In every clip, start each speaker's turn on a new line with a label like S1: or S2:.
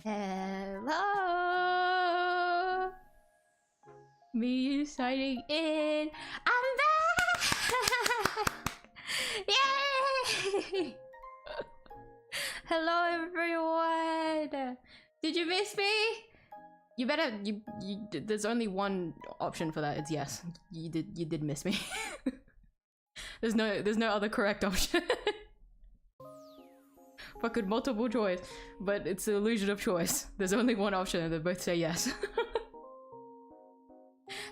S1: Hello, me signing in. I'm back! Yay! Hello, everyone. Did you miss me? You better. You. There's only one option for that. It's yes. You did miss me. There's no other correct option. Fucking multiple choice, but it's the illusion of choice. There's only one option and they both say yes.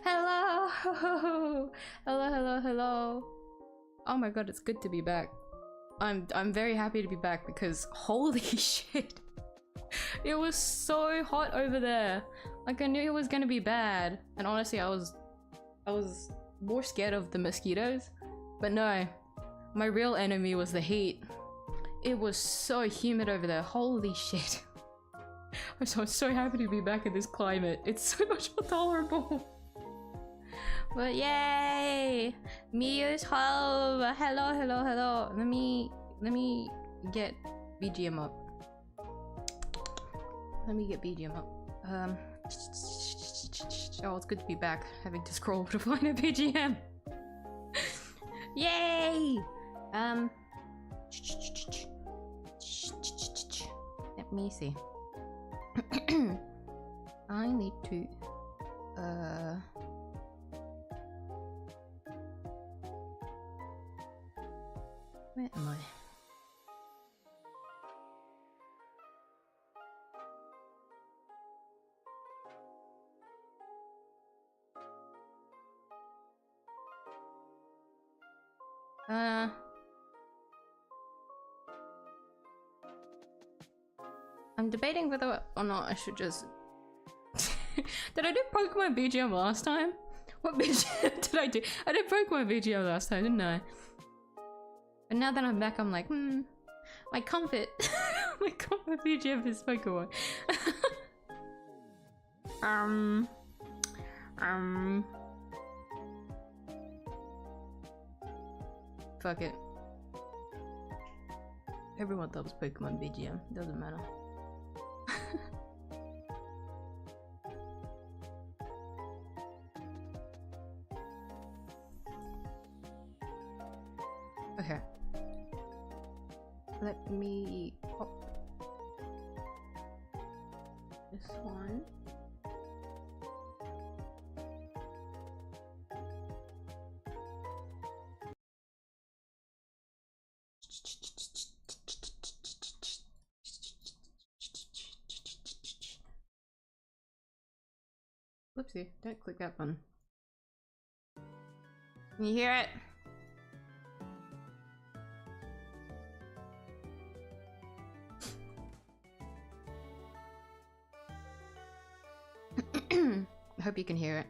S1: Hello! Hello. Oh my god, it's good to be back. I'm very happy to be back because holy shit. It was so hot over there. Like I knew it was gonna be bad. And honestly, I was more scared of the mosquitoes. But no, my real enemy was the heat. It was so humid over there, holy shit. I'm so happy to be back in this climate. It's so much more tolerable. But yay! miyuu's home! Hello. Let me get BGM up. Let me get BGM up. Oh, it's good to be back, having to scroll to find a BGM. Yay! Let me see. I need to where am I? I'm debating whether or not I should just... Did I do Pokemon BGM last time? What BGM did I do? I did Pokemon BGM last time, didn't I? But now that I'm back, I'm like, my comfort. My comfort BGM is Pokemon. Fuck it. Everyone loves Pokemon BGM, doesn't matter. Okay. Let me pop this one. Whoopsie, don't click that button. Can you hear it? I hope you can hear it.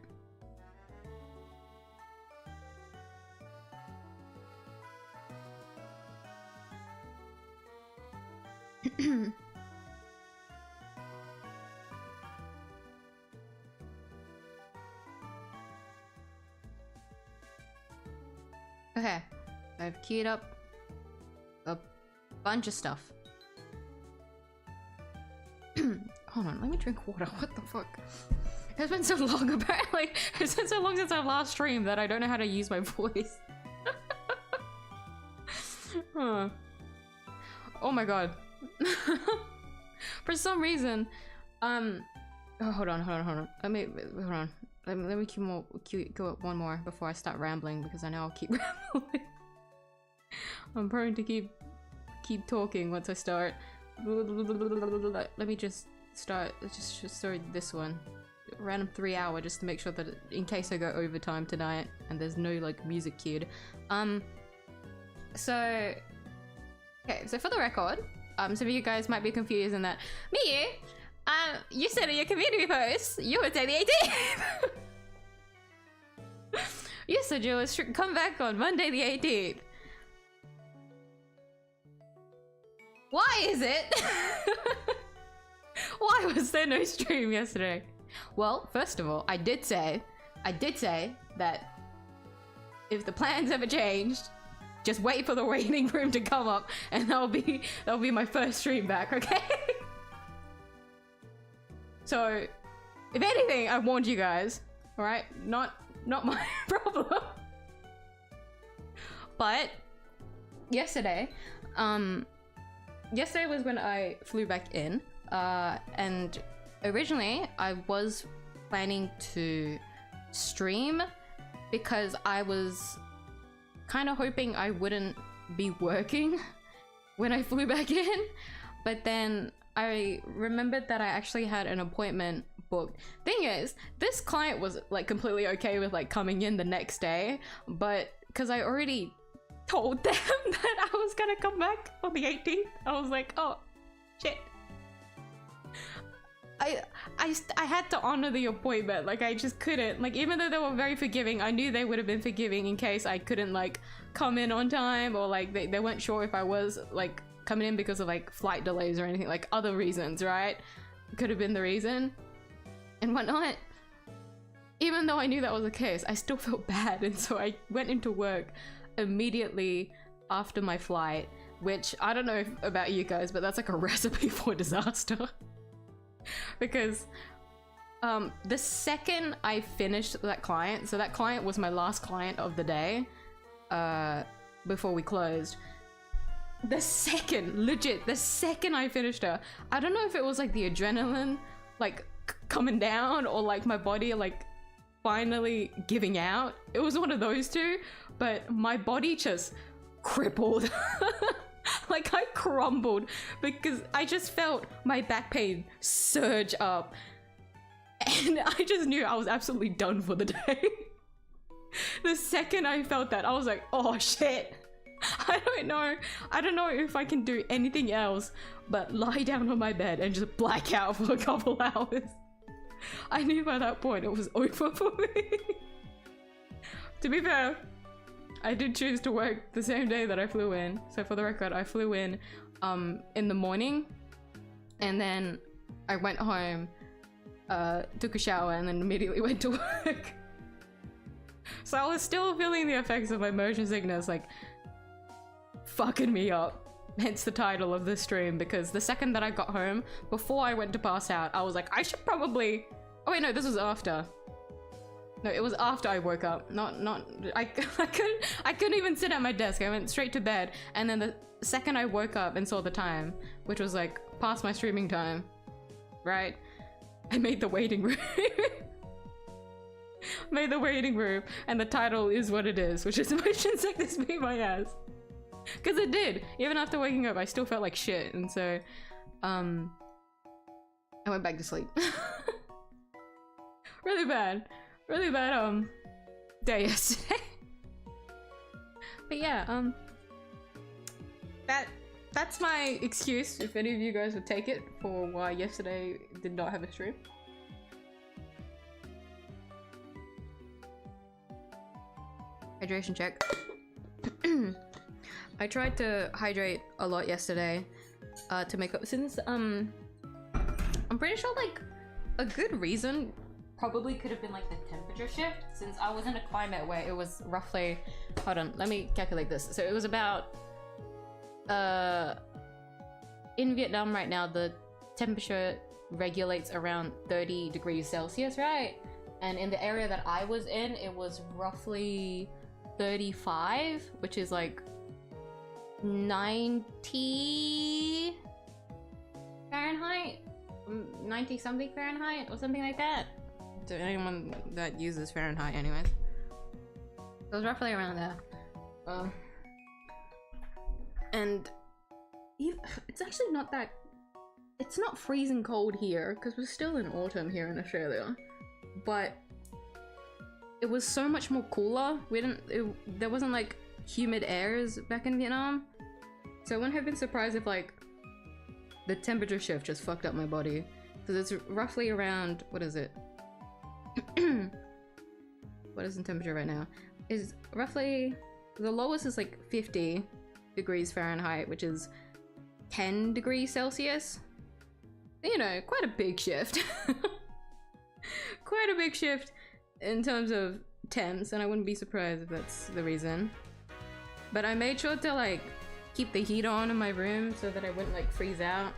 S1: Okay, I've queued up a bunch of stuff. Hold on, let me drink water. What the fuck? It's been so long, apparently. It's been so long since our last stream that I don't know how to use my voice. Huh. Oh my god. For some reason, oh, hold on. Let me go up one more before I start rambling because I know I'll keep rambling. I'm prone to keep talking once I start. Let me just start. Just start this one. Random 3 hour just to make sure that in case I go overtime tonight and there's no like music cued. So okay, so for the record, some of you guys might be confused in that miyuu, you said in your community post you would say the 18th. You said you would come back on Monday the 18th. Why is it? Why was there no stream yesterday? Well, first of all, I did say that if the plans ever changed, just wait for the waiting room to come up and that'll be my first stream back, okay? So, if anything, I warned you guys, all right? Not my problem. But yesterday was when I flew back in, and originally I was planning to stream because I was kind of hoping I wouldn't be working when I flew back in, but then I remembered that I actually had an appointment booked. Thing is, this client was like completely okay with like coming in the next day, but because I already told them that I was gonna come back on the 18th, I was like, oh shit. I had to honor the appointment. Like, I just couldn't. Like, even though they were very forgiving, I knew they would have been forgiving in case I couldn't like come in on time, or like they weren't sure if I was like coming in because of like flight delays or anything, like other reasons, right? Could have been the reason and whatnot. Even though I knew that was the case, I still felt bad, and so I went into work immediately after my flight, which I don't know about you guys, but that's like a recipe for disaster. Because the second I finished that client, so that client was my last client of the day before we closed. The second I finished her, I don't know if it was like the adrenaline like coming down, or like my body like finally giving out. It was one of those two, but my body just crippled. Like, I crumbled because I just felt my back pain surge up, and I just knew I was absolutely done for the day. The second I felt that, I was like, oh shit, I don't know if I can do anything else but lie down on my bed and just black out for a couple hours. I knew by that point it was over for me. To be fair, I did choose to work the same day that I flew in. So for the record, I flew in the morning, and then I went home, took a shower, and then immediately went to work. So I was still feeling the effects of my motion sickness, like fucking me up. Hence the title of this stream, because the second that I got home, before I went to pass out, I was like, I should probably... Oh wait, no, this was after. No, it was after I woke up. I couldn't even sit at my desk. I went straight to bed, and then the second I woke up and saw the time, which was like past my streaming time, right? I made the waiting room. Made the waiting room, and the title is what it is, which is motion sickness beat my ass. Because it did. Even after waking up, I still felt like shit, and so I went back to sleep. Really bad day yesterday. But yeah, that's my excuse, if any of you guys would take it, for why yesterday did not have a stream. Hydration check. I tried to hydrate a lot yesterday to make up, since I'm pretty sure like a good reason probably could have been like the temperature shift, since I was in a climate where it was roughly, hold on, let me calculate this. So it was about in Vietnam right now, the temperature regulates around 30 degrees Celsius, right? And in the area that I was in, it was roughly 35, which is like 90 Fahrenheit, 90 something Fahrenheit or something like that. To anyone that uses Fahrenheit, anyways. It was roughly around there. And it's actually not that, it's not freezing cold here because we're still in autumn here in Australia, but it was so much more cooler. There wasn't like humid airs back in Vietnam, so I wouldn't have been surprised if like the temperature shift just fucked up my body, because it's roughly around, what is it? What is the temperature right now? Is roughly, the lowest is like 50 degrees Fahrenheit, which is 10 degrees Celsius. You know, quite a big shift. Quite a big shift in terms of temps, and I wouldn't be surprised if that's the reason. But I made sure to like keep the heat on in my room so that I wouldn't like freeze out.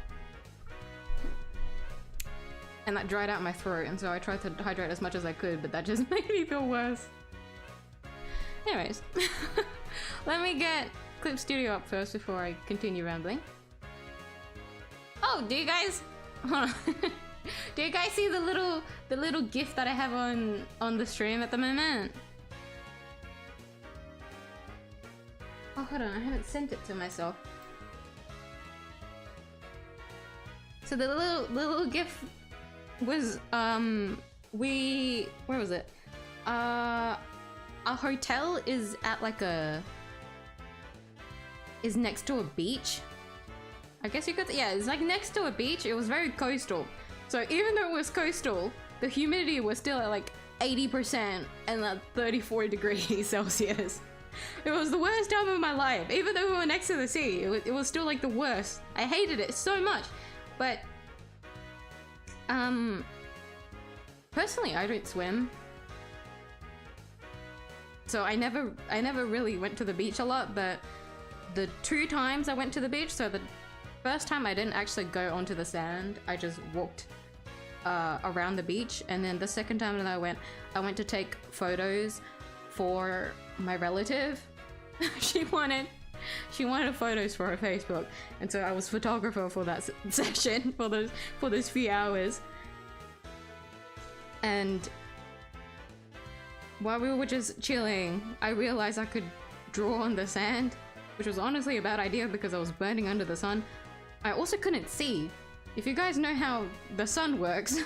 S1: and that dried out my throat, and so I tried to hydrate as much as I could, but that just made me feel worse. Anyways, let me get Clip Studio up first before I continue rambling. Oh, do you guys... Hold on. Do you guys see the little GIF that I have on the stream at the moment? Oh, hold on, I haven't sent it to myself. So the little GIF was where was it? Our hotel is at like is next to a beach. I guess you could, yeah, it's like next to a beach. It was very coastal. So even though it was coastal, the humidity was still at like 80% and like 34 degrees Celsius. It was the worst time of my life. Even though we were next to the sea, it was still like the worst. I hated it so much. But personally, I don't swim. So I never really went to the beach a lot, but the 2 times I went to the beach, so the first time I didn't actually go onto the sand, I just walked around the beach, and then the second time that I went to take photos for my relative. she wanted photos for her Facebook, and so I was photographer for that session for those few hours. And while we were just chilling, I realized I could draw on the sand, which was honestly a bad idea because I was burning under the sun. I also couldn't see. If you guys know how the sun works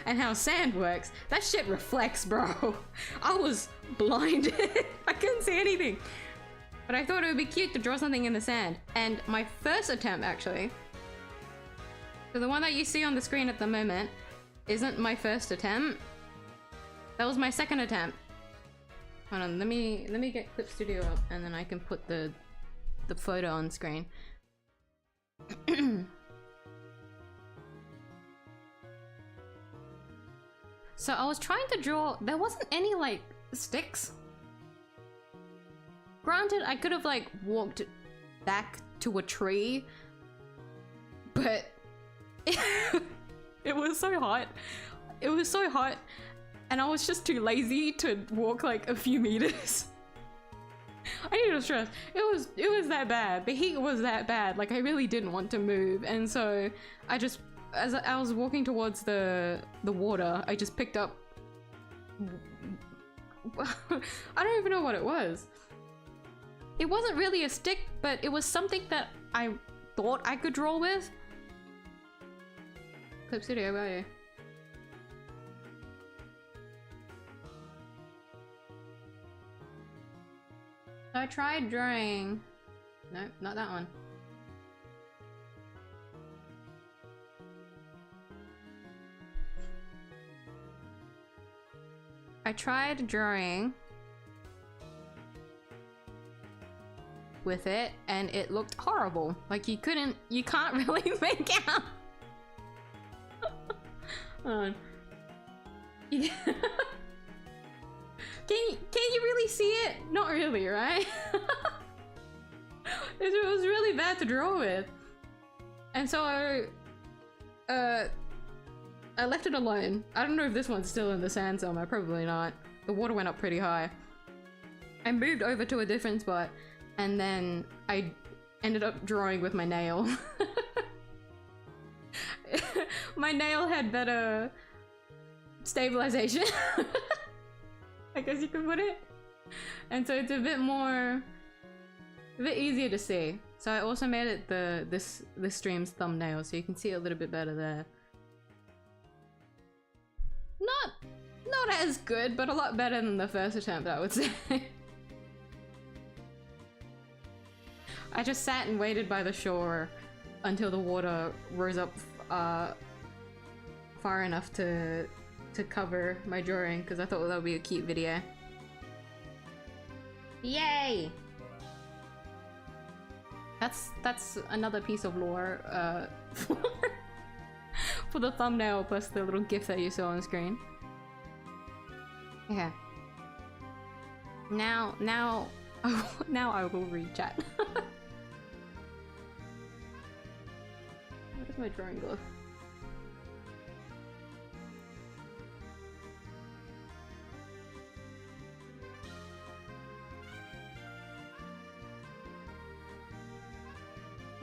S1: and how sand works, that shit reflects, bro. I was blinded. I couldn't see anything. But I thought it would be cute to draw something in the sand. And my first attempt, actually, so the one that you see on the screen at the moment isn't my first attempt. That was my second attempt. Hold on, let me get Clip Studio up, and then I can put the photo on screen. So I was trying to draw, there wasn't any like sticks. Granted, I could have like walked back to a tree, but it was so hot. It was so hot, and I was just too lazy to walk like a few meters. I need to stress, it was that bad. The heat was that bad. Like I really didn't want to move, and so I just, as I was walking towards the water, I just picked up. I don't even know what it was. It wasn't really a stick, but it was something that I thought I could draw with. Clip Studio, where are you? I tried drawing. No, not that one. I tried drawing with it, and it looked horrible. Like you can't really make out. Hold on. Can you really see it? Not really, right? It was really bad to draw with. And so I left it alone. I don't know if this one's still in the sand somewhere, probably not. The water went up pretty high. I moved over to a different spot, and then I ended up drawing with my nail. My nail had better stabilization. I guess you could put it. And so it's a bit easier to see. So I also made it this stream's thumbnail, so you can see it a little bit better there. Not as good, but a lot better than the first attempt, I would say. I just sat and waited by the shore until the water rose up far enough to cover my drawing, because I thought that would be a cute video. Yay! That's another piece of lore for the thumbnail plus the little gif that you saw on screen. Okay. Now I will read chat. Where's my drawing glove?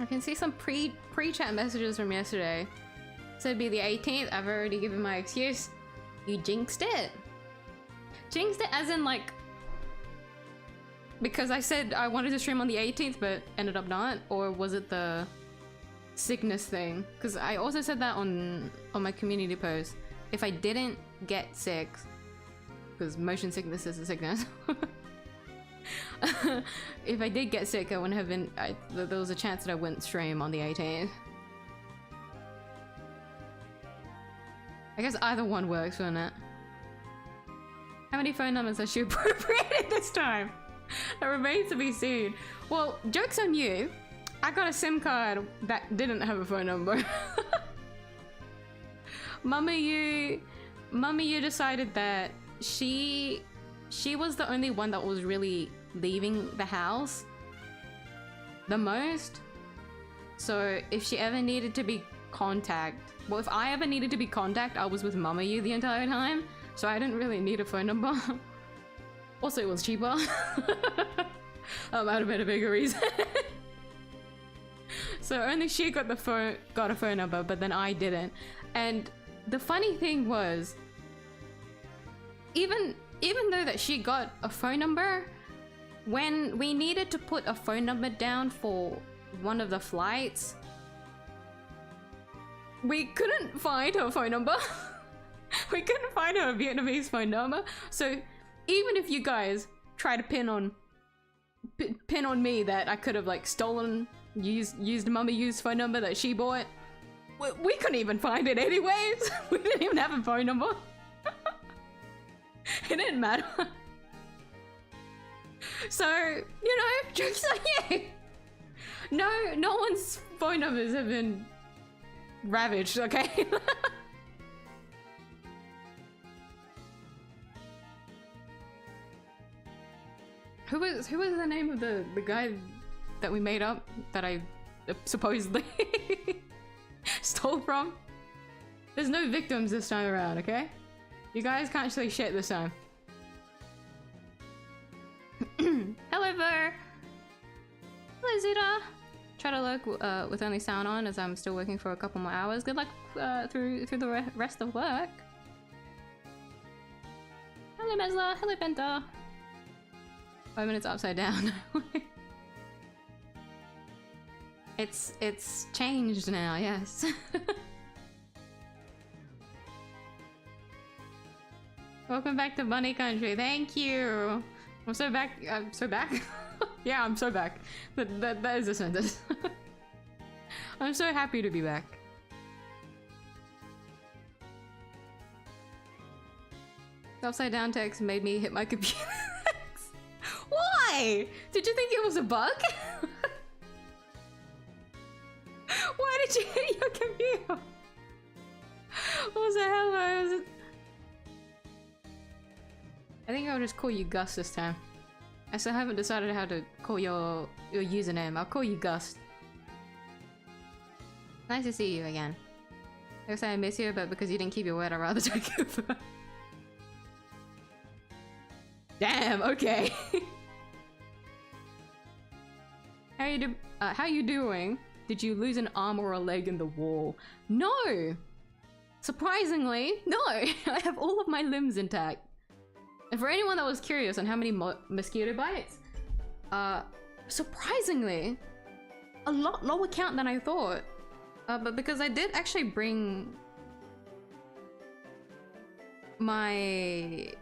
S1: I can see some pre-chat messages from yesterday. So it'd be the 18th. I've already given my excuse. You jinxed it. Jinxed it as in like, because I said I wanted to stream on the 18th but ended up not, or was it the sickness thing? Because I also said that on my community post. If I didn't get sick, because motion sickness is a sickness. If I did get sick, I wouldn't have been. There was a chance that I wouldn't stream on the 18th. I guess either one works, wouldn't it? How many phone numbers has she appropriated this time? That remains to be seen. Well, joke's on you. I got a SIM card that didn't have a phone number. Mama you decided that she was the only one that was really leaving the house the most. So if she ever needed to be well, if I ever needed to be contact, I was with Mama you the entire time. So I didn't really need a phone number. Also, it was cheaper. That might have been a bigger reason. So only she got a phone number, but then I didn't. And the funny thing was, even though that she got a phone number, when we needed to put a phone number down for one of the flights, we couldn't find her phone number. We couldn't find her Vietnamese phone number. So even if you guys try to pin on me that I could have like stolen, used Mama Yu's phone number that she bought, we couldn't even find it anyways. We didn't even have a phone number. It didn't matter. So, you know, jokes on you. No one's phone numbers have been ravaged, okay? Who was the name of the guy that we made up that I supposedly stole from? There's no victims this time around, okay? You guys can't say shit this time. Hello, Ver. Hello, Zuda. Try to lurk with only sound on, as I'm still working for a couple more hours. Good luck through the rest of work. Hello, Mesla. Hello, Benta. 5 minutes upside down. It's changed now, yes. Welcome back to Bunny Country. Thank you. I'm so back. I'm so back. Yeah, I'm so back. That is a sentence. I'm so happy to be back. The upside down text made me hit my computer. Why? Did you think it was a bug? Why did you hit your computer? What was the hell? I think I'll just call you Gus this time. I still haven't decided how to call your username. I'll call you Gus. Nice to see you again. I say I miss you, but because you didn't keep your word, I'd rather take over. Damn, okay. How you doing? Did you lose an arm or a leg in the wall? No! Surprisingly, no! I have all of my limbs intact. And for anyone that was curious on how many mosquito bites, surprisingly, a lot lower count than I thought. But because I did actually bring my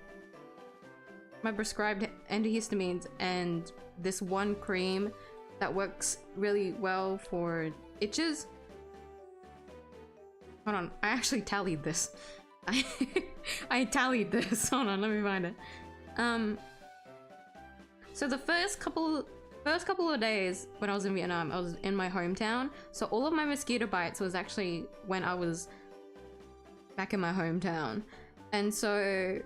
S1: prescribed antihistamines and this one cream that works really well for itches. Hold on, I actually tallied this. I tallied this. Hold on, let me find it. So the first couple of days when I was in Vietnam, I was in my hometown. So all of my mosquito bites was actually when I was back in my hometown. And so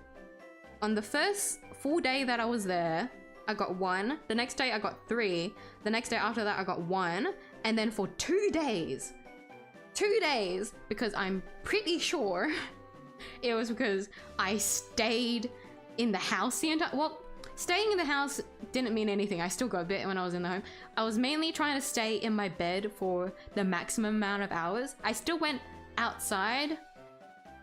S1: on the first full day that I was there, I got 1. The next day I got 3. The next day after that I got 1. And then for 2 days, because I'm pretty sure it was because I stayed in the house the entire— well, staying in the house didn't mean anything. I still got bit when I was in the home. I was mainly trying to stay in my bed for the maximum amount of hours. I still went outside,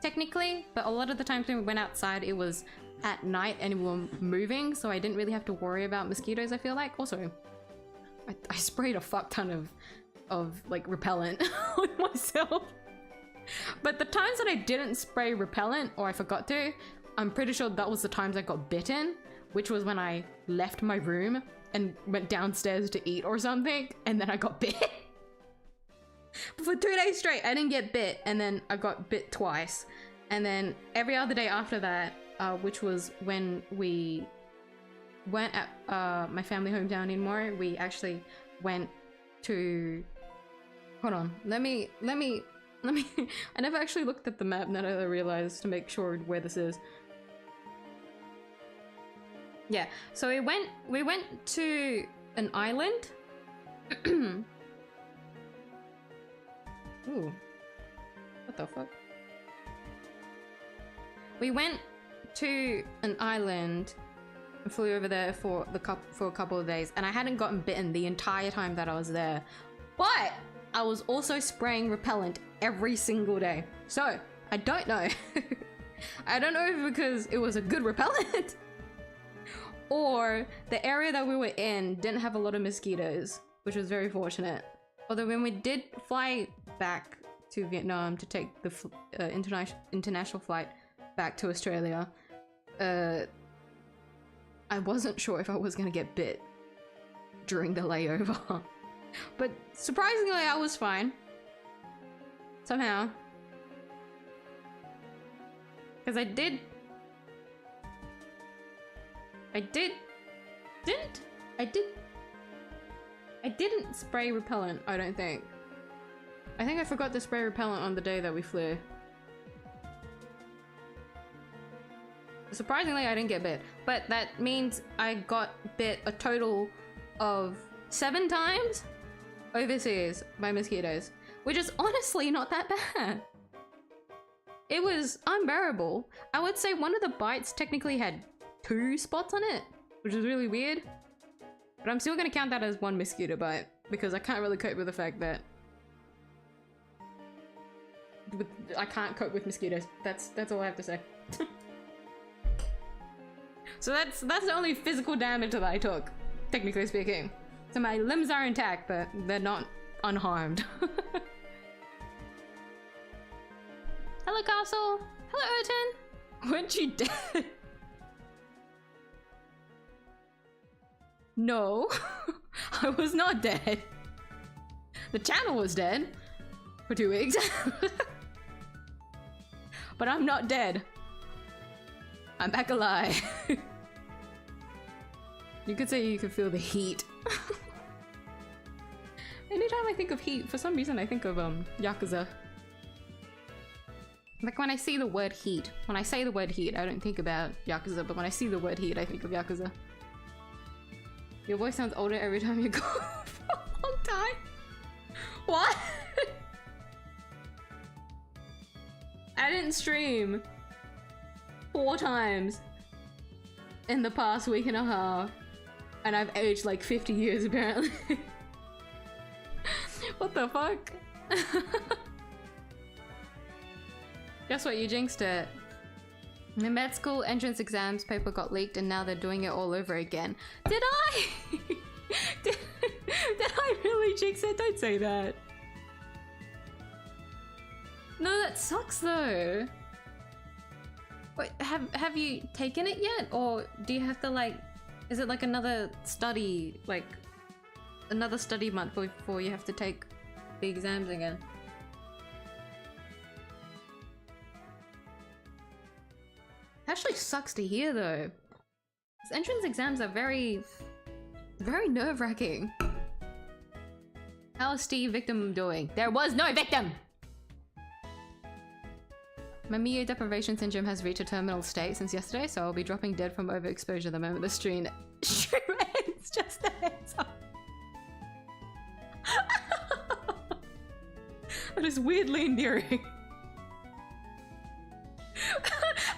S1: technically, but a lot of the times when we went outside, it was at night and we were moving, so I didn't really have to worry about mosquitoes, I feel like. Also, I sprayed a fuck ton of like repellent on myself. But the times that I didn't spray repellent, or I forgot to, I'm pretty sure that was the times I got bitten, which was when I left my room and went downstairs to eat or something, and then I got bit. But for 2 days straight, I didn't get bit, and then I got bit twice. And then every other day after that, which was when we went at my family hometown in Moore, we actually went to... Hold on, let me... I never actually looked at the map, now that I realized, to make sure where this is. Yeah, so we went to an island. Ooh. What the fuck? We went to an island and flew over there for a couple of days, and I hadn't gotten bitten the entire time that I was there. But I was also spraying repellent every single day. So, I don't know. I don't know if because it was a good repellent or the area that we were in didn't have a lot of mosquitoes, which was very fortunate. Although when we did fly back to Vietnam to take the international flight back to Australia, I wasn't sure if I was gonna get bit during the layover. But surprisingly, I was fine. Somehow. Because I didn't spray repellent, I don't think. I think I forgot to spray repellent on the day that we flew. Surprisingly, I didn't get bit. But that means I got bit a total of 7 times overseas by mosquitoes, which is honestly not that bad. It was unbearable. I would say one of the bites technically had 2 spots on it, which is really weird. But I'm still gonna count that as 1 mosquito bite because I can't really cope with the fact that I can't cope with mosquitoes. That's all I have to say. So that's the only physical damage that I took, technically speaking. So my limbs are intact, but they're not unharmed. Hello, Castle. Hello, Urton. Weren't you dead? No, I was not dead. The channel was dead for 2 weeks. But I'm not dead. I'm back alive. You could say you could feel the heat. Anytime I think of heat, for some reason I think of 𝐢𝐧𝐟𝐨. Like when I see the word heat. When I say the word heat, I don't think about 𝐢𝐧𝐟𝐨, but when I see the word heat, I think of 𝐢𝐧𝐟𝐨. Your voice sounds older every time you go for a long time. What? I didn't stream 4 times in the past week and a half, and I've aged like 50 years apparently. What the fuck? Guess what, you jinxed it. The med school entrance exams paper got leaked and now they're doing it all over again. Did I? did I really jinx it? Don't say that. No, that sucks though. Wait, have you taken it yet? Or do you have to like, is it like another study, like another study month before you have to take the exams again? Actually sucks to hear though. These entrance exams are very nerve-wracking. How's Steve Victim doing? There was no victim! My miyuu deprivation syndrome has reached a terminal state since yesterday, so I'll be dropping dead from overexposure the moment the stream ends. Just a heads up. That is weirdly endearing.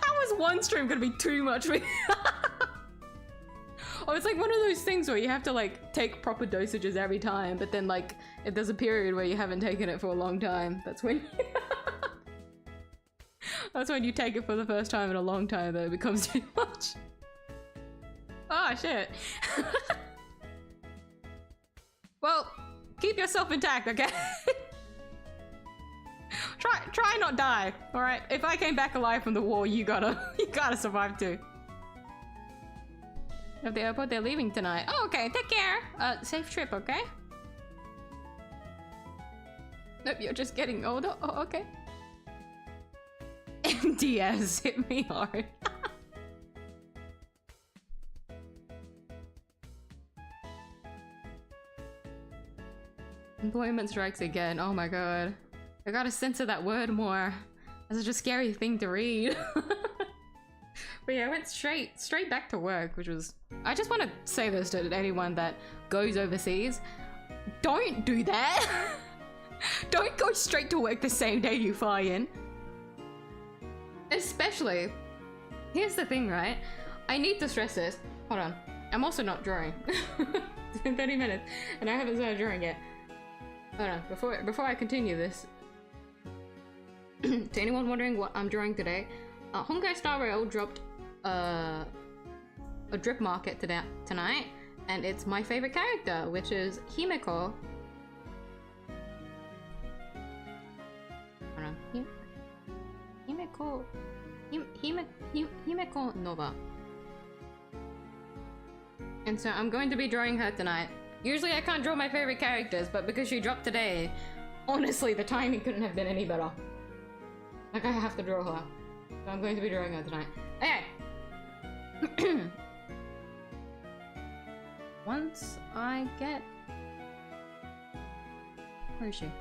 S1: How is one stream gonna be too much for you? Oh Oh, it's like one of those things where you have to like take proper dosages every time, but then like if there's a period where you haven't taken it for a long time, that's when that's when you take it for the first time in a long time, that it becomes too much. Oh shit. Well, keep yourself intact, okay? Try not die, all right? If I came back alive from the war, you gotta survive too. At the airport, they're leaving tonight. Oh, okay, take care. Safe trip, okay? Nope, you're just getting older. Oh, okay. MDS hit me hard. Employment strikes again. Oh my god. I gotta censor that word more. That's such a scary thing to read. But yeah, I went straight back to work, which was... I just want to say this to anyone that goes overseas. Don't do that. Don't go straight to work the same day you fly in. Especially... Here's the thing, right? I need to stress this. Hold on. I'm also not drawing. It's been 30 minutes and I haven't started drawing yet. Hold on. Before I continue this. To anyone wondering what I'm drawing today, 𝐢𝐧𝐟𝐨 Star Rail dropped a drip market tonight, and it's my favorite character, which is 𝐢𝐧𝐼. Hold on. 𝐢𝐧𝐼 Nova. And so I'm going to be drawing her tonight. Usually I can't draw my favorite characters, but because she dropped today, honestly, the timing couldn't have been any better. Like, I have to draw her. So I'm going to be drawing her tonight. Okay! Once I get... Where is she?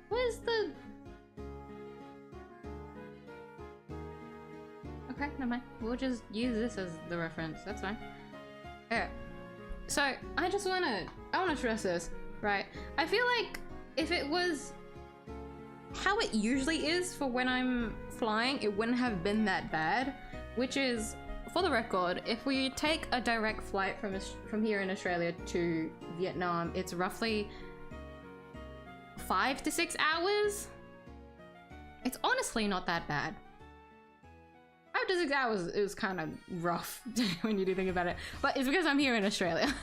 S1: Where's the... Okay, never mind. We'll just use this as the reference. That's fine. Okay. So, I wanna stress this, right? I feel like if it was how it usually is for when I'm flying, it wouldn't have been that bad. Which is, for the record, if we take a direct flight from here in Australia to Vietnam, it's roughly 5 to 6 hours. It's honestly not that bad. 5 to 6 hours is kind of rough when you do think about it, but it's because I'm here in Australia.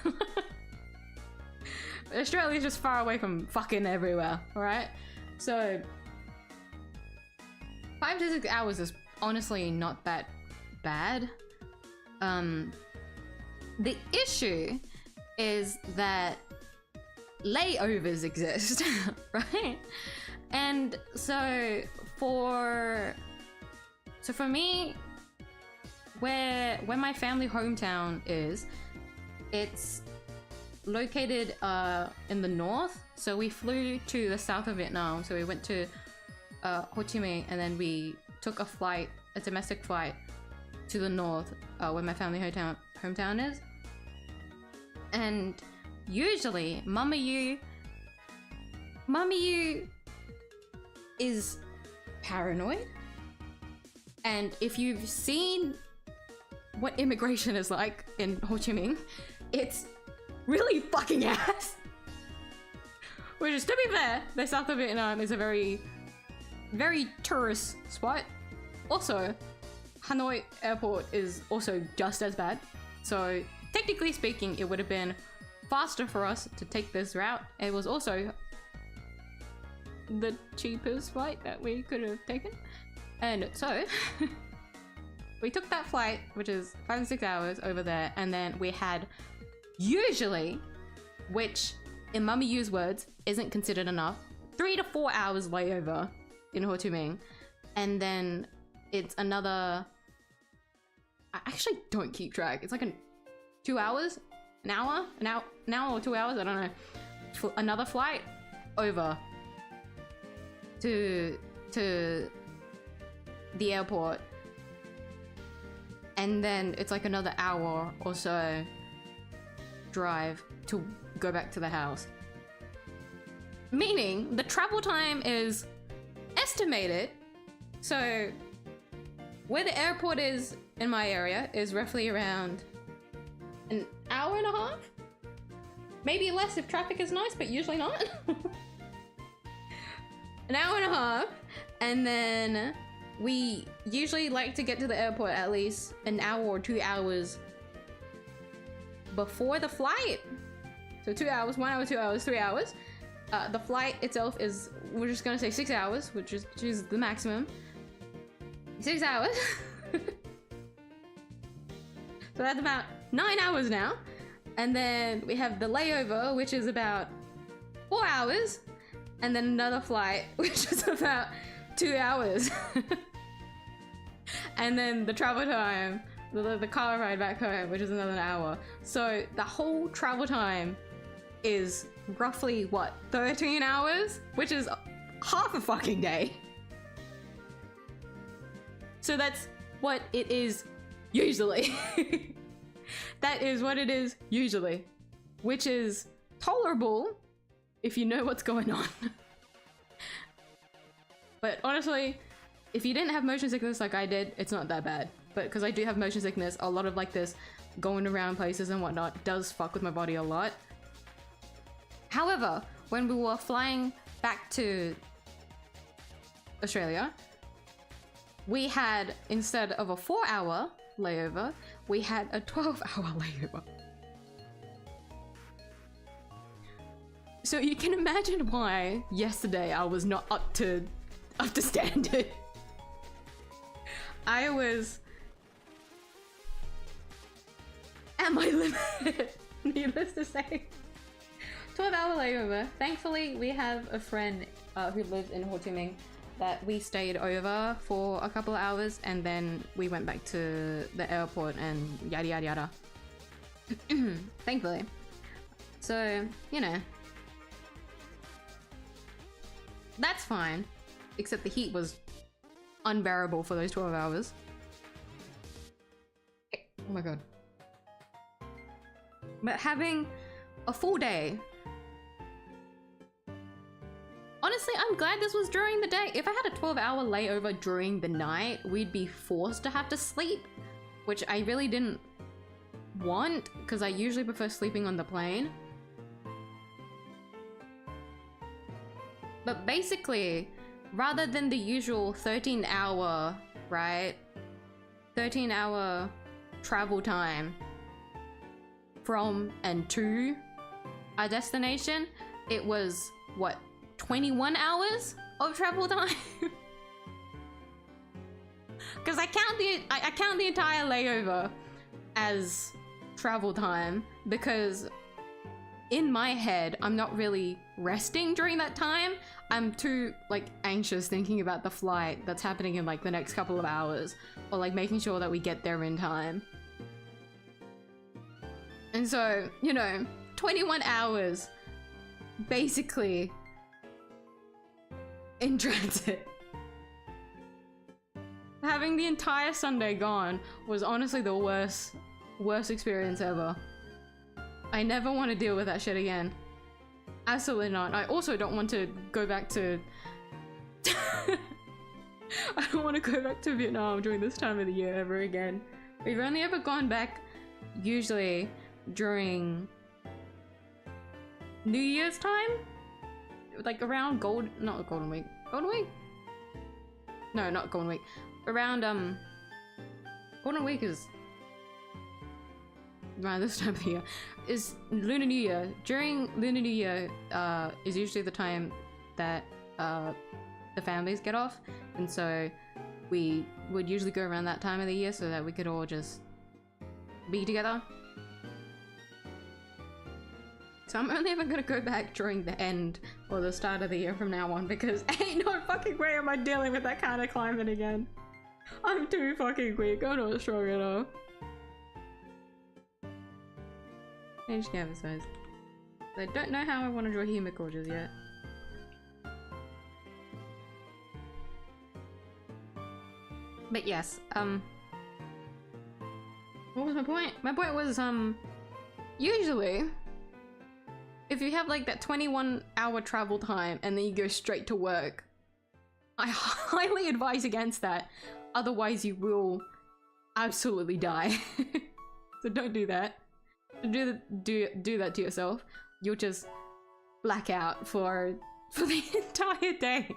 S1: Australia's just far away from fucking everywhere, alright? So 5 to 6 hours is honestly not that bad. The issue is that layovers exist, right? And so for me, where my family hometown is, it's located in the north. So we flew to the south of Vietnam. So we went to Ho Chi Minh, and then we took a domestic flight to the north, where my family hometown is. And usually, miyuu is paranoid. And if you've seen what immigration is like in Ho Chi Minh, it's really fucking ass. Which is, to be fair, the south of Vietnam is a very, very tourist spot. Also, Hanoi airport is also just as bad. So technically speaking, it would have been faster for us to take this route. It was also the cheapest flight that we could have taken. And so, we took that flight, which is 5 to 6 hours over there, and then we had usually, which in miyuu's words isn't considered enough, 3 to 4 hours layover in Ho Chi Minh. And then it's another, I actually don't keep track. It's like 2 hours, an hour or 2 hours, I don't know. Another flight over to the airport, and then it's like another hour or so drive to go back to the house. Meaning the travel time is estimated, so where the airport is in my area is roughly around an hour and a half? Maybe less if traffic is nice, but usually not. An hour and a half, and then we usually like to get to the airport at least an hour or 2 hours before the flight. So 2 hours, 1 hour, 2 hours, 3 hours. The flight itself is, we're just gonna say 6 hours, which is the maximum. 6 hours. So that's about 9 hours now. And then we have the layover, which is about 4 hours. And then another flight, which is about 2 hours. And then the travel time, the car ride back home, which is another hour. So the whole travel time is roughly, what, 13 hours? Which is half a fucking day. So that's what it is usually. That is what it is usually. Which is tolerable if you know what's going on. But honestly, if you didn't have motion sickness like I did, it's not that bad. But because I do have motion sickness, a lot of like this going around places and whatnot does fuck with my body a lot. However, when we were flying back to Australia, we had, instead of a 4-hour layover, we had a 12-hour layover. So you can imagine why yesterday I was not up to standard. I was at my limit, needless to say. 12-hour layover. Thankfully, we have a friend who lives in Ho Chi Minh that we stayed over for a couple of hours, and then we went back to the airport and yada yada yada. Thankfully. So, you know, that's fine. Except the heat was unbearable for those 12 hours. Oh my god. But having a full day. Honestly, I'm glad this was during the day. If I had a 12-hour layover during the night, we'd be forced to have to sleep, which I really didn't want, because I usually prefer sleeping on the plane. But basically, rather than the usual 13-hour, right? 13-hour travel time from and to our destination, it was, what, 21 hours of travel time? Because I count the entire layover as travel time, because in my head, I'm not really resting during that time. I'm too, like, anxious thinking about the flight that's happening in, like, the next couple of hours, or, like, making sure that we get there in time. And so, you know, 21 hours, basically, in transit. Having the entire Sunday gone was honestly the worst experience ever. I never want to deal with that shit again. Absolutely not. I also don't want to go back to... I don't want to go back to Vietnam during this time of the year ever again. We've only ever gone back usually during New Year's time? Like around not Golden Week. Golden Week? No, not Golden Week. Around, Golden Week is around this time of the year. Is Lunar New Year. During Lunar New Year, is usually the time that, the families get off. And so we would usually go around that time of the year so that we could all just be together. So I'm only ever gonna go back during the end or the start of the year from now on, because ain't no fucking way am I dealing with that kind of climate again. I'm too fucking weak. I'm not strong enough. Change canvas size. I don't know how I want to draw humic gorges yet. But yes, what was my point? My point was, usually, if you have like that 21-hour travel time and then you go straight to work, I highly advise against that. Otherwise you will absolutely die. So don't do that. Do that to yourself. You'll just black out for the entire day.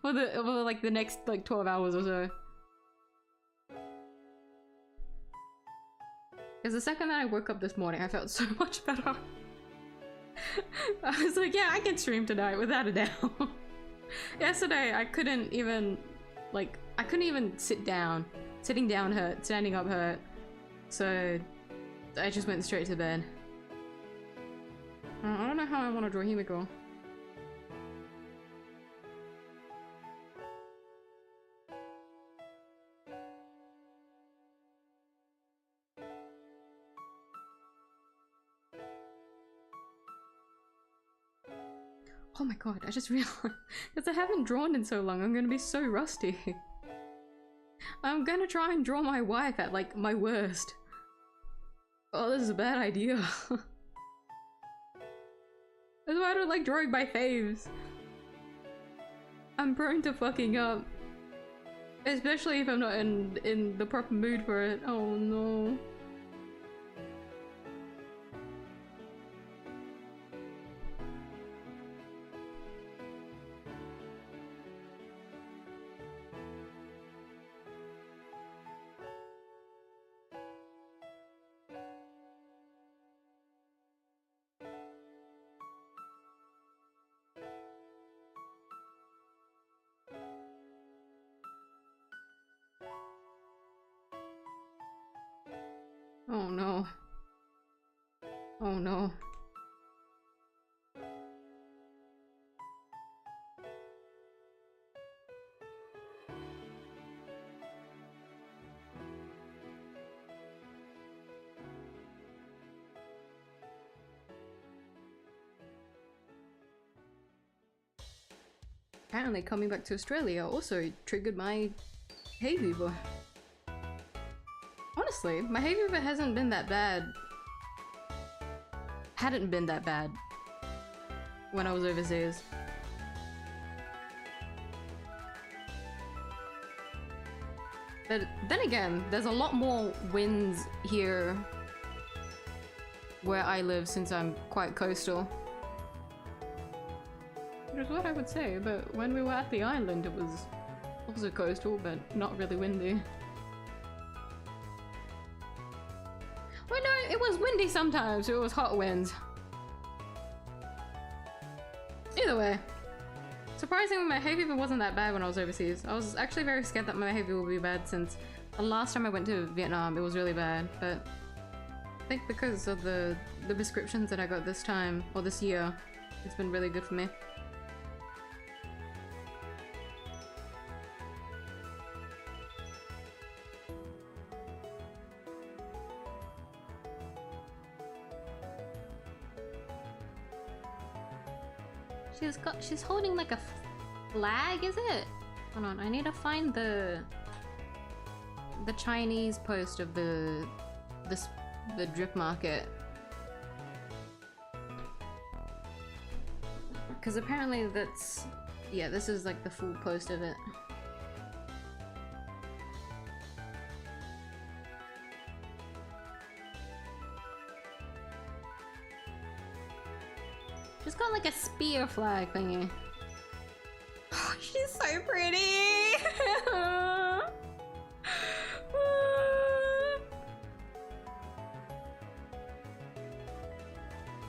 S1: For like the next like 12 hours or so. Because the second that I woke up this morning, I felt so much better. I was like, yeah, I can stream tonight without a doubt. Yesterday, I couldn't even, like, I couldn't even sit down. Sitting down hurt, standing up hurt. So, I just went straight to bed. I don't know how I want to draw Himiko. Oh my god, I just realized, because I haven't drawn in so long, I'm gonna be so rusty. I'm gonna try and draw my wife at, like, my worst. Oh, this is a bad idea. That's why I don't like drawing my faves. I'm prone to fucking up. Especially if I'm not in the proper mood for it. Oh no. Oh no. Oh no. Apparently coming back to Australia also triggered my hay fever. Honestly, my hay fever hasn't been that bad. Hadn't been that bad when I was overseas. But then again, there's a lot more winds here where I live since I'm quite coastal. Which is what I would say, but when we were at the island it was also coastal, but not really windy. Well, no, it was windy sometimes, so it was hot winds. Either way, surprisingly my hay fever wasn't that bad when I was overseas. I was actually very scared that my hay fever would be bad since the last time I went to Vietnam it was really bad, but I think because of the prescriptions that I got this time, or this year, it's been really good for me. She's holding like a flag, is it? Hold on, I need to find the Chinese post of the drip market. Because apparently that's, yeah, this is like the full post of it. She's got like a spear flag thingy. Oh, she's so pretty! I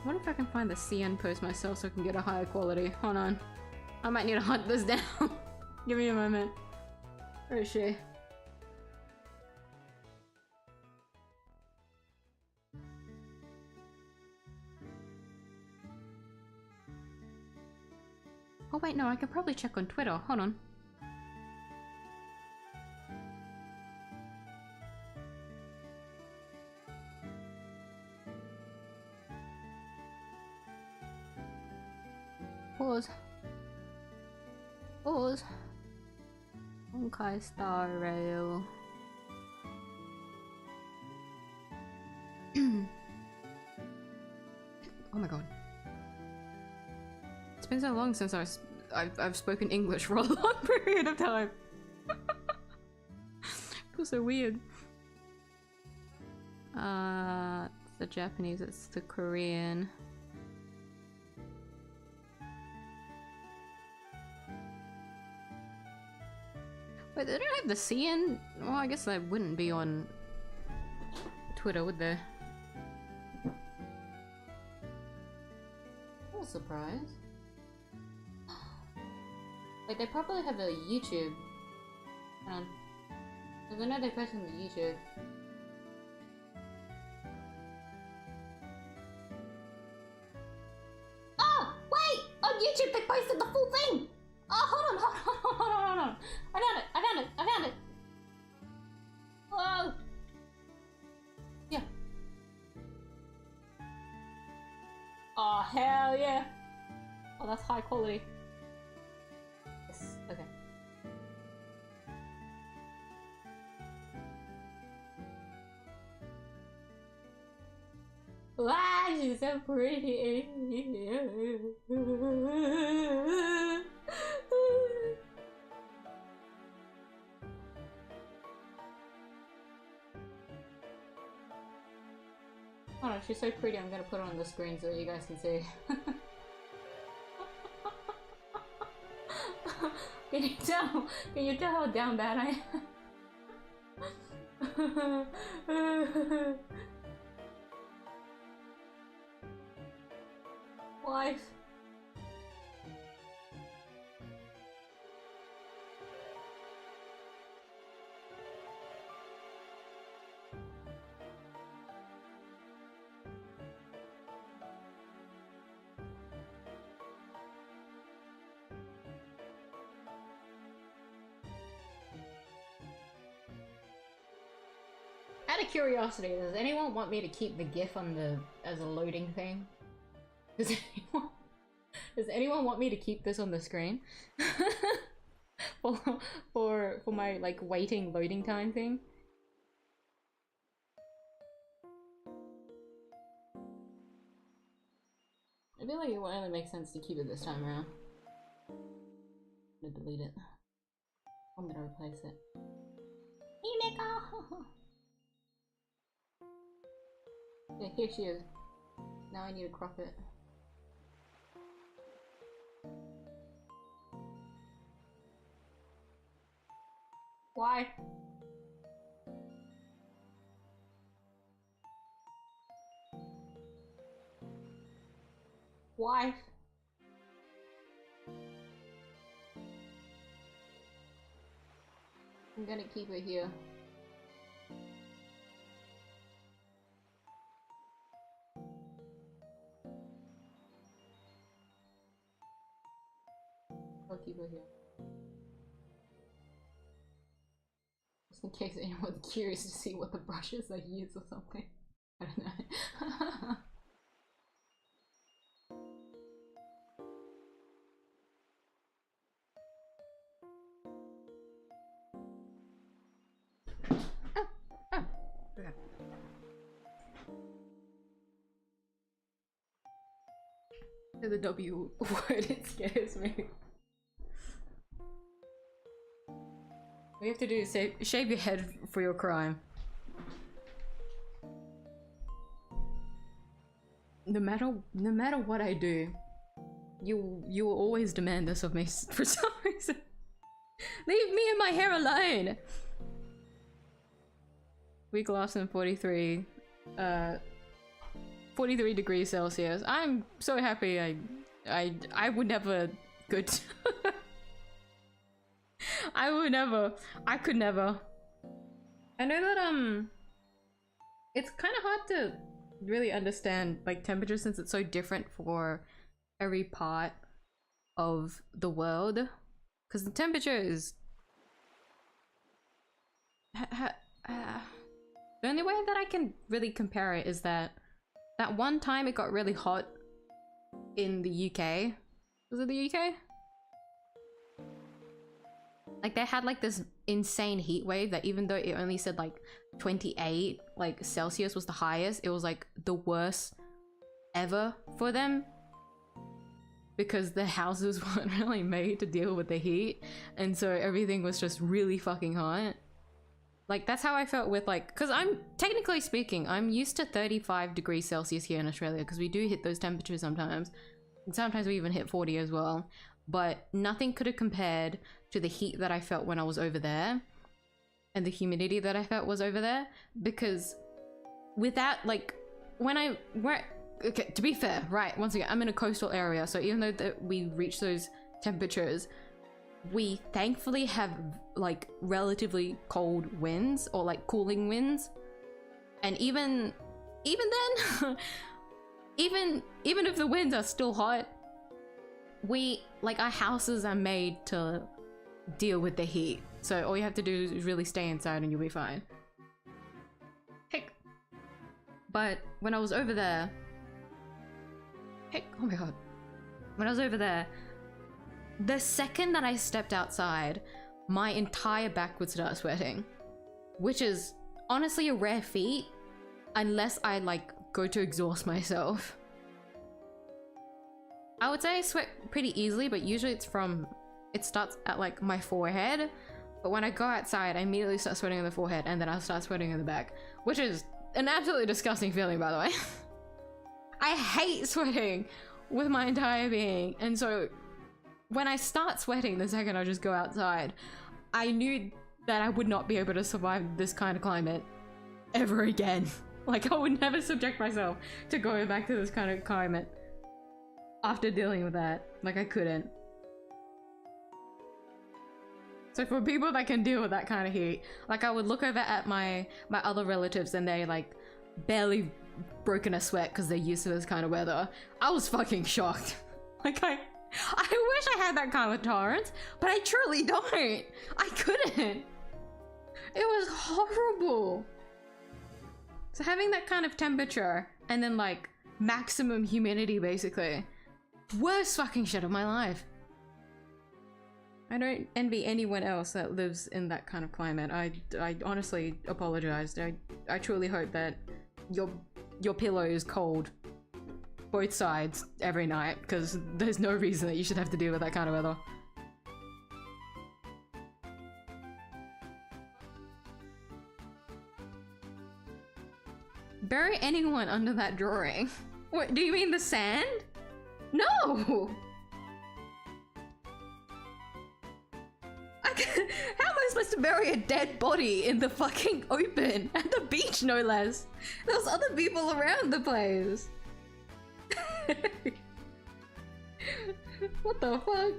S1: wonder if I can find the CN post myself so I can get a higher quality. Hold on. I might need to hunt this down. Give me a moment. Where is she? Oh wait, no, I can probably check on Twitter. Hold on. Pause. Pause. 𝐢𝐧𝐟𝐨. Oh my god. It's been so long since I I've spoken English for a long period of time. Feels so weird. It's the Japanese, it's the Korean. Wait, they don't have the C in? Well, I guess they wouldn't be on Twitter, would they? What a surprise. Wait, they probably have a YouTube. Hang on. Because I know they post on the YouTube. Oh! Wait! On YouTube they posted the full thing! Oh, hold on, hold on, hold on, hold on. I found it, I found it, I found it! Whoa! Yeah. Oh, hell yeah! Oh, that's high quality. Yes, okay. Wow, she's so pretty. Oh no, she's so pretty. I'm gonna put her on the screen so that you guys can see. Can you tell? Can you tell how down bad I am? Wife. Out of curiosity, does anyone want me to keep the GIF on the as a loading thing? Does anyone want me to keep this on the screen? for my like waiting loading time thing? I feel like it will only make sense to keep it this time around. I'm gonna delete it. I'm gonna replace it. Yeah, here she is. Now I need to crop it. Why? Why? I'm gonna keep it here. I'll keep it here. Just in case anyone's curious to see what the brushes I use or something. I don't know. Okay. The W word, it scares me. What you have to do is shave your head for your crime. No matter what I do, you will always demand this of me for some reason. Leave me and my hair alone. Week last in 43 degrees Celsius. I'm so happy I would never I could never. I know that it's kind of hard to really understand like temperature since it's so different for every part of the world, because the temperature is the only way that I can really compare it is that one time it got really hot in the UK. Was it the UK? Like they had like this insane heat wave that even though it only said like 28 like Celsius was the highest, it was like the worst ever for them. because the houses weren't really made to deal with the heat, and so everything was just really fucking hot. Like, that's how I felt with, like, because I'm, technically speaking, I'm used to 35 degrees Celsius here in Australia, because we do hit those temperatures sometimes. And sometimes we even hit 40 as well. But nothing could have compared to the heat that I felt when I was over there, and the humidity that I felt was over there, because without, like, okay, to be fair, right, once again, I'm in a coastal area, so even though we reach those temperatures, we thankfully have like relatively cold winds, or like cooling winds, and even then even if the winds are still hot, we, like, our houses are made to deal with the heat, so all you have to do is really stay inside and you'll be fine. Heck. But when I was over there, heck, oh my god, when I was over there, the second that I stepped outside, my entire back would start sweating, which is honestly a rare feat, unless I like go to exhaust myself. I would say I sweat pretty easily, but usually it starts at like my forehead, but when I go outside, I immediately start sweating in the forehead, and then I'll start sweating in the back, which is an absolutely disgusting feeling, by the way. I hate sweating with my entire being, and so when I start sweating the second I just go outside, I knew that I would not be able to survive this kind of climate ever again. Like, I would never subject myself to going back to this kind of climate after dealing with that. Like, I couldn't. So for people that can deal with that kind of heat, like, I would look over at my other relatives and they like barely broken a sweat because they're used to this kind of weather. I was fucking shocked. Like, I wish I had that kind of tolerance, but I truly don't. I couldn't. It was horrible. So having that kind of temperature and then like maximum humidity, basically, worst fucking shit of my life. I don't envy anyone else that lives in that kind of climate. I honestly apologized. I truly hope that your pillow is cold both sides every night, because there's no reason that you should have to deal with that kind of weather. Bury anyone under that drawing. What, do you mean the sand? No! How am I supposed to bury a dead body in the fucking open? At the beach, no less. There's other people around the place. What the fuck?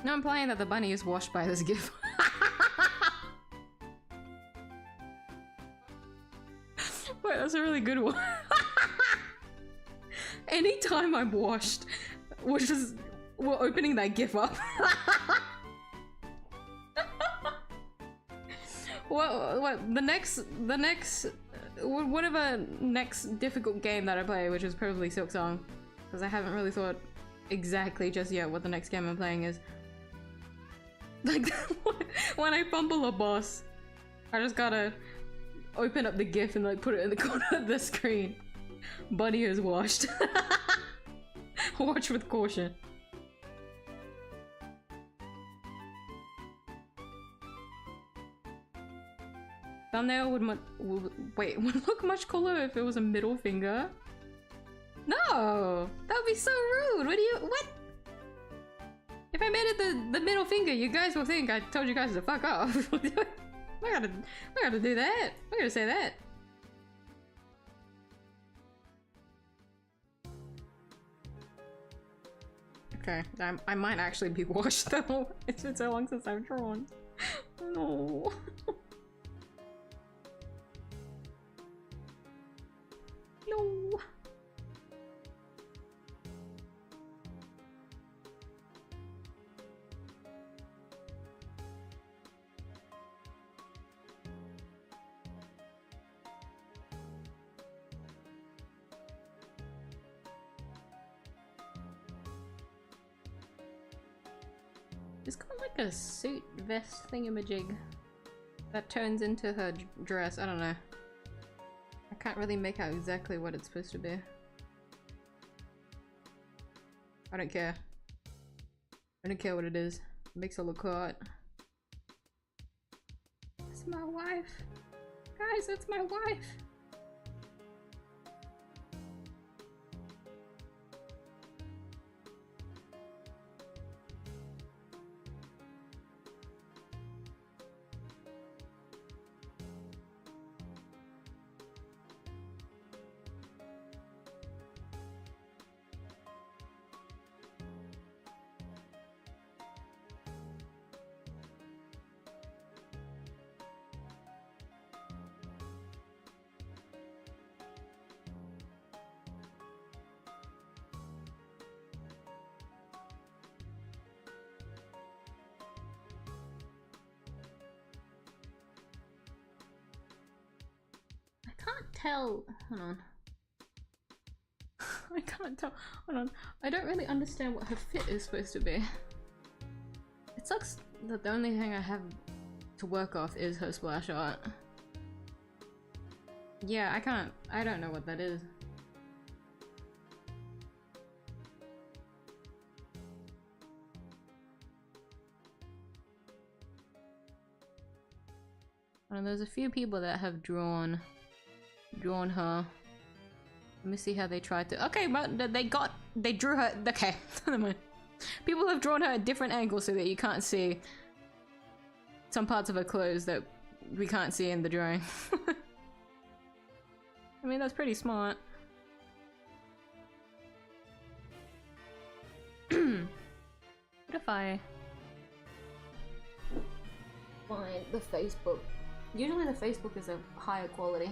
S1: No, I'm implying that the bunny is washed by this gif. Wait, that's a really good one. Anytime I'm washed, we're opening that gif up. What the next whatever next difficult game that I play, which is probably Silksong, because I haven't really thought exactly just yet what the next game I'm playing is. Like, when I fumble a boss, I just gotta open up the gif and like put it in the corner of the screen. Bunny is washed. Watch with caution. Thumbnail would look much cooler if it was a middle finger. No! That would be so rude! What? If I made it the middle finger, you guys will think I told you guys to fuck off. I gotta do that. I gotta say that. Okay, I might actually be washed though. It's been so long since I've drawn. No. No. She's got like a suit vest thingamajig that turns into her dress. I don't know. I can't really make out exactly what it's supposed to be. I don't care. I don't care what it is. It makes her look hot. That's my wife. Guys, that's my wife. Tell. Hold on. I can't tell. Hold on. I don't really understand what her fit is supposed to be. It sucks that the only thing I have to work off is her splash art. Yeah, I don't know what that is. And there's a few people that have drawn her. Let me see how they tried to. Okay, but they drew her. Okay, never mind. People have drawn her at different angles so that you can't see some parts of her clothes that we can't see in the drawing. I mean, that's pretty smart. What if I find the Facebook? Usually the Facebook is a higher quality.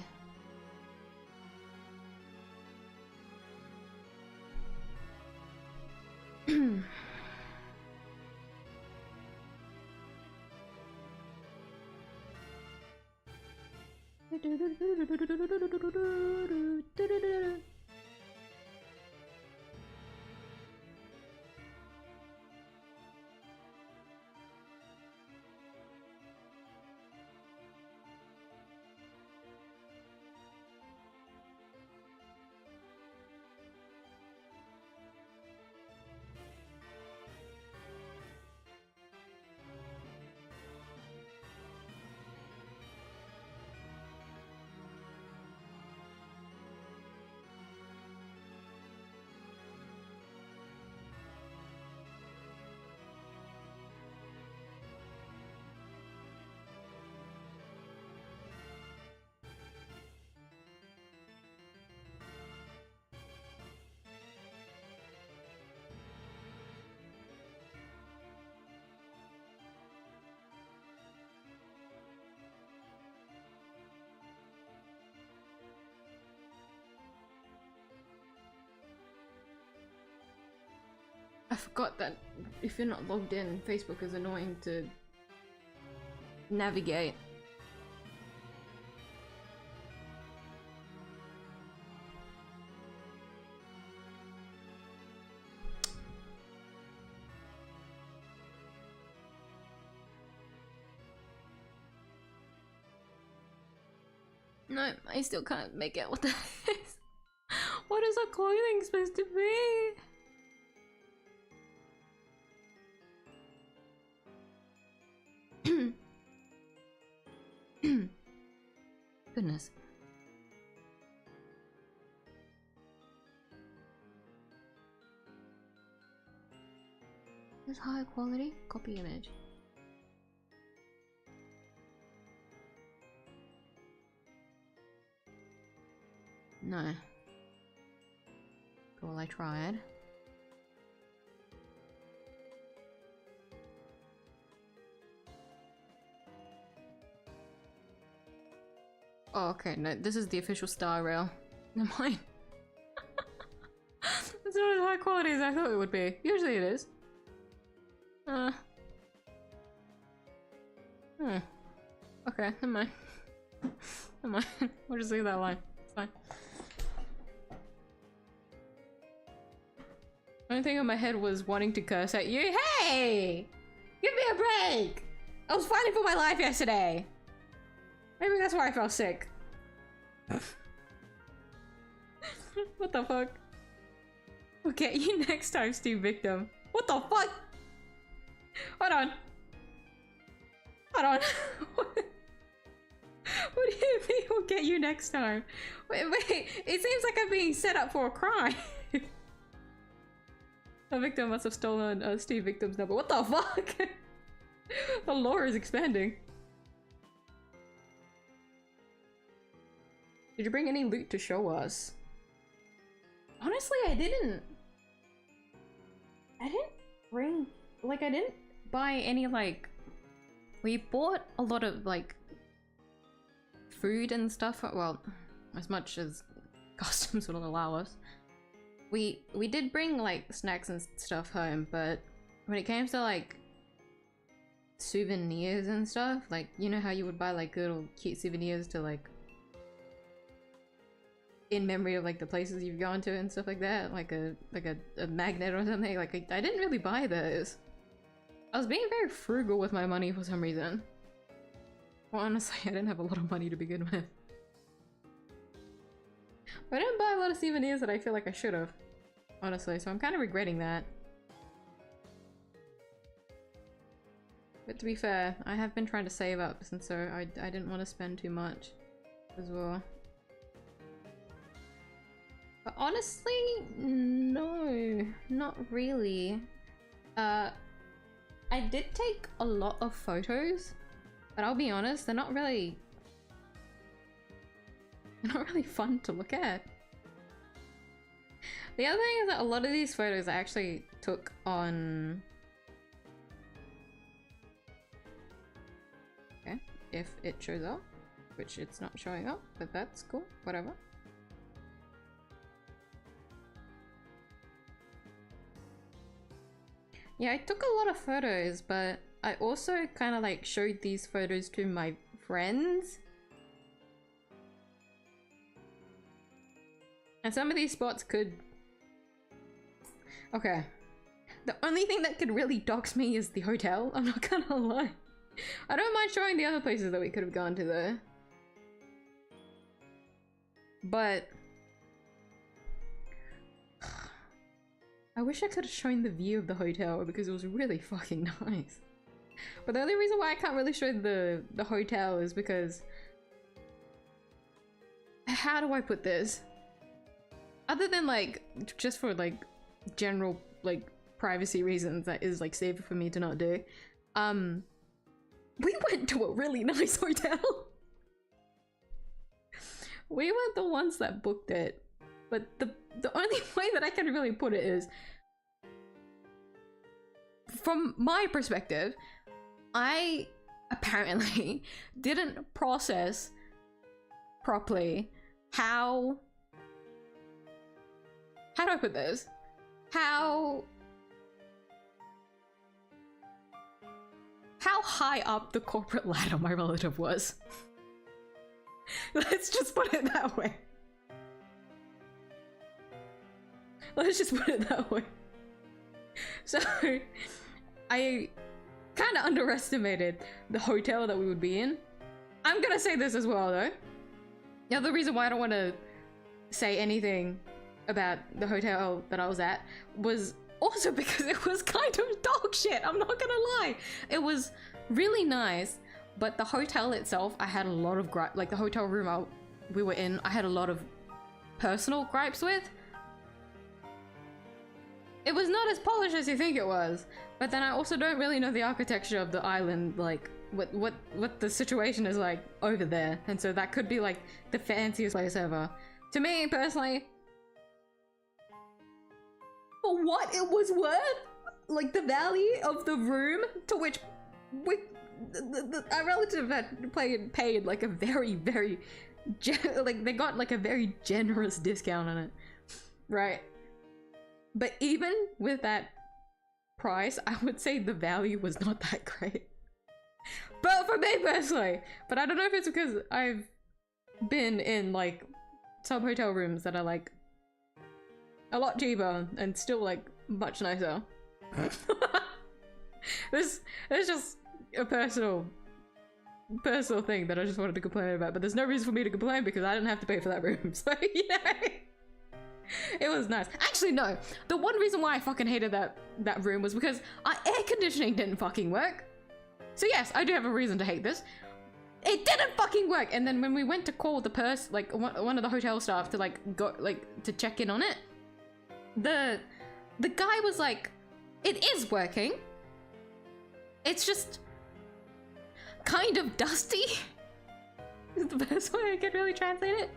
S1: I forgot that if you're not logged in, Facebook is annoying to navigate. No, I still can't make out what that is. What is her clothing supposed to be? Goodness. This high quality copy image. No. Well, I tried. Oh, okay, no, this is the official star rail. Never mind. It's not as high quality as I thought it would be. Usually it is. Okay, never mind. Never mind. We'll just leave that line. It's fine. Only thing in my head was wanting to curse at you. Hey! You sake! I was fighting for my life yesterday! Maybe that's why I felt sick. What the fuck? We'll get you next time, Steve Victim. What the fuck? Hold on. Hold on. What do you mean we'll get you next time? Wait, it seems like I'm being set up for a crime. A victim must have stolen Steve Victim's number. What the fuck? The lore is expanding. Did you bring any loot to show us? Honestly, I didn't. I didn't bring, like, I didn't buy any, like, we bought a lot of, like, food and stuff, well, as much as customs would allow us. We did bring, like, snacks and stuff home, but when it came to, like, souvenirs and stuff, like, you know how you would buy, like, little cute souvenirs to, like, in memory of, like, the places you've gone to and stuff like that, like a magnet or something, like, I didn't really buy those. I was being very frugal with my money for some reason. Well, honestly, I didn't have a lot of money to begin with. But I didn't buy a lot of souvenirs that I feel like I should have, honestly, so I'm kind of regretting that. But to be fair, I have been trying to save up, and so I didn't want to spend too much as well. But honestly, no, not really. I did take a lot of photos, but I'll be honest, they're not really fun to look at. The other thing is that a lot of these photos I actually took on... Okay, if it shows up, which it's not showing up, but that's cool, whatever. Yeah, I took a lot of photos, but I also kind of like showed these photos to my friends. And some of these spots could... Okay. The only thing that could really dox me is the hotel, I'm not gonna lie. I don't mind showing the other places that we could have gone to though. But... I wish I could have shown the view of the hotel because it was really fucking nice. But the only reason why I can't really show the hotel is because... How do I put this? Other than like, just for like general like privacy reasons that is like safer for me to not do. We went to a really nice hotel. We weren't the ones that booked it. But the only way that I can really put it is, from my perspective, I apparently didn't process properly how do I put this? How high up the corporate ladder my relative was. Let's just put it that way. Let's just put it that way. So, I kind of underestimated the hotel that we would be in. I'm gonna say this as well, though. The other reason why I don't want to say anything about the hotel that I was at was also because it was kind of dog shit, I'm not gonna lie. It was really nice, but the hotel itself, I had a lot of gripes. Like, the hotel room we were in, I had a lot of personal gripes with. It was not as polished as you think it was, but then I also don't really know the architecture of the island, like what the situation is like over there, and so that could be like the fanciest place ever. To me personally, for what it was worth, like the value of the room to which our relative had paid like a very like they got like a very generous discount on it, right? But even with that price, I would say the value was not that great. But for me personally, but I don't know if it's because I've been in like some hotel rooms that are like a lot cheaper and still like much nicer. There's just a personal thing that I just wanted to complain about, but there's no reason for me to complain because I didn't have to pay for that room. So, you know, it was nice. Actually, no. The one reason why I fucking hated that room was because our air conditioning didn't fucking work. So yes, I do have a reason to hate this. It didn't fucking work. And then when we went to call the person, like one of the hotel staff to like go, like to check in on it, the guy was like, it is working. It's just kind of dusty. Is the best way I could really translate it.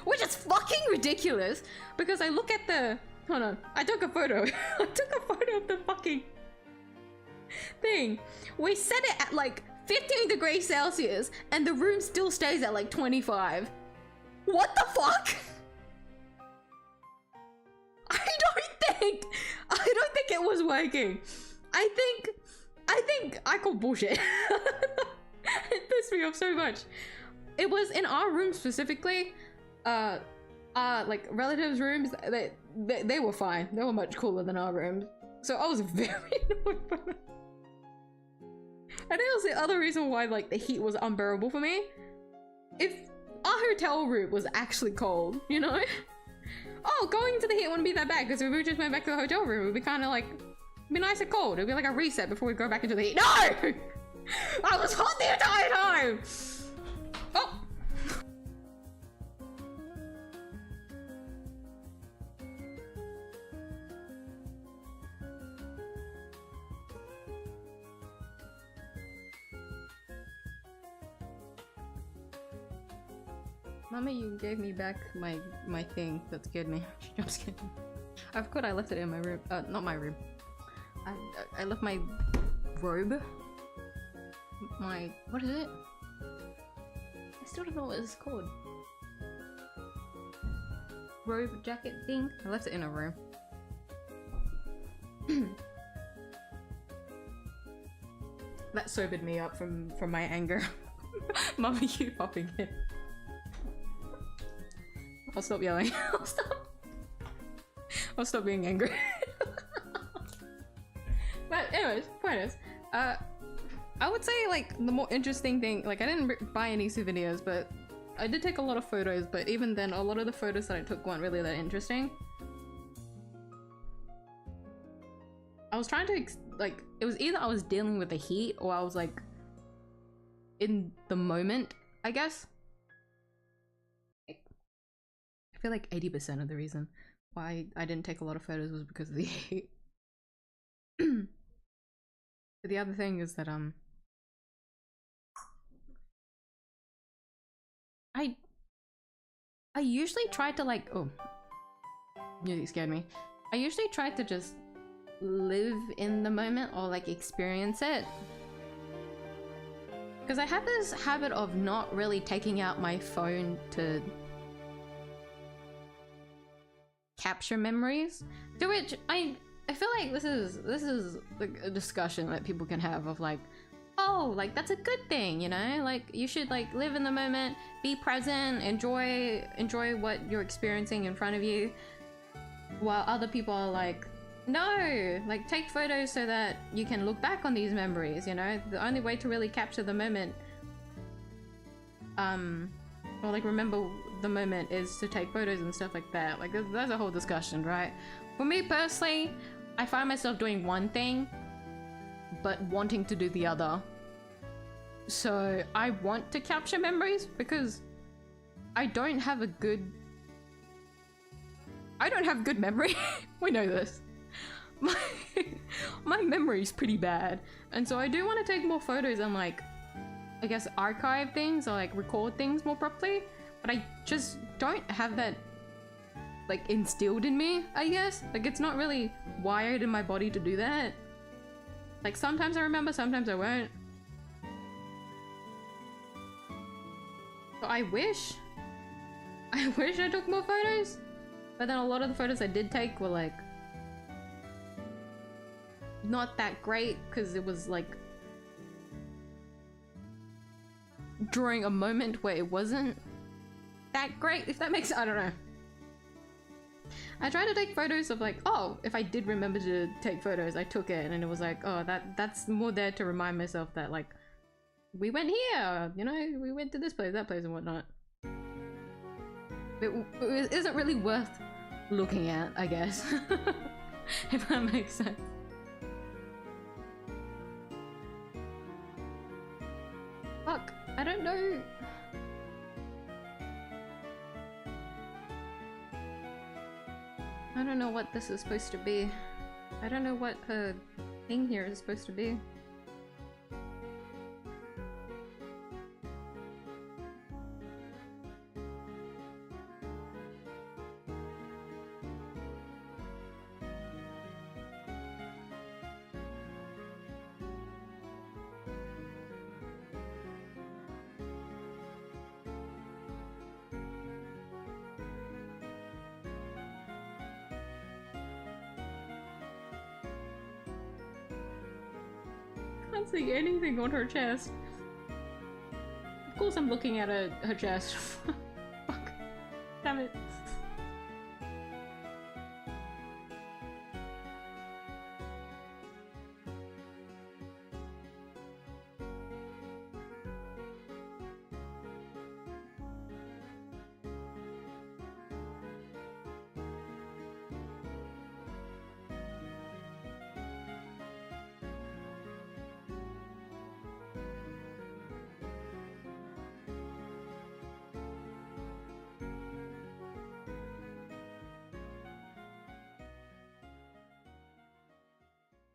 S1: Which is fucking ridiculous because I look at the, hold on, I took a photo. I took a photo of the fucking thing. We set it at like 15 degrees Celsius and the room still stays at like 25. What the fuck? I don't think it was working. I think I call bullshit. It pissed me off so much. It was in our room specifically. Like relatives' rooms, they were fine. They were much cooler than our rooms. So I was very annoyed by that. And that was the other reason why like the heat was unbearable for me. If our hotel room was actually cold, you know? Oh, going into the heat wouldn't be that bad because if we just went back to the hotel room, it would be kind of like, be nice and cold. It'd be like a reset before we go back into the heat. No! I was hot the entire time! Oh! Mama, you gave me back my thing that scared me. I'm just kidding. I forgot I left it in my room. Not my room. I left my robe. My, what is it? I still don't know what it's called. Robe jacket thing. I left it in a room. That sobered me up from my anger. Mama, you popping in. I'll stop yelling. I'll stop being angry. But anyways, point is, I would say like the more interesting thing, like I didn't buy any souvenirs, but I did take a lot of photos, but even then a lot of the photos that I took weren't really that interesting. I was trying to like, it was either I was dealing with the heat or I was like in the moment, I guess. I feel like 80% of the reason why I didn't take a lot of photos was because of the heat. But the other thing is that I usually try to like, oh, nearly scared me. I usually try to just live in the moment or like experience it. Because I have this habit of not really taking out my phone to capture memories, to which I feel like this is like a discussion that people can have of like, oh, like that's a good thing, you know, like you should like live in the moment, be present, enjoy what you're experiencing in front of you, while other people are like, no, like take photos so that you can look back on these memories, you know. The only way to really capture the moment or like remember the moment is to take photos and stuff like that. Like there's a whole discussion, right? For me personally, I find myself doing one thing but wanting to do the other. So I want to capture memories because I don't have good memory. We know this. My memory is pretty bad, and so I do want to take more photos and like, I guess, archive things or like record things more properly, but I just don't have that like instilled in me, I guess. Like it's not really wired in my body to do that. Like sometimes I remember, sometimes I won't. So I wish I took more photos, but then a lot of the photos I did take were like not that great because it was like during a moment where it wasn't that great, if that makes, I don't know. I tried to take photos of like, oh, if I did remember to take photos, I took it, and it was like, oh, that's more there to remind myself that like, we went here, you know, we went to this place, that place, and whatnot. It isn't really worth looking at, I guess. If that makes sense. Fuck, I don't know. I don't know what this is supposed to be. I don't know what her thing here is supposed to be. Can't see anything on her chest. Of course I'm looking at her chest. Fuck. Damn it.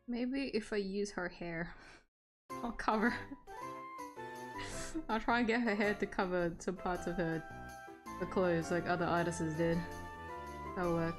S1: Maybe if I use her hair, I'll cover. I'll try and get her hair to cover some parts of her clothes like other artists did. That'll work.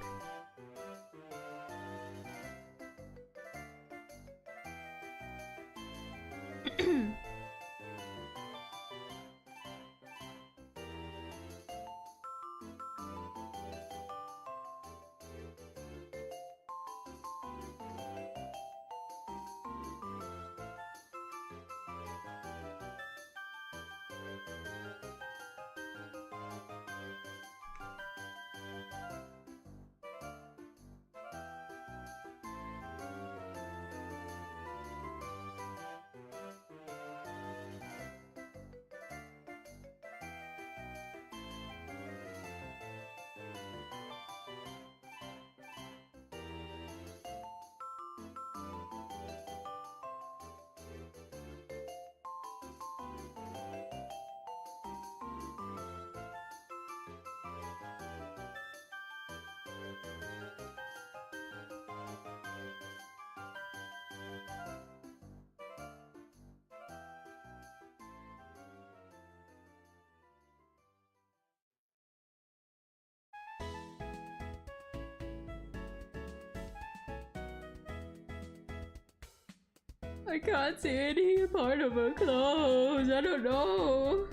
S1: I can't see any part of her clothes. I don't know.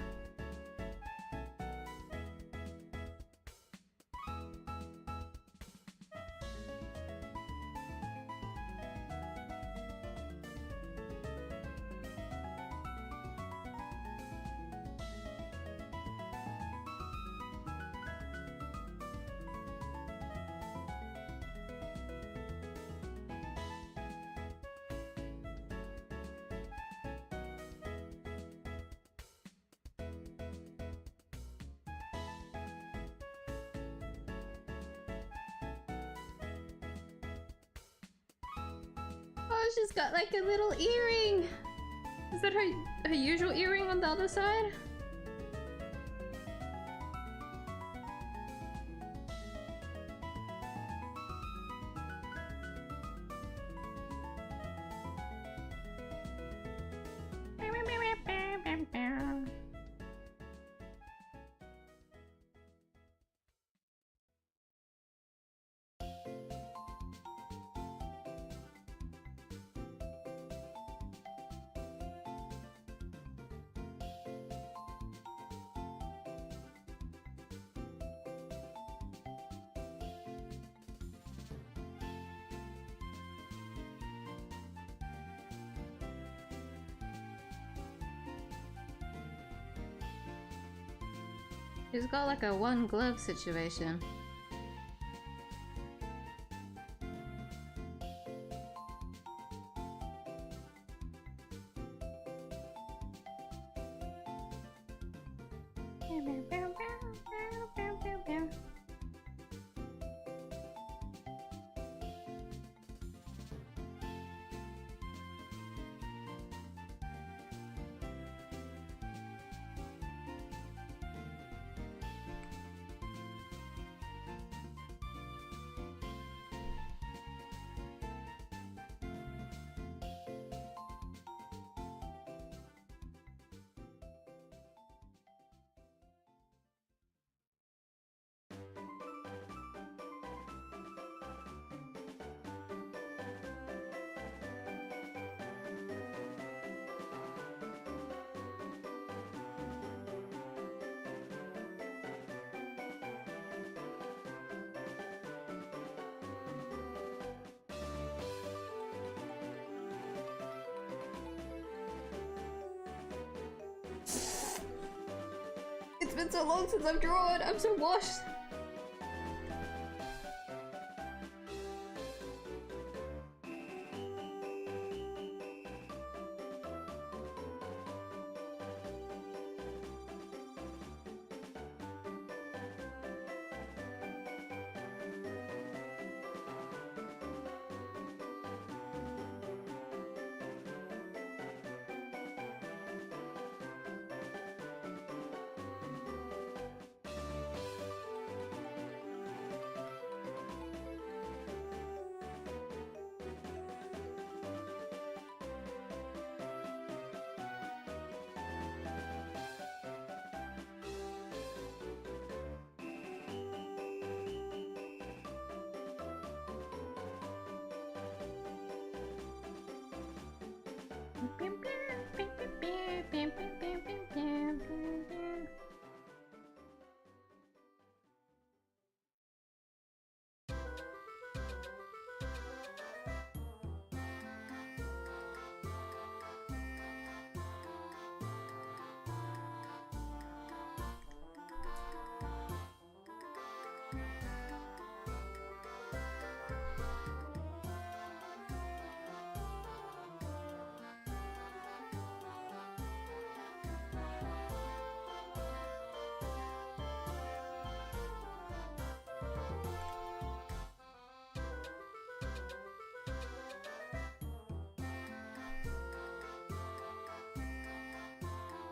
S1: Oh, she's got like a little earring. Is that her usual earring on the other side? She's got like a one glove situation. It's been so long since I've drawn. I'm so washed.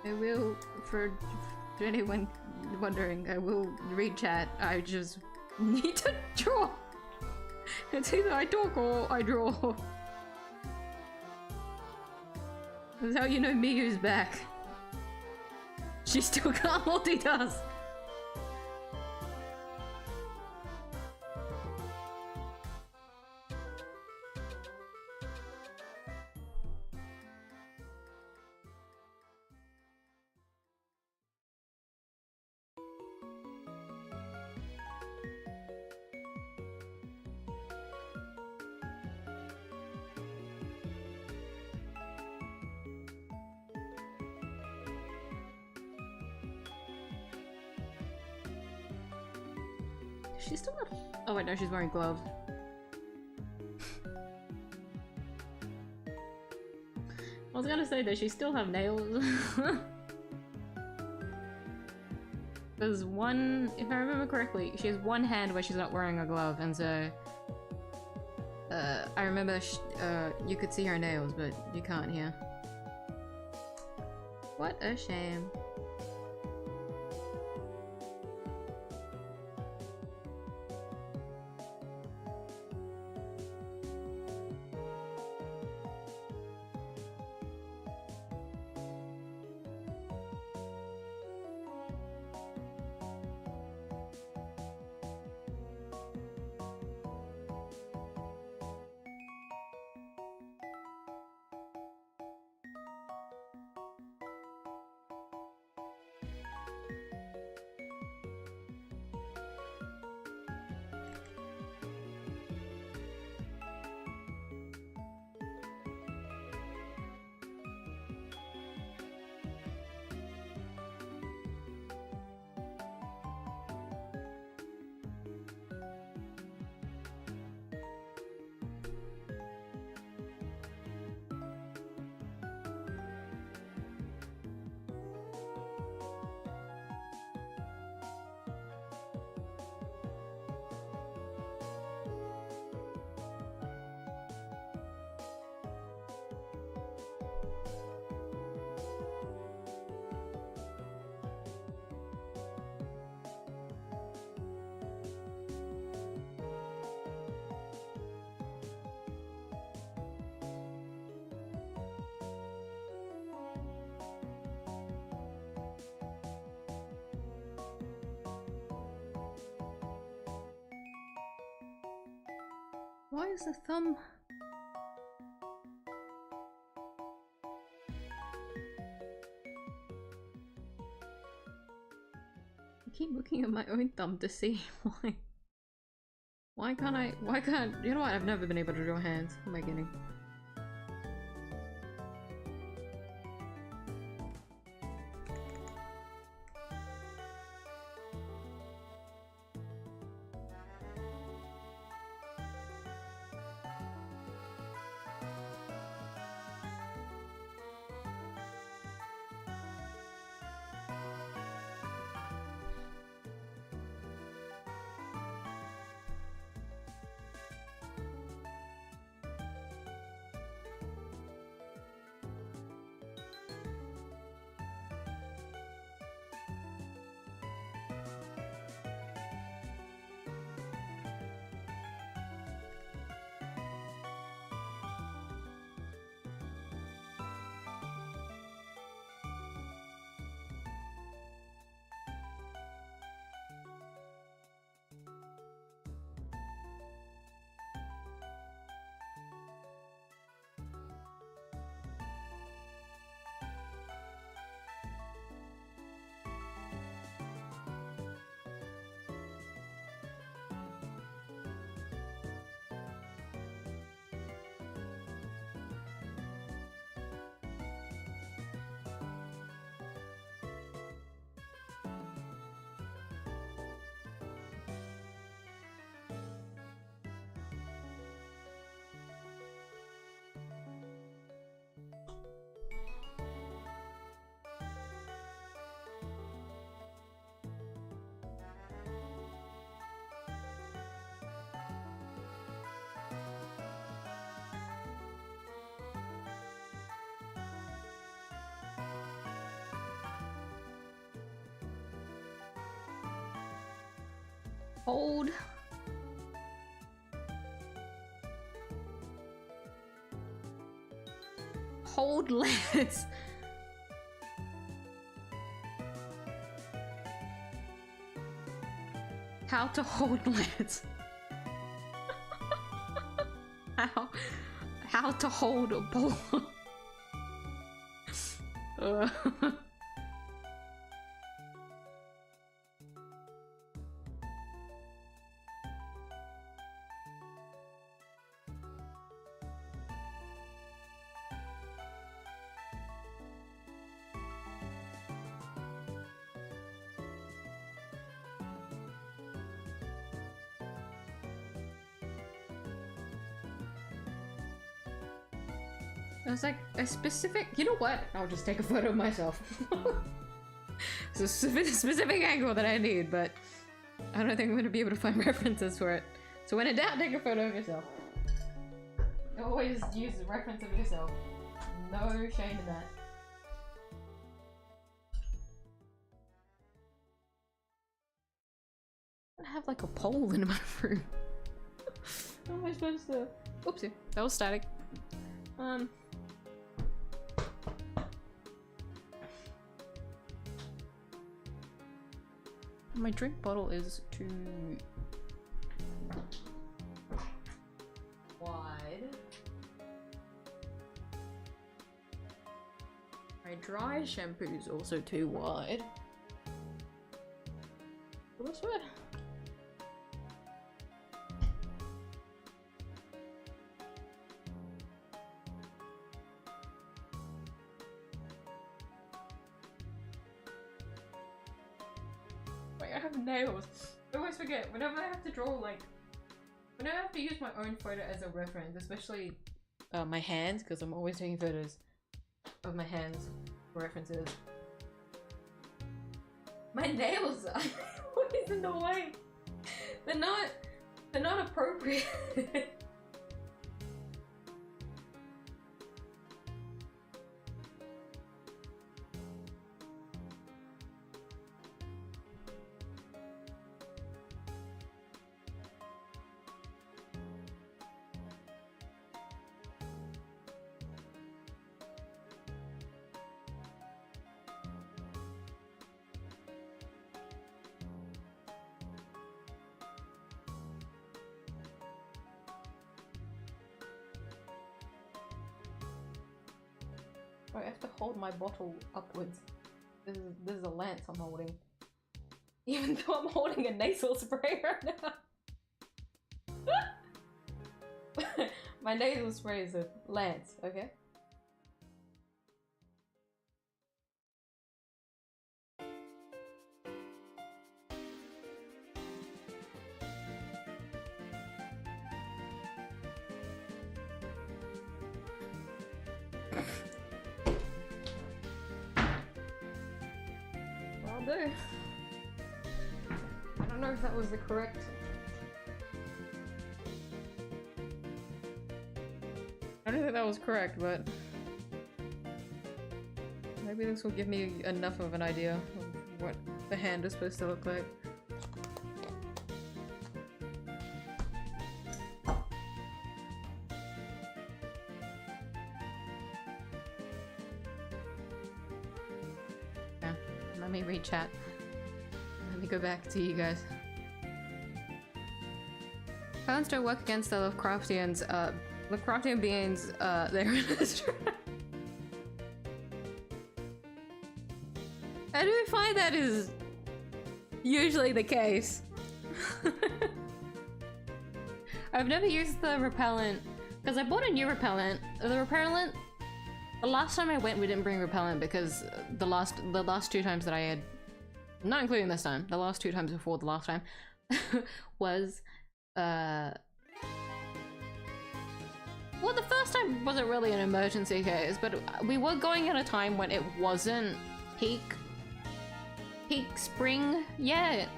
S1: I will, for anyone wondering, I will read chat. I just need to draw. It's either I talk or I draw. That's how you know Miyuu's back. She still can't multitask. She's still not. Oh wait, no, she's wearing gloves. I was gonna say, does she still have nails? There's one, if I remember correctly, she has one hand where she's not wearing a glove, and so I remember you could see her nails, but you can't here. What a shame. Why is the thumb? I keep looking at my own thumb to see why. Why can't, you know what, I've never been able to draw hands. What am I getting? Hold. Hold legs. How to hold legs. How to hold a ball. It was like a specific, you know what? I'll just take a photo of myself. It's a specific angle that I need, but I don't think I'm gonna be able to find references for it. So when in doubt, take a photo of yourself. Always use the reference of yourself. No shame in that. I have like a pole in my room. How am I supposed to? Oopsie, that was static. My drink bottle is too wide. My dry shampoo is also too wide. This way? I have nails. I always forget. Whenever I have to draw, like, whenever I have to use my own photo as a reference, especially my hands, because I'm always taking photos of my hands for references. My nails are always in the way. They're not appropriate. I have to hold my bottle upwards. This is a lance I'm holding. Even though I'm holding a nasal spray right now. My nasal spray is a lance, okay? I'll do. I don't know if that was the correct... I don't think that was correct, but... maybe this will give me enough of an idea of what the hand is supposed to look like. Yeah, let me read chat. Let me go back to you guys. Plans don't work against the Lovecraftians. Lovecraftian beings, they're in this. I do find that is usually the case. I've never used the repellent because I bought a new repellent. The last time I went, we didn't bring repellent because the last 2 times that I had, not including this time, the last 2 times before the last time was well, the first time wasn't really an emergency case, but we were going at a time when it wasn't peak spring yet.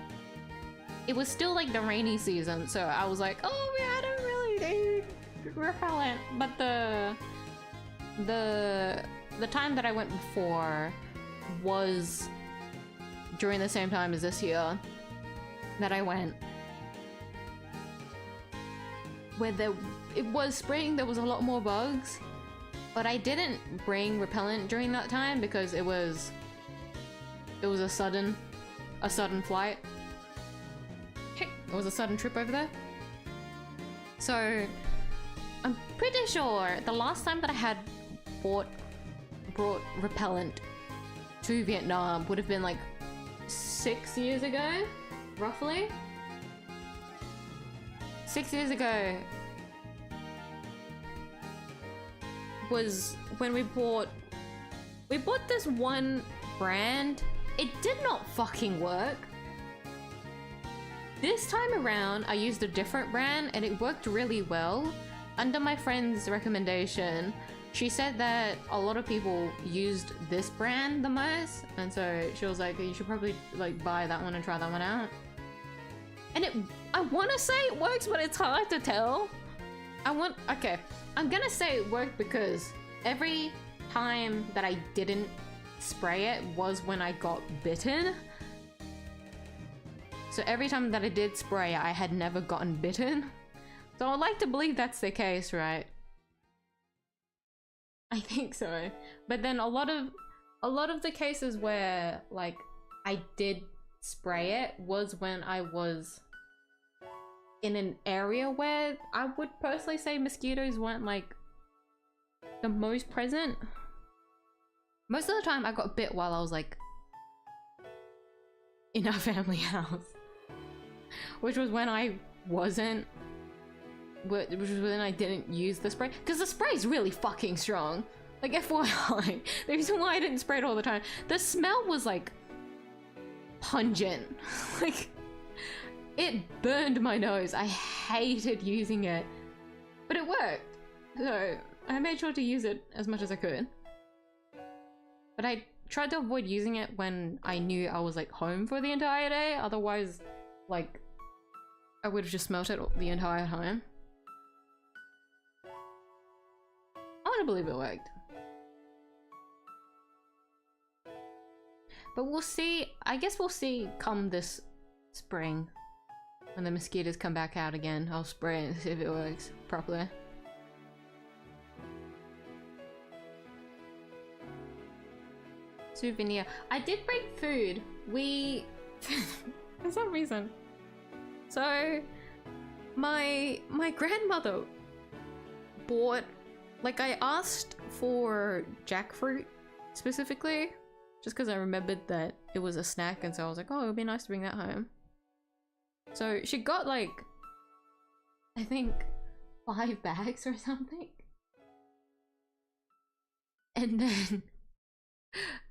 S1: It was still like the rainy season, so I was like, oh yeah, I don't really need repellent. But the time that I went before was during the same time as this year that I went, where it was spring, there was a lot more bugs, but I didn't bring repellent during that time because it was a sudden flight. It was a sudden trip over there. So I'm pretty sure the last time that I had brought repellent to Vietnam would have been like 6 years ago, roughly. 6 years ago was when we bought this one brand. It did not fucking work. This time around, I used a different brand and it worked really well. Under my friend's recommendation, she said that a lot of people used this brand the most, and so she was like, you should probably like buy that one and try that one out. And I want to say it works, but it's hard to tell. Okay, I'm gonna say it worked because every time that I didn't spray it was when I got bitten. So every time that I did spray it, I had never gotten bitten. So I'd like to believe that's the case, right? I think so. But then a lot of the cases where like I did spray it was when I was in an area where I would personally say mosquitoes weren't like the most present. Most of the time I got bit while I was like in our family house, which was when I wasn't, which was when I didn't use the spray, because the spray is really fucking strong. Like FYI, the reason why I didn't spray it all the time, the smell was like pungent. Like it burned my nose. I hated using it, but it worked. So I made sure to use it as much as I could. But I tried to avoid using it when I knew I was like home for the entire day. Otherwise, like, I would have just smelt it the entire time. I want to believe it worked. But we'll see. I guess we'll see come this spring. When the mosquitoes come back out again, I'll spray it and see if it works properly. Souvenir. I did bring food. We... for some reason. So, my grandmother bought Like, I asked for jackfruit specifically, just because I remembered that it was a snack, and so I was like, oh, it would be nice to bring that home. So she got like, I think 5 bags or something. And then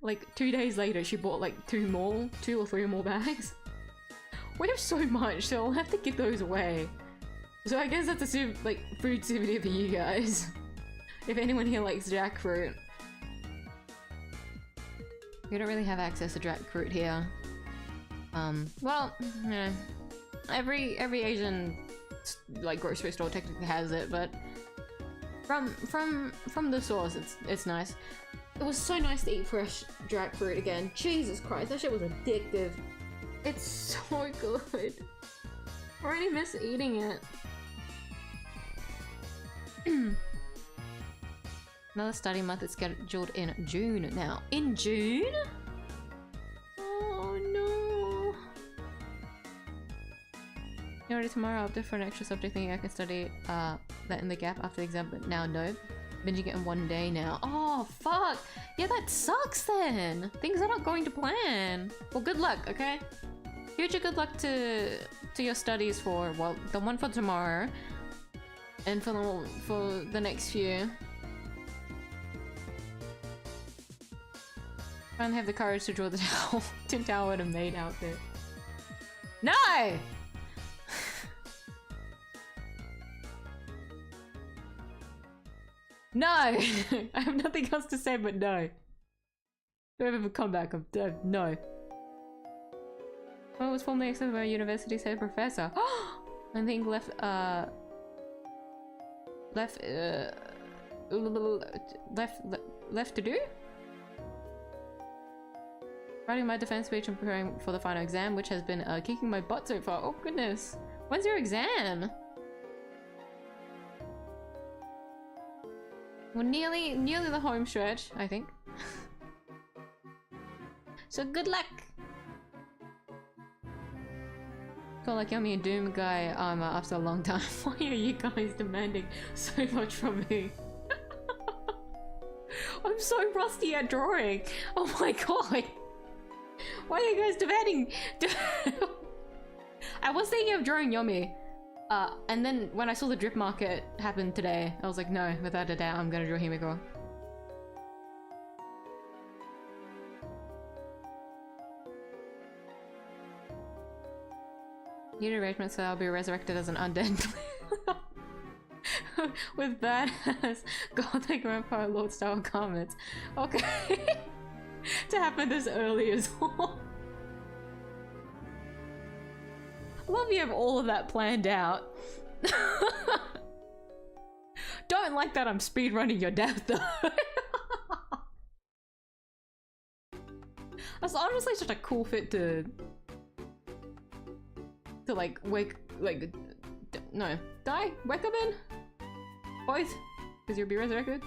S1: like 2 days later she bought like 2 or 3 more bags. We have so much, so I'll have to give those away. So I guess that's a like food souvenir for you guys. If anyone here likes jackfruit. We don't really have access to jackfruit here. Well, you know, every Asian like grocery store technically has it, but from the source, it's nice. It was so nice to eat fresh jackfruit again. Jesus Christ, that shit was addictive. It's so good. I already miss eating it. Another study month is scheduled in June now. In June? Oh no. Already tomorrow I'll opt for an extra subject thinking I can study that in the gap after the exam, but now no. Binging it in 1 day now. Oh fuck! Yeah, that sucks then! Things are not going to plan! Well, good luck, okay? Future good luck to your studies for, well, the one for tomorrow. And for the next few. Try and have the courage to draw the tin towel and a maid outfit. No! No! I have nothing else to say but no. Don't ever come back, I'm dead. No. Well, was formerly accepted by a university's head professor. I think left to do? Writing my defense speech and preparing for the final exam, which has been kicking my butt so far. Oh goodness. When's your exam? We're nearly the home stretch, I think. So good luck! Feel like Yummy and Doom guy after a long time. Why are you guys demanding so much from me? I'm so rusty at drawing! Oh my god! Why are you guys demanding? I was thinking of drawing Yummy. And then when I saw the drip market happen today, I was like, no, without a doubt, I'm gonna draw Himiko. Need arrangement so I'll be resurrected as an undead. With badass gothic vampire lord style comments. Okay. To happen this early as well. Love you have all of that planned out. Don't like that I'm speedrunning your death though. That's honestly such a cool fit to like die? Wake up in? Both? Because you'll be resurrected?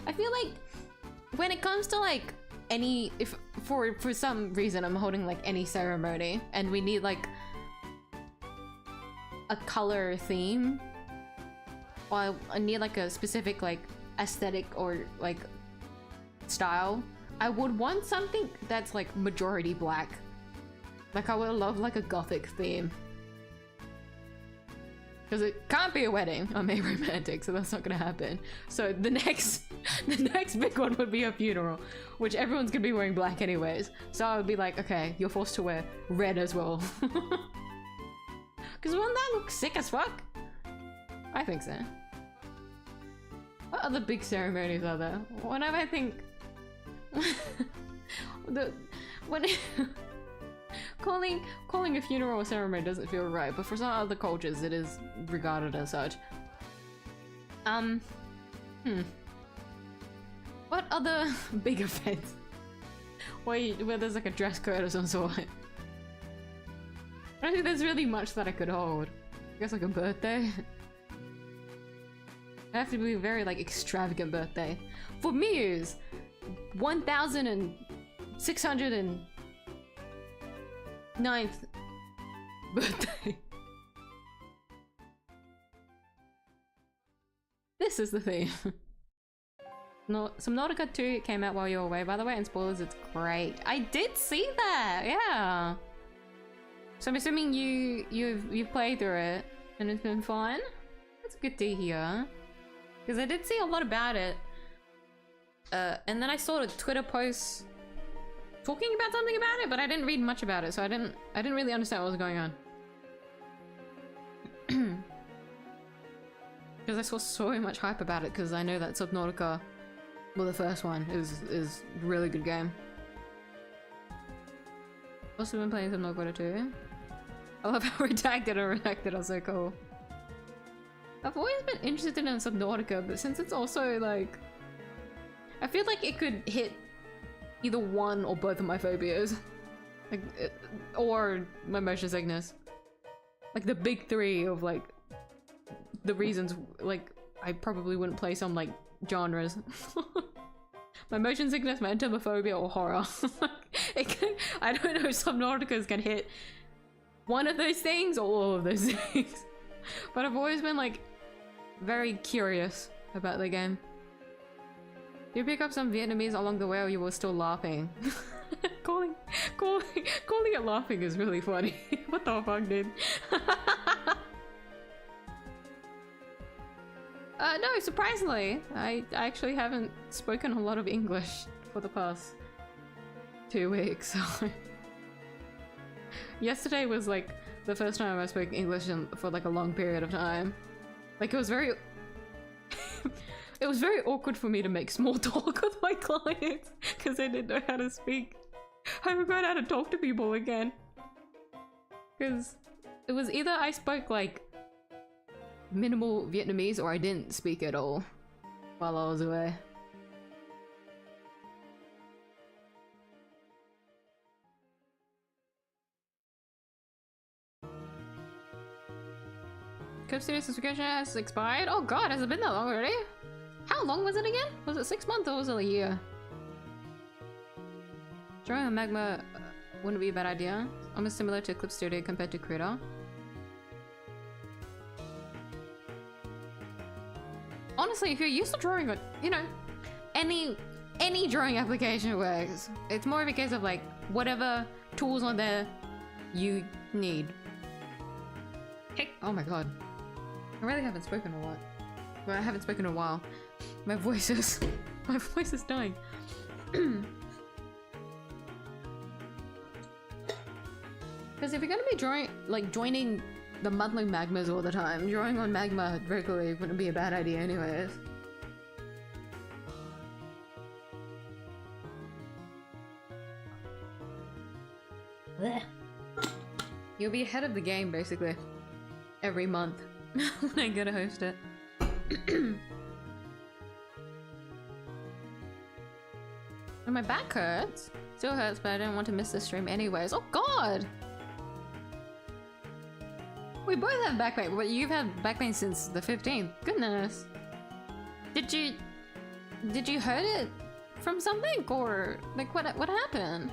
S1: I feel like when it comes to like any, if for some reason I'm holding like any ceremony and we need like a color theme, or I need like a specific like aesthetic or like style, I would want something that's like majority black. Like I would love like a gothic theme. Because it can't be a wedding. I'm a romantic, so that's not gonna happen. So the next big one would be a funeral, which everyone's gonna be wearing black anyways. So I would be like, okay, you're forced to wear red as well. Because wouldn't that look sick as fuck? I think so. What other big ceremonies are there? Whenever I think... calling a funeral a ceremony doesn't feel right, but for some other cultures it is regarded as such. What other big events? Where there's like a dress code of some sort? I don't think there's really much that I could hold. I guess like a birthday? It'd have to be a very like extravagant birthday. For miyuu's 1609th birthday. This is the theme. No, Subnautica 2 came out while you were away, by the way, and spoilers, it's great. I did see that, yeah. So I'm assuming you've played through it and it's been fun. That's good to hear. Because I did see a lot about it. And then I saw a Twitter post talking about something about it, but I didn't read much about it, so I didn't really understand what was going on. Because I saw so much hype about it, because I know that Subnautica, well, the first one is a really good game. Also been playing Subnautica 2. I love how redacted and redacted are so cool. I've always been interested in Subnautica, but since it's also like, I feel like it could hit either one or both of my phobias, like, or my motion sickness. Like the big three of like the reasons like I probably wouldn't play some like genres. My motion sickness, my entomophobia, or horror. I don't know if Subnautica's gonna hit one of those things or all of those things. But I've always been like very curious about the game. You pick up some Vietnamese along the way, or you were still laughing. calling it laughing is really funny. What the fuck, dude? No, surprisingly, I actually haven't spoken a lot of English for the past 2 weeks. So yesterday was like the first time I spoke English for like a long period of time. Like it was very it was very awkward for me to make small talk with my clients because I didn't know how to speak. I forgot how to talk to people again. Because it was either I spoke like minimal Vietnamese or I didn't speak at all while I was away. Cube Studio subscription has expired? Oh god, has it been that long already? How long was it again? Was it 6 months or was it a year? Drawing on magma wouldn't be a bad idea. Almost similar to Clip Studio compared to Critter. Honestly, if you're used to drawing on, you know, any drawing application works. It's more of a case of like, whatever tools on there you need. Heck, oh my god. I really haven't spoken a lot. Well, I haven't spoken in a while. My voice is dying. Because if you're gonna be drawing, like joining the monthly magmas all the time, drawing on magma regularly wouldn't be a bad idea anyways. Blech. You'll be ahead of the game basically every month when I go to host it. And my back hurts. Still hurts, but I didn't want to miss the stream anyways. Oh god! We both have back pain, but you've had back pain since the 15th. Goodness. Did you hurt it from something, or like what happened?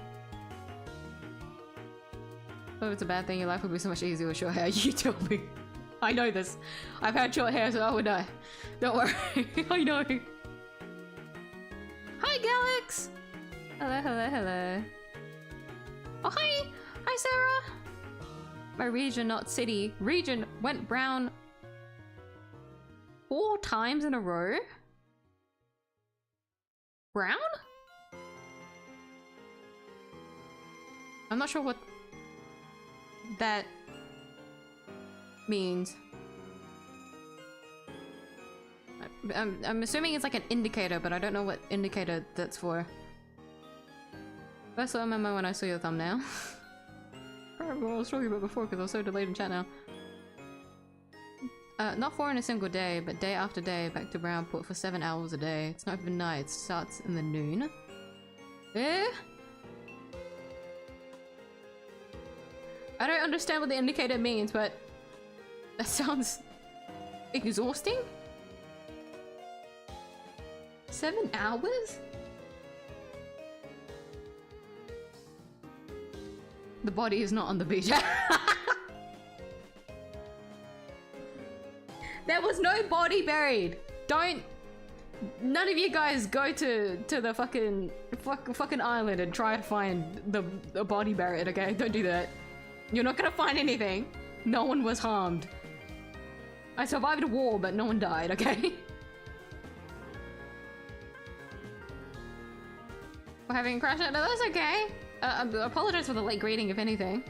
S1: Oh, it's a bad thing. Your life would be so much easier with short hair. You tell me. I know this. I've had short hair, so I would die. Don't worry. I know. Hi, Galax. Hello, hello, hello. Oh, hi. Hi, Sarah. My region, not city. Region went brown 4 times in a row. Brown? I'm not sure what that means. I'm assuming it's like an indicator, but I don't know what indicator that's for. First little memo when I saw your thumbnail. I remember what I was talking about before because I was so delayed in chat now. Not 4 in a single day, but day after day, back to brown, put for 7 hours a day. It's not even night, it starts in the noon. Eh? I don't understand what the indicator means, but that sounds exhausting. 7 hours? The body is not on the beach. There was no body buried. Don't. None of you guys go to the fucking island and try to find the body buried. Okay, don't do that. You're not gonna find anything. No one was harmed. I survived a war, but no one died. Okay. We're having a crash out. No, that's okay. I apologize for the late greeting, if anything.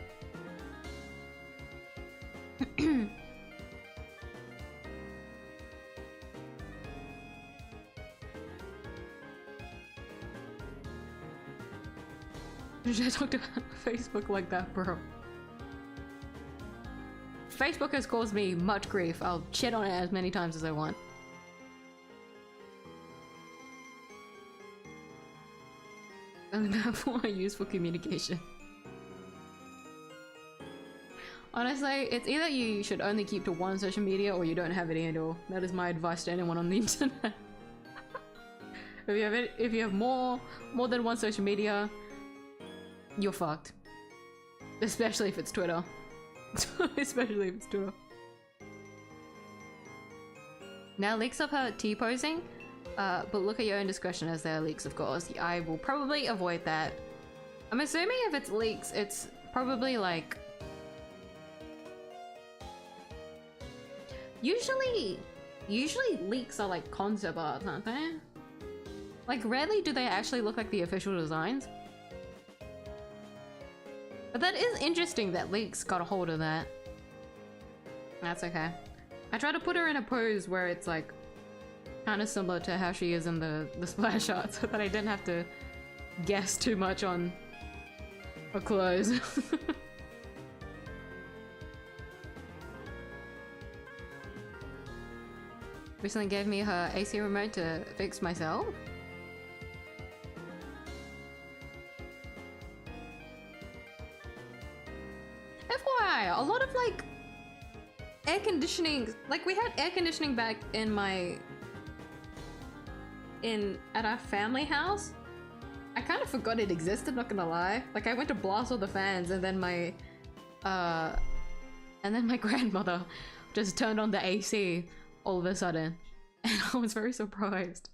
S1: Should I talk about Facebook like that, bro? Facebook has caused me much grief. I'll shit on it as many times as I want. And therefore I use for communication. Honestly, it's either you should only keep to one social media or you don't have any at all. That is my advice to anyone on the internet. If you have more than one social media, you're fucked. Especially if it's Twitter. Especially if it's Twitter. Now leaks of her T-posing, but look at your own discretion as there are leaks, of course. I will probably avoid that. I'm assuming if it's leaks, it's probably like... Usually leaks are like concept art, aren't they? Like rarely do they actually look like the official designs. But that is interesting that leaks got a hold of that. That's okay. I tried to put her in a pose where it's like kind of similar to how she is in the splash art so that I didn't have to guess too much on her clothes. Recently gave me her AC remote to fix myself. FYI, a lot of like air conditioning, like we had air conditioning back in at our family house. I kind of forgot it existed, not gonna lie. Like I went to blast all the fans and then my grandmother just turned on the AC all of a sudden, and I was very surprised.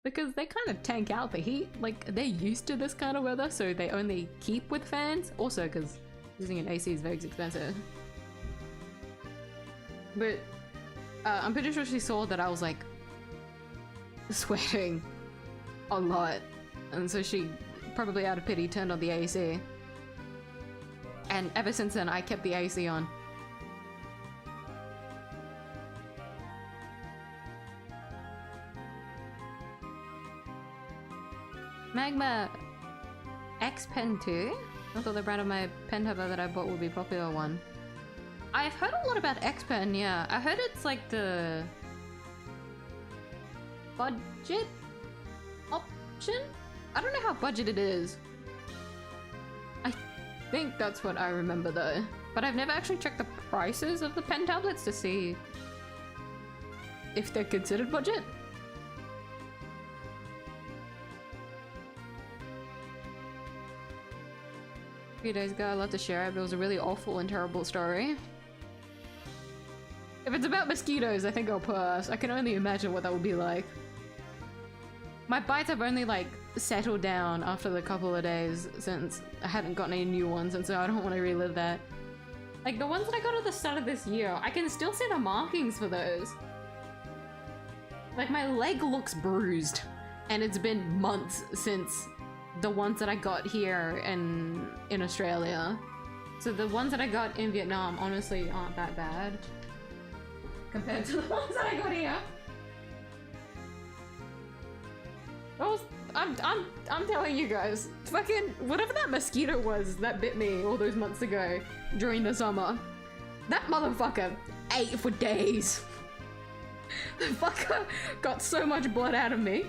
S1: Because they kind of tank out the heat, like they're used to this kind of weather, so they only keep with fans. Also because using an AC is very expensive. But I'm pretty sure she saw that I was like sweating a lot, and so she probably out of pity turned on the AC. And ever since then I kept the AC on. Magma X Pen 2? I thought the brand of my pen cover that I bought would be a popular one. I've heard a lot about X Pen, yeah. I heard it's like the budget option? I don't know how budget it is. I think that's what I remember though. But I've never actually checked the prices of the pen tablets to see if they're considered budget. A few days ago I love to share it, but it was a really awful and terrible story. If it's about mosquitoes, I think I'll pass. I can only imagine what that would be like. My bites have only like settled down after the couple of days since I hadn't gotten any new ones, and so I don't want to relive that. Like the ones that I got at the start of this year, I can still see the markings for those. Like my leg looks bruised, and it's been months since the ones that I got here in Australia. So the ones that I got in Vietnam honestly aren't that bad compared to the ones that I got here. I'm telling you guys, fucking whatever that mosquito was that bit me all those months ago during the summer, that motherfucker ate for days. The fucker got so much blood out of me.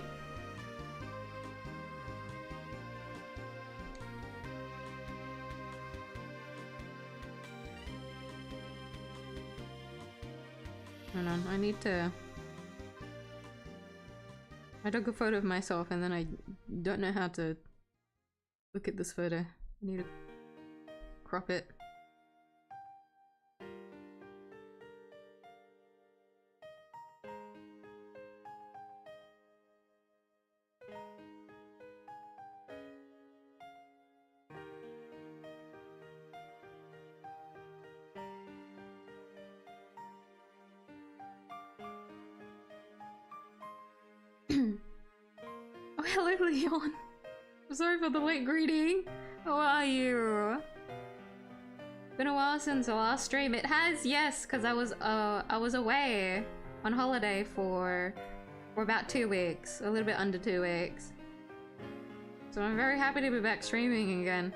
S1: Hold on, I need to... I took a photo of myself and then I don't know how to look at this photo. I need to crop it. Oh, hello, Leon. I'm sorry for the late greeting. How are you? Been a while since the last stream. It has, yes, because I was away on holiday for about 2 weeks, a little bit under 2 weeks. So I'm very happy to be back streaming again.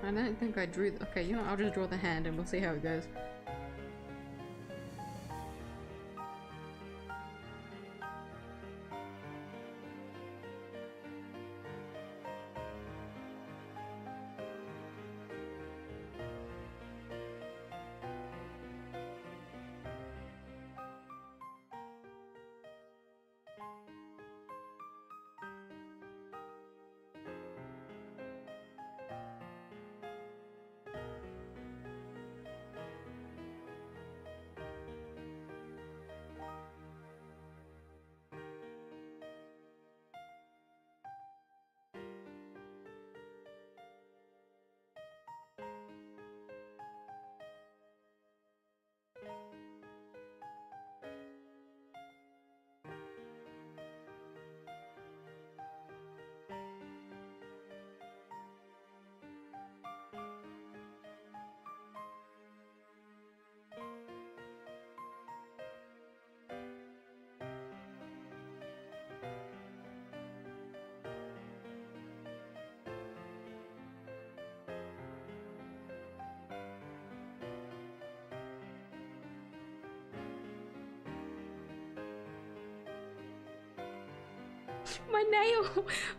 S1: I don't think I drew. Okay, you know, I'll just draw the hand and we'll see how it goes.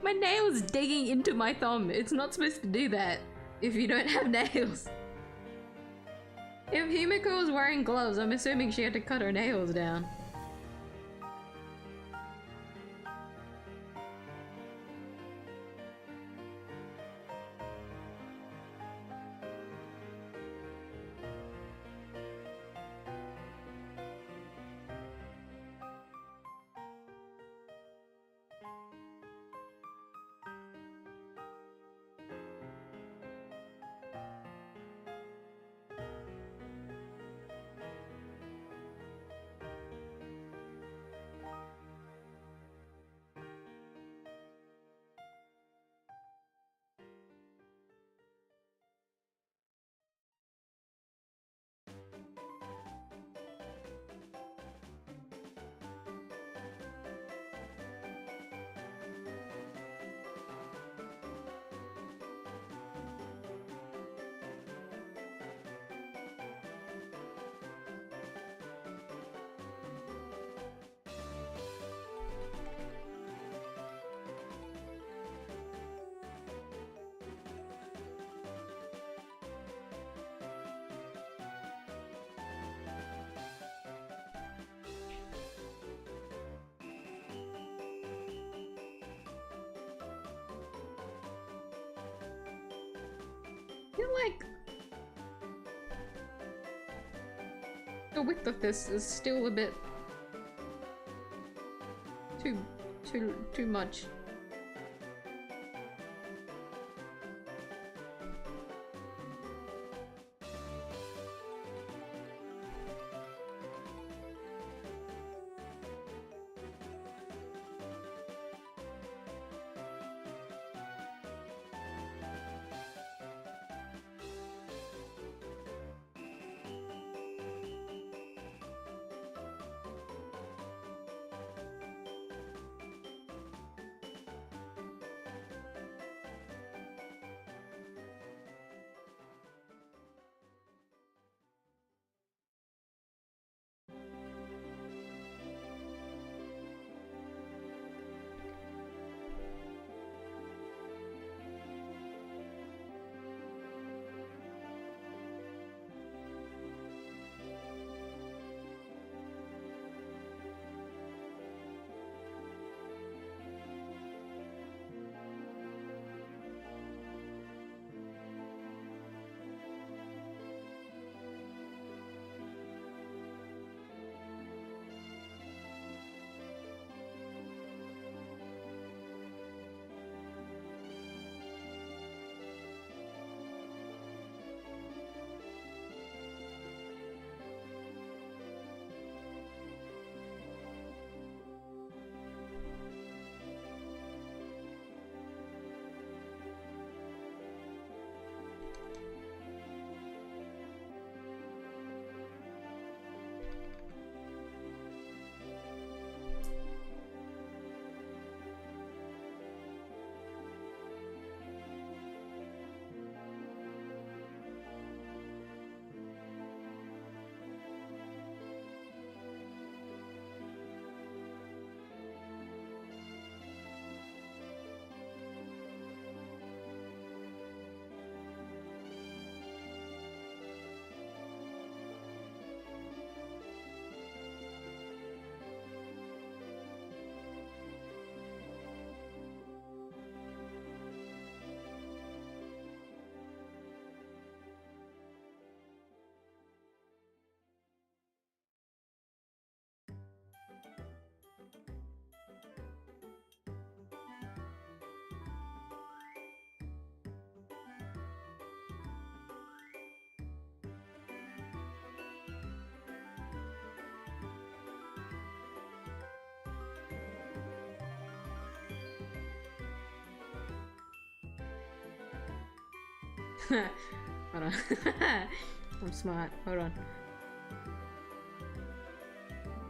S1: My nail's digging into my thumb. It's not supposed to do that if you don't have nails. If Himiko was wearing gloves, I'm assuming she had to cut her nails down. Like the width of this is still a bit too much. Hold on. I'm smart. Hold on.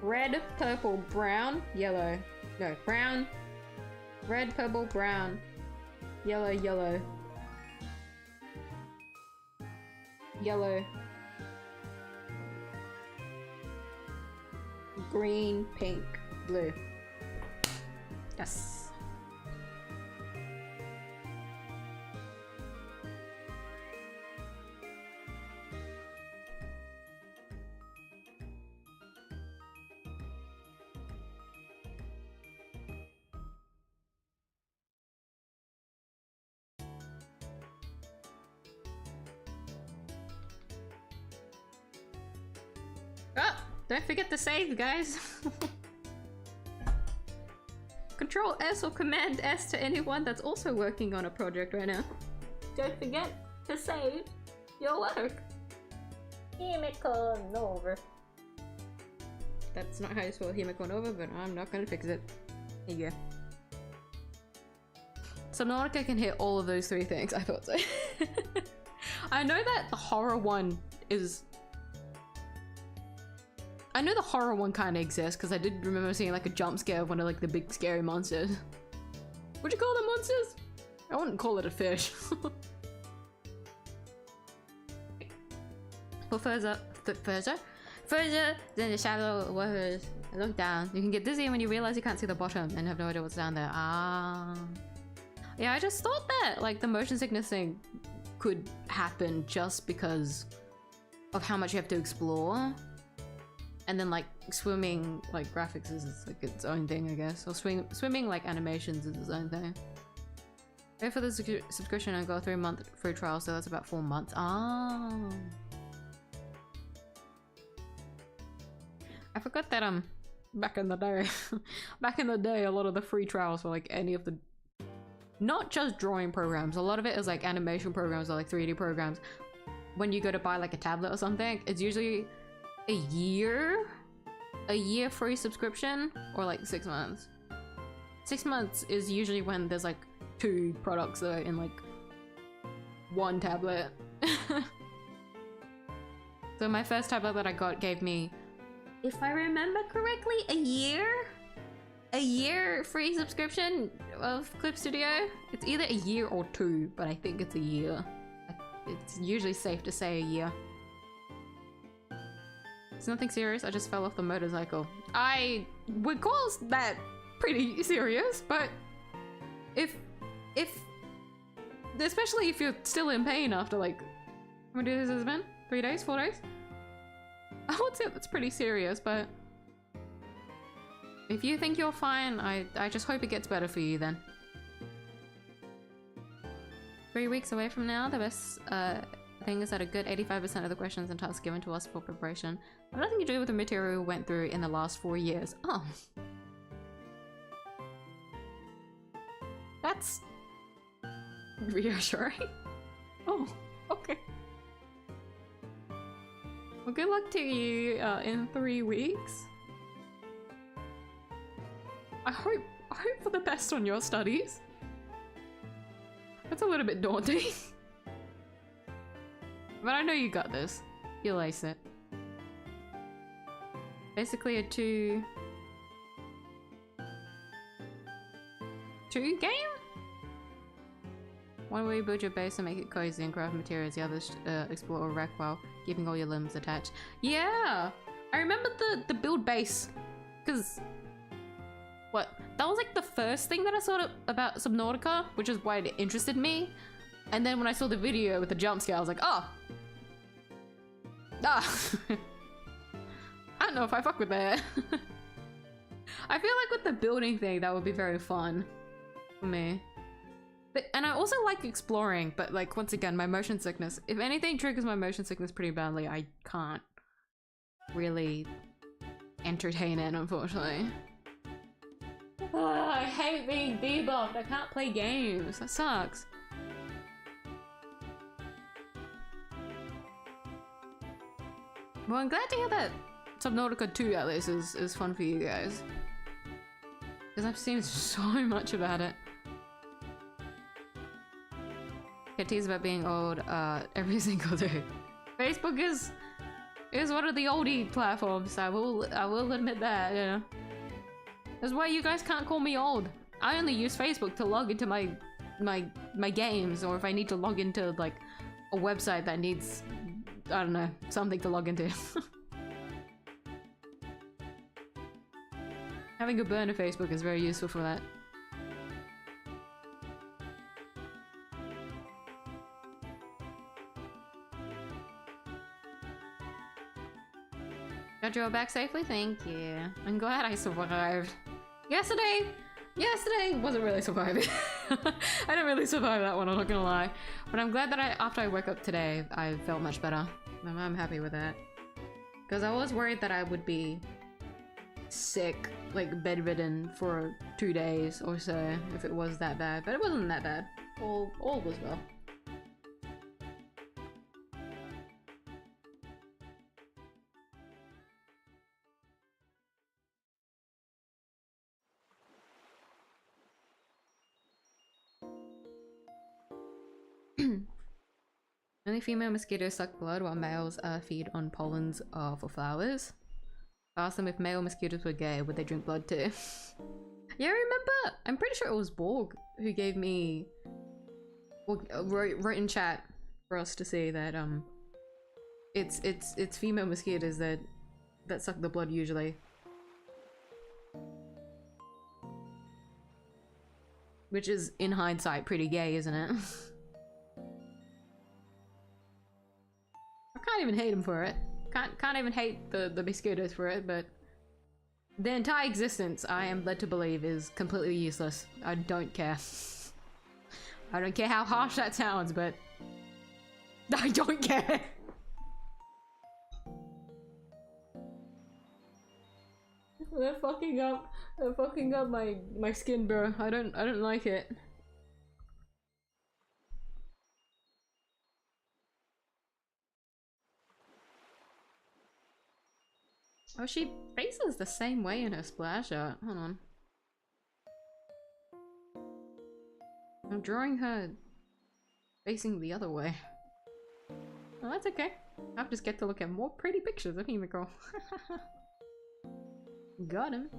S1: Red, purple, brown, yellow. No, brown. Red, purple, brown. Yellow, yellow. Yellow. Green, pink, blue. Yes. Oh, don't forget to save, guys. Control S or Command S to anyone that's also working on a project right now. Don't forget to save your work. Himiko Nova. That's not how you spell Himiko Nova, but I'm not gonna fix it. There you go. Subnautica can hit all of those three things. I thought so. I know that the horror one is... I know the horror one kind of exists because I did remember seeing like a jump scare of one of like the big scary monsters. Would you call them monsters? I wouldn't call it a fish. For further than the shallow waters, look down. You can get dizzy when you realize you can't see the bottom and have no idea what's down there. Ah. Yeah, I just thought that like the motion sickness thing could happen just because of how much you have to explore. And then like swimming like graphics is like its own thing, I guess. Or swimming like animations is its own thing. Pay for the subscription and go 3-month free trial, so that's about 4 months. Ah. I forgot that back in the day a lot of the free trials were like any of the, not just drawing programs, a lot of it is like animation programs or like 3D programs. When you go to buy like a tablet or something, it's usually a year free subscription or like 6 months. 6 months is usually when there's like 2 products that are in like 1 tablet. So my first tablet that I got gave me, if I remember correctly, a year free subscription of Clip Studio. It's either a year or 2, but I think it's a year. It's usually safe to say a year. It's nothing serious, I just fell off the motorcycle. I would call that pretty serious, but especially if you're still in pain after like, how many days has it been? 3 days? 4 days? I would say that's pretty serious, but if you think you're fine, I just hope it gets better for you then. 3 weeks away from now, the best thing is that a good 85% of the questions and tasks given to us for preparation have nothing to do with the material we went through in the last 4 years. Oh. That's reassuring. Oh, okay. Well, good luck to you in 3 weeks. I hope for the best on your studies. That's a little bit daunting. But I know you got this. You'll ace it. Basically a two game? One way you build your base and make it cozy and craft materials, the others explore or wreck while keeping all your limbs attached. Yeah! I remember the build base. Because what? That was like the first thing that I saw about Subnautica, which is why it interested me. And then when I saw the video with the jump scare, I was like, oh! Ah! I don't know if I fuck with that. I feel like with the building thing, that would be very fun for me. And I also like exploring, but like, once again, my motion sickness. If anything triggers my motion sickness pretty badly, I can't really entertain it, unfortunately. Oh, I hate being debuffed. I can't play games. That sucks. Well, I'm glad to hear that Subnautica 2 at least is fun for you guys. Because I've seen so much about it. Get teased about being old every single day. Facebook is one of the oldie platforms. I will admit that. Yeah, that's why you guys can't call me old. I only use Facebook to log into my games, or if I need to log into like a website that needs, I don't know, something to log into. Having a burner Facebook is very useful for that. Got you all back safely? Thank you. I'm glad I survived. Yesterday wasn't really surviving. I didn't really survive that one, I'm not gonna lie. But I'm glad that after I woke up today, I felt much better. I'm happy with that. Because I was worried that I would be sick, like bedridden for 2 days or so, if it was that bad. But it wasn't that bad. All was well. Only female mosquitoes suck blood while males feed on pollens for flowers. I asked them if male mosquitoes were gay, would they drink blood too? Yeah, I remember, I'm pretty sure it was Borg who gave me, well, wrote in chat for us to see that it's female mosquitoes that suck the blood usually. Which is, in hindsight, pretty gay, isn't it? I can't even hate him for it. Can't even hate the mosquitoes for it, but their entire existence, I am led to believe, is completely useless. I don't care. I don't care how harsh that sounds, but I don't care. They're fucking up my skin, bro. I don't like it. Oh, she faces the same way in her splash art. Hold on. I'm drawing her facing the other way. Well, that's okay. I just get to look at more pretty pictures of Himiko. Got him.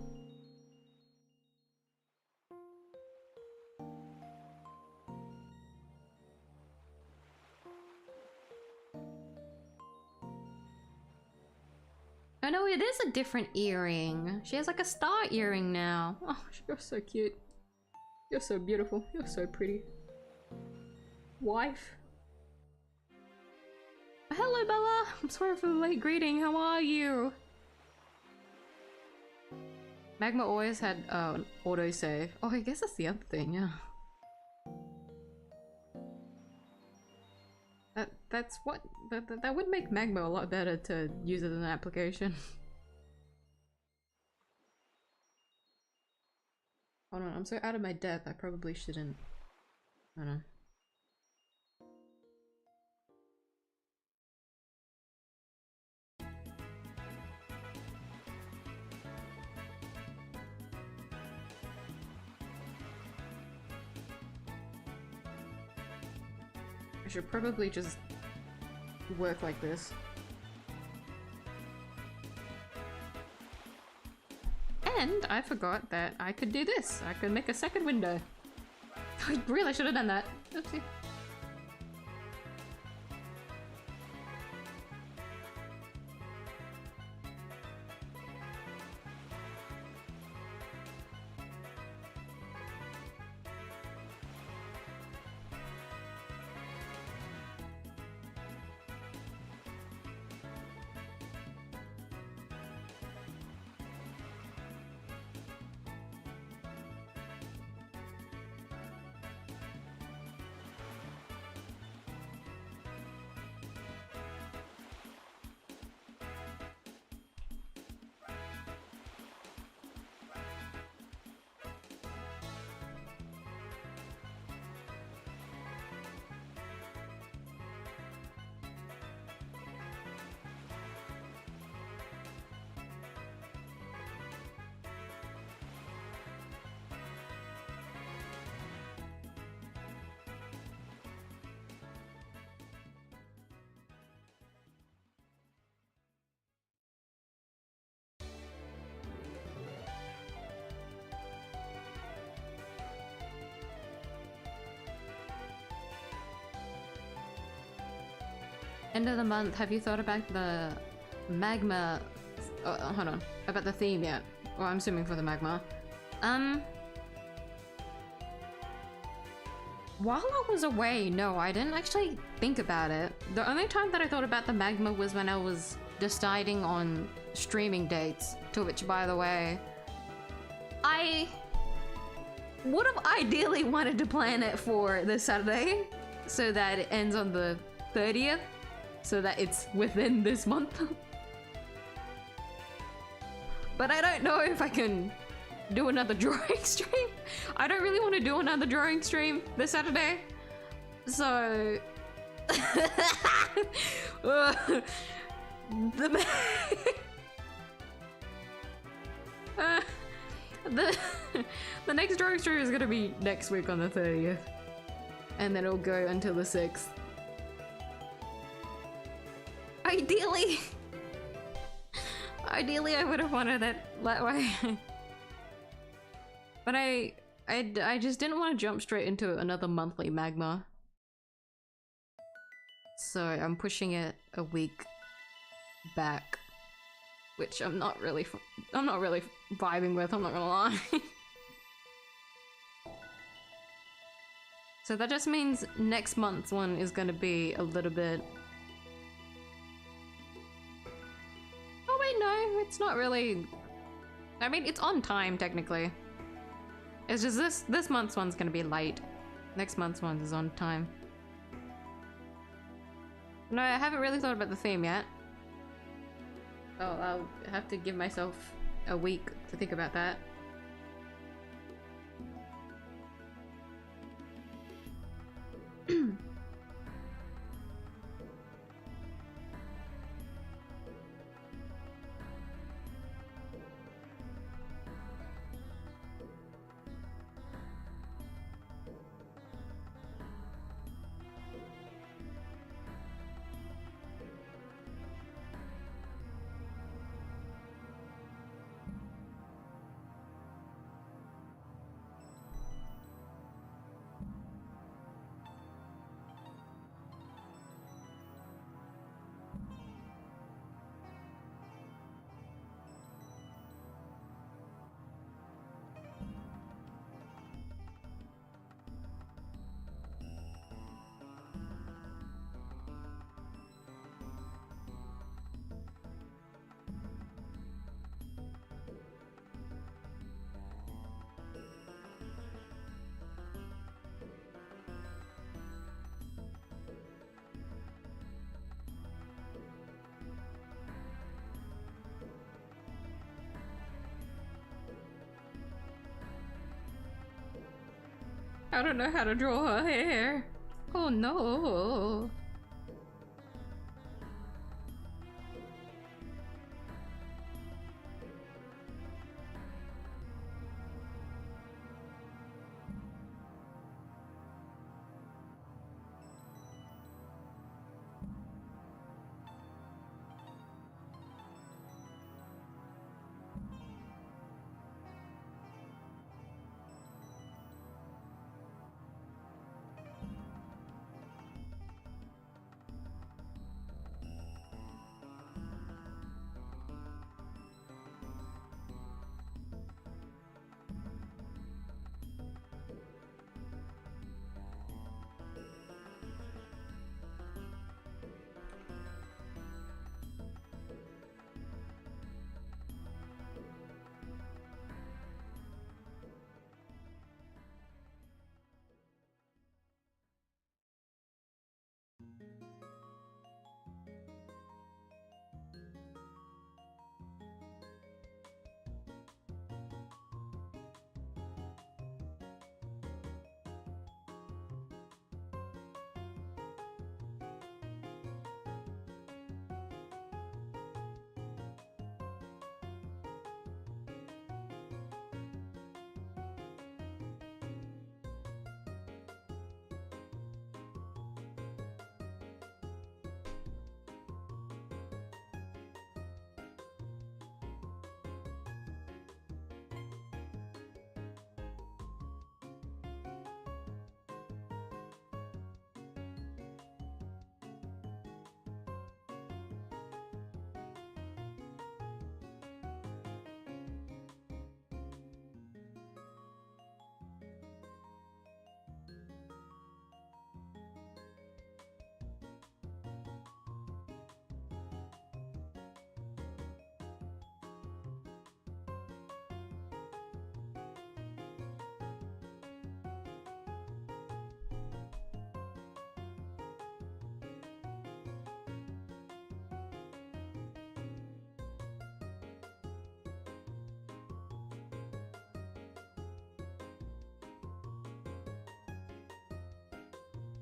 S1: Oh no, it is a different earring. She has like a star earring now. Oh, you're so cute. You're so beautiful. You're so pretty. Wife. Hello, Bella. I'm sorry for the late greeting. How are you? Magma always had an autosave. Oh, I guess that's the other thing, yeah. That's what that would make Magma a lot better to use as an application. Hold on, I'm so out of my depth, I probably shouldn't. I don't know. I should probably just work like this. And I forgot that I could do this. I could make a second window. I really should have done that. Oopsie. end of the month, have you thought about the magma? Hold on. About the theme yet? Well, I'm assuming for the magma. While I was away, no, I didn't actually think about it. The only time that I thought about the magma was when I was deciding on streaming dates, to which, by the way, I would have ideally wanted to plan it for this Saturday so that it ends on the 30th, so that it's within this month. But I don't know if I can do another drawing stream. I don't really want to do another drawing stream this Saturday. So... the next drawing stream is gonna be next week on the 30th. And then it'll go until the 6th. Ideally... Ideally, I would have wanted it that way. But I just didn't want to jump straight into another monthly magma. So I'm pushing it a week back, which I'm not really vibing with, I'm not gonna lie. So that just means next month's one is gonna be a little bit... Oh wait, no, it's not really... I mean, it's on time, technically. It's just this month's one's gonna be light. Next month's one is on time. No, I haven't really thought about the theme yet. Oh, I'll have to give myself a week to think about that. I don't know how to draw her hair. Oh no.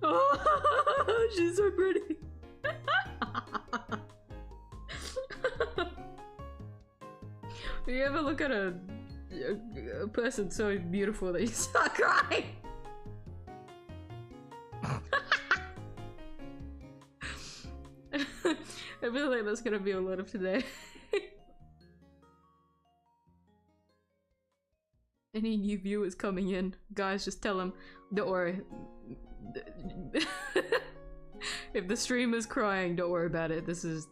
S1: Oh, she's so pretty. You ever look at a person so beautiful that you start crying? I feel like that's gonna be a lot of today. Any new viewers coming in, guys, just tell them, don't worry. If the stream is crying, don't worry about it. This is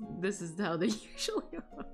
S1: how they usually are.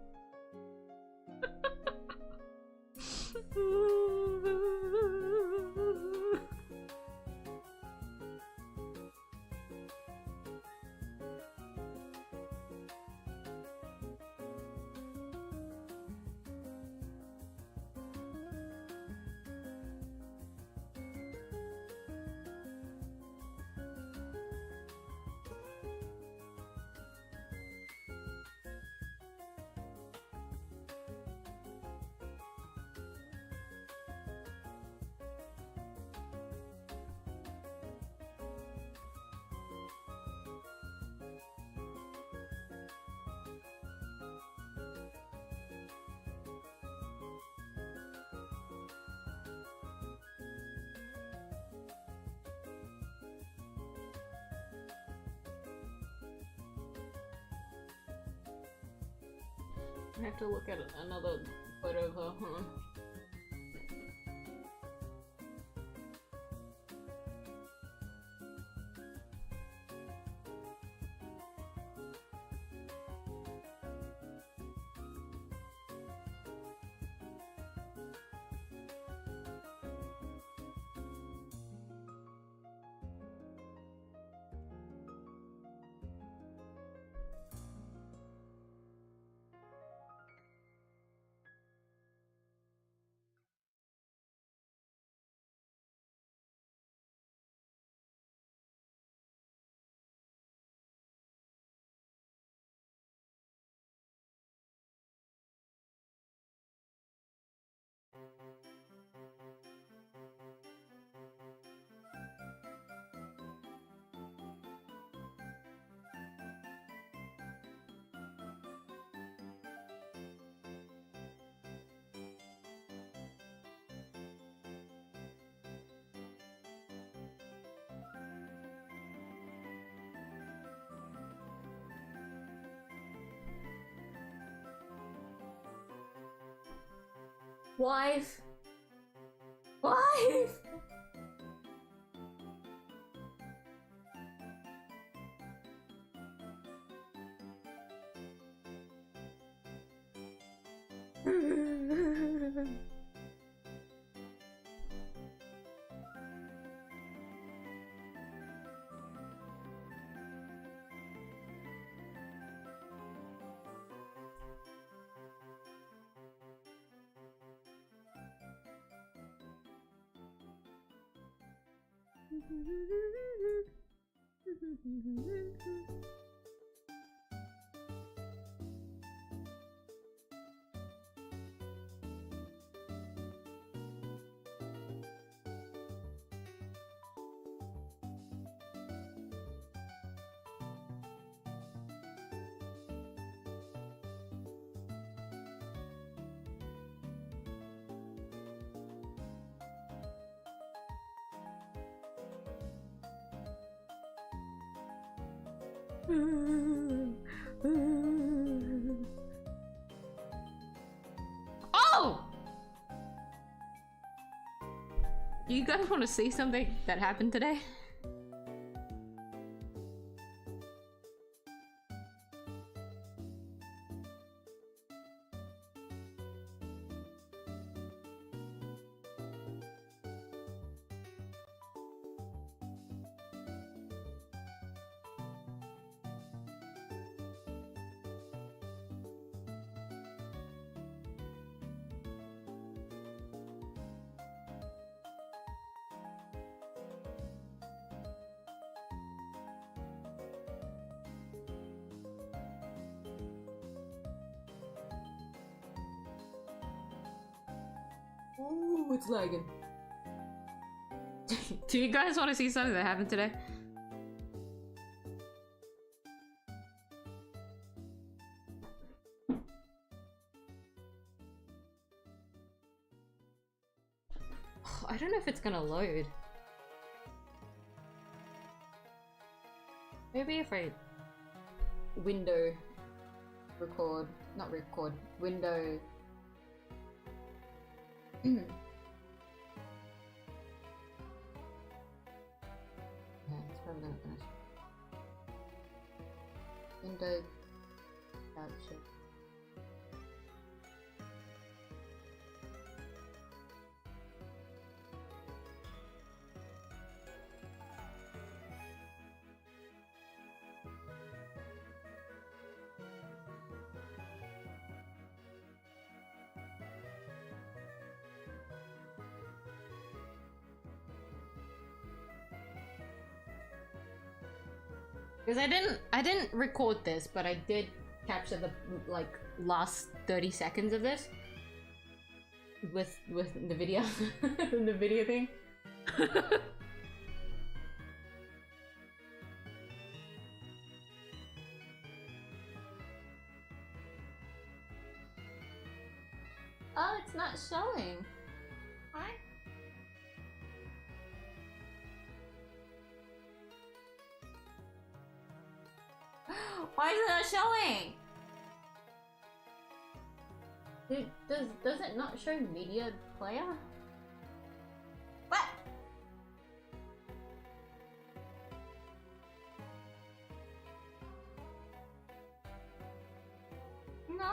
S1: I have to look at another photo of her. Hold on. Wife! Wife! Oh! You guys want to see something that happened today? Ooh, it's lagging. Do you guys want to see something that happened today? I don't know if it's gonna load. Maybe if I window record, not record, window. Yeah, it's probably not gonna. Window capture. Because I didn't record this, but I did capture the like last 30 seconds of this with the video the video thing. Oh, it's not showing. Hi. Why is it not showing? Does it not show media player? What? No.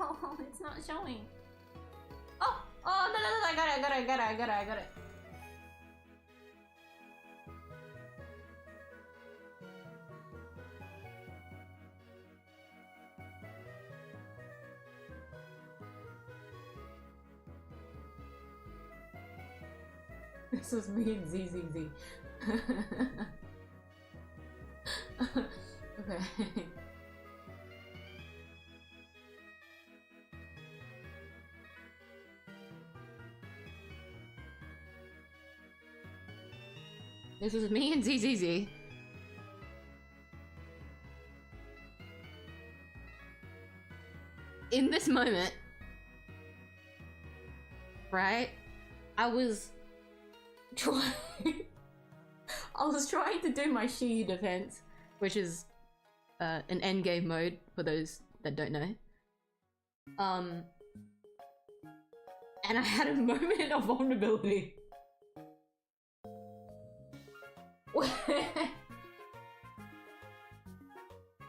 S1: Oh, it's not showing. Oh, oh, no, I got it. This was me and 𝐢𝐧𝐟𝐨. Okay. This is me and 𝐢𝐧𝐟𝐨. In this moment, right? I was trying to do my 𝐢𝐴 defense, which is an endgame mode for those that don't know. And I had a moment of vulnerability.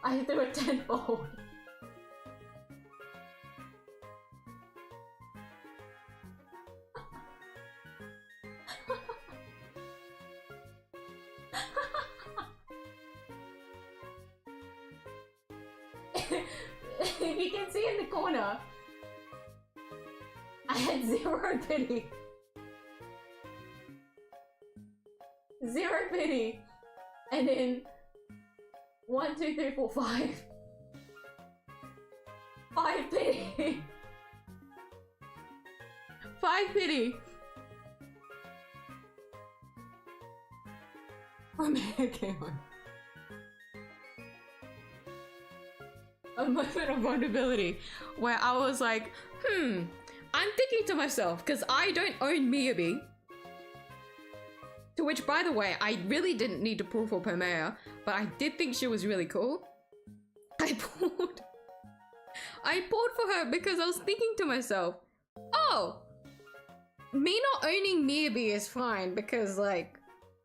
S1: I threw it tenfold. If you can see in the corner, I had 0 pity. 0 pity. And then 1, 2, 3, 4, 5. 5 pity. 5 pity. Okay, a moment of vulnerability where I was like, I'm thinking to myself, because I don't own 𝐷. To which, by the way, I really didn't need to pull for Pomea, but I did think she was really cool. I pulled for her because I was thinking to myself, oh, me not owning 𝐷 is fine because, like,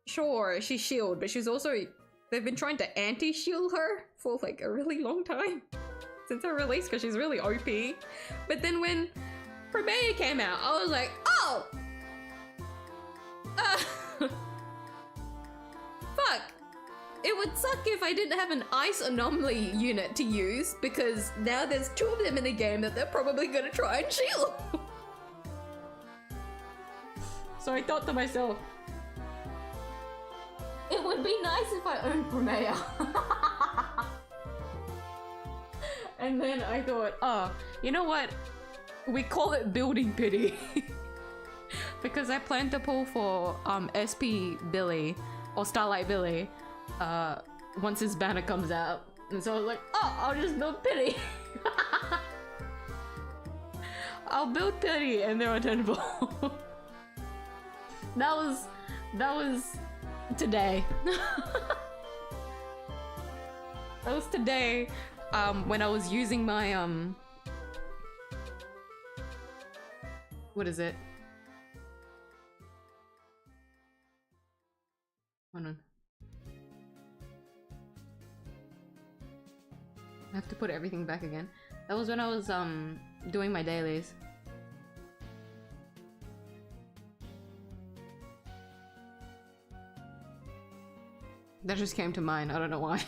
S1: sure, she's shield, but she's also, they've been trying to anti-shield her for like a really long time since her release because she's really OP. But then when Pomea came out, I was like, oh! Fuck! It would suck if I didn't have an ice anomaly unit to use because now there's 2 of them in the game that they're probably gonna try and shield. So I thought to myself, it would be nice if I owned Pomea. And then I thought, oh, you know what? We call it building pity. Because I plan to pull for SP Billy or Starlight Billy once his banner comes out. And so I was like, oh, I'll just build pity. I'll build pity and they're untenable. That was today. That was today, when I was using my, what is it? Hold on. I have to put everything back again. That was when I was, doing my dailies. That just came to mind, I don't know why.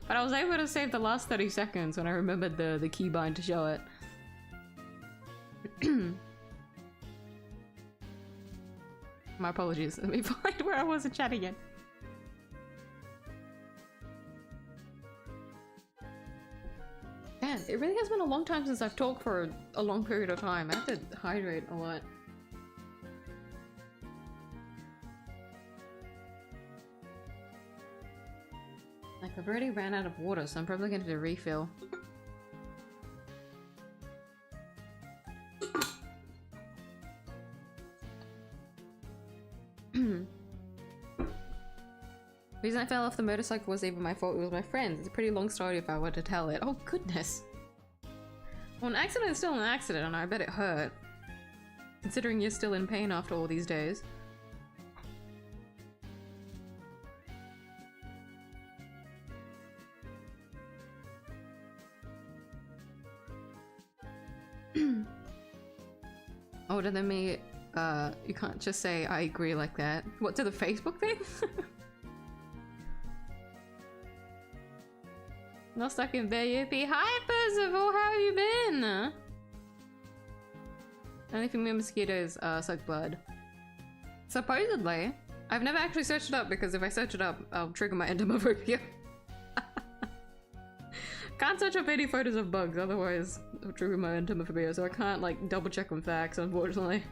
S1: But I was able to save the last 30 seconds when I remembered the keybind to show it. My apologies, let me find where I wasn't chatting yet. Man, it really has been a long time since I've talked for a long period of time. I have to hydrate a lot. Like, I've already ran out of water, so I'm probably going to refill. The reason I fell off the motorcycle wasn't even my fault, it was my friend's. It's a pretty long story if I were to tell it. Oh goodness! Well, an accident is still an accident, and I bet it hurt. Considering you're still in pain after all these days. Older than me, you can't just say I agree like that. What, to the Facebook thing? Not stuck in bed, yippee. Hi Percival, how have you been? Only thing mosquitoes suck blood. Supposedly. I've never actually searched it up because if I search it up, I'll trigger my entomophobia. Can't search up any photos of bugs, otherwise it'll trigger my entomophobia, so I can't like double check on facts, unfortunately.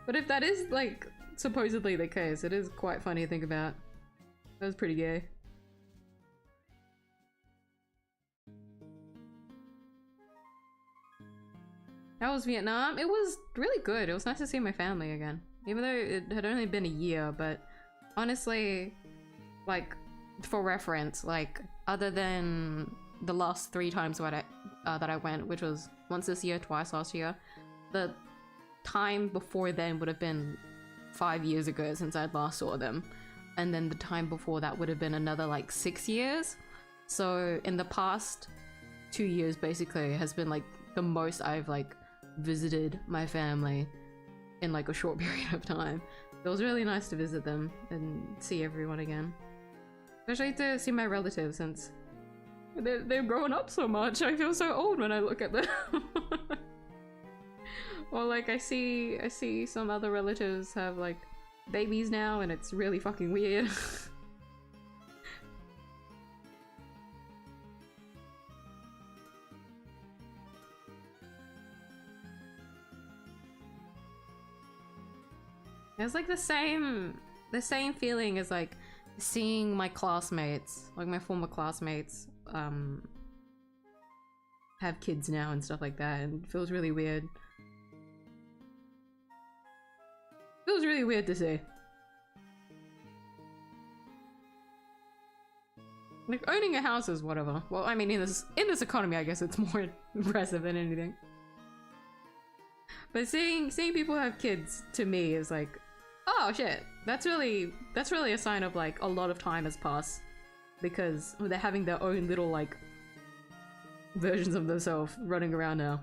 S1: But if that is like supposedly the case, it is quite funny to think about. That was pretty gay. How was Vietnam? It was really good. It was nice to see my family again. Even though it had only been a year, but honestly, like, for reference, like, other than the last 3 times that I went, which was once this year, twice last year, the time before then would have been 5 years ago since I'd last saw them. And then the time before that would have been another, like, 6 years. So in the past 2 years, basically, has been, like, the most I've, like, visited my family in like a short period of time. It was really nice to visit them and see everyone again. Especially to see my relatives since they've grown up so much. I feel so old when I look at them. Or like I see some other relatives have like babies now and it's really fucking weird. It was like the same feeling as like seeing my classmates, like my former classmates, have kids now and stuff like that, and it feels really weird. Feels really weird to see. Like owning a house is whatever. Well, I mean, in this economy, I guess it's more impressive than anything. But seeing people have kids to me is like, oh shit, that's really a sign of like a lot of time has passed because they're having their own little like versions of themselves running around now.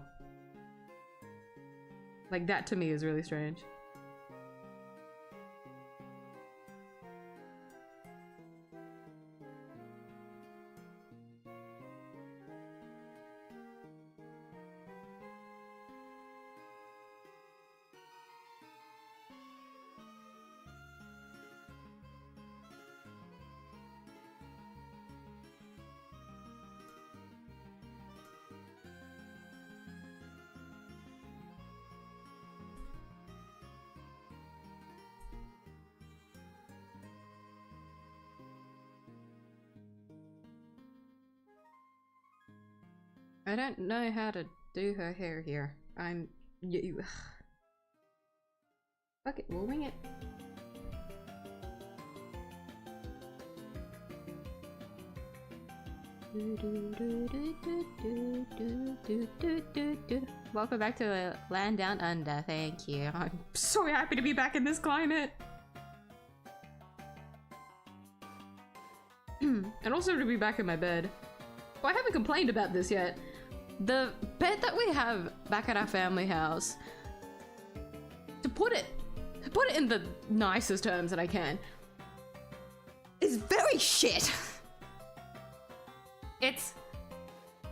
S1: Like that to me is really strange. I don't know how to do her hair here. Fuck it, we'll wing it. Welcome back to the land down under. Thank you. I'm so happy to be back in this climate. And also to be back in my bed. Well, I haven't complained about this yet. The bed that we have back at our family house, to put it in the nicest terms that I can, is very shit. It's,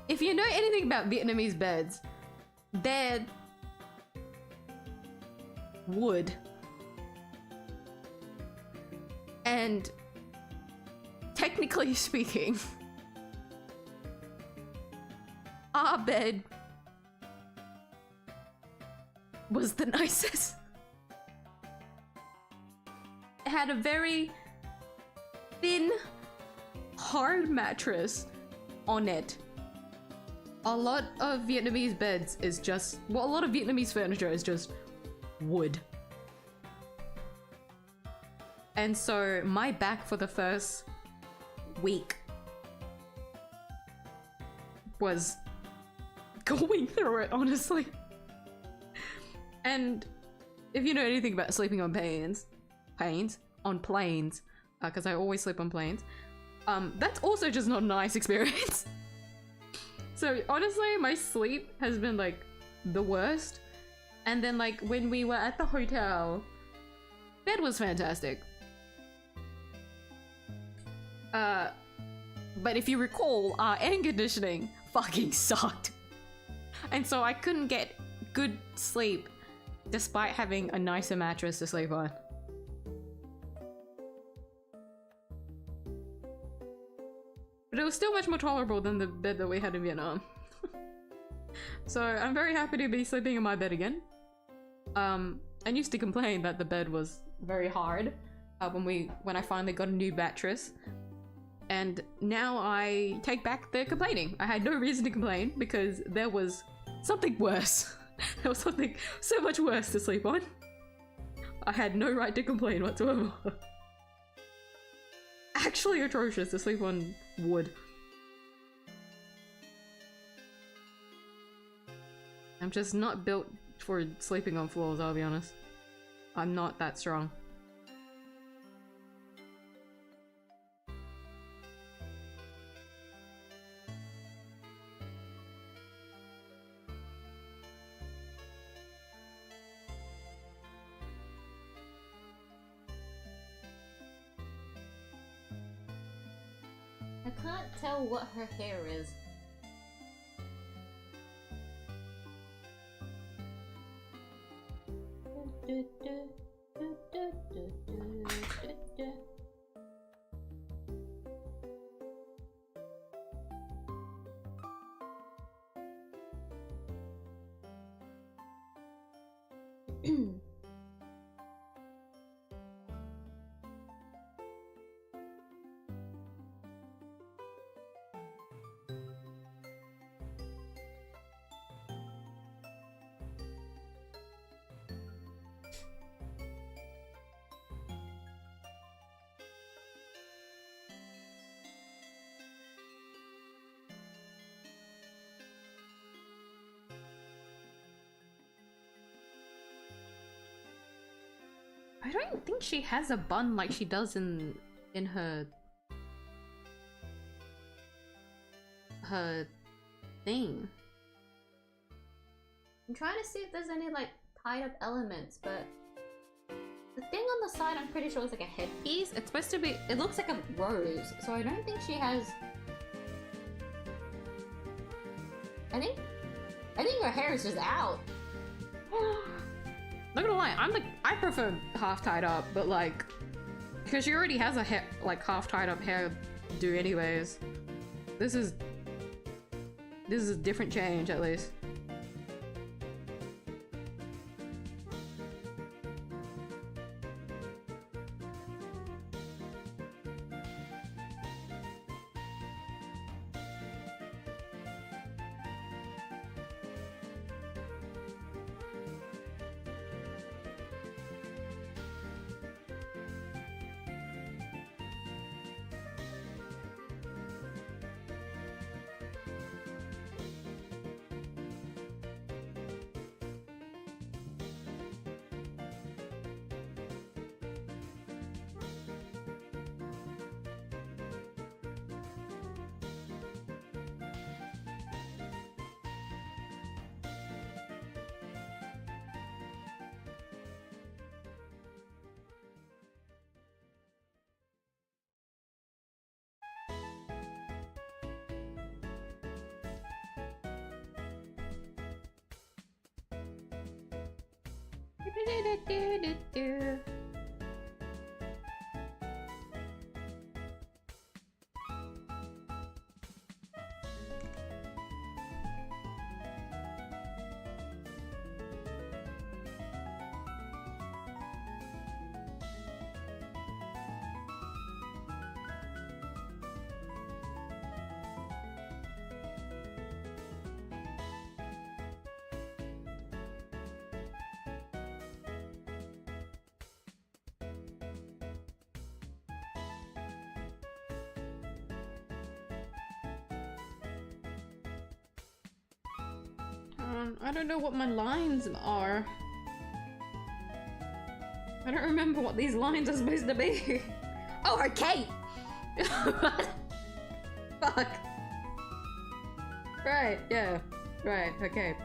S1: if you know anything about Vietnamese beds, they're wood. And technically speaking, our bed was the nicest. It had a very thin, hard mattress on it. A lot of Vietnamese beds is just, well, a lot of Vietnamese furniture is just wood. And so my back for the first week was going through it, honestly. And if you know anything about sleeping on planes, because I always sleep on planes, that's also just not a nice experience. So honestly, my sleep has been like the worst. And then like when we were at the hotel, bed was fantastic. But if you recall, our air conditioning fucking sucked. And so I couldn't get good sleep despite having a nicer mattress to sleep on. But it was still much more tolerable than the bed that we had in Vietnam. So I'm very happy to be sleeping in my bed again. I used to complain that the bed was very hard when I finally got a new mattress. And now I take back the complaining. I had no reason to complain because there was something worse. There was something so much worse to sleep on. I had no right to complain whatsoever. Actually atrocious to sleep on wood. I'm just not built for sleeping on floors, I'll be honest. I'm not that strong.
S2: I can't tell what her hair is.
S1: I don't think she has a bun like she does in her thing.
S2: I'm trying to see if there's any like tied up elements, but the thing on the side I'm pretty sure is like a headpiece. It's supposed to be, it looks like a rose, so I don't think she has. I think her hair is just out.
S1: Not gonna lie, I prefer half tied up, but like, because she already has a hair, like half tied up hair do anyways. This is a different change at least. I don't know what my lines are. I don't remember what these lines are supposed to be. Oh, okay! Fuck. Right, yeah. Right, okay.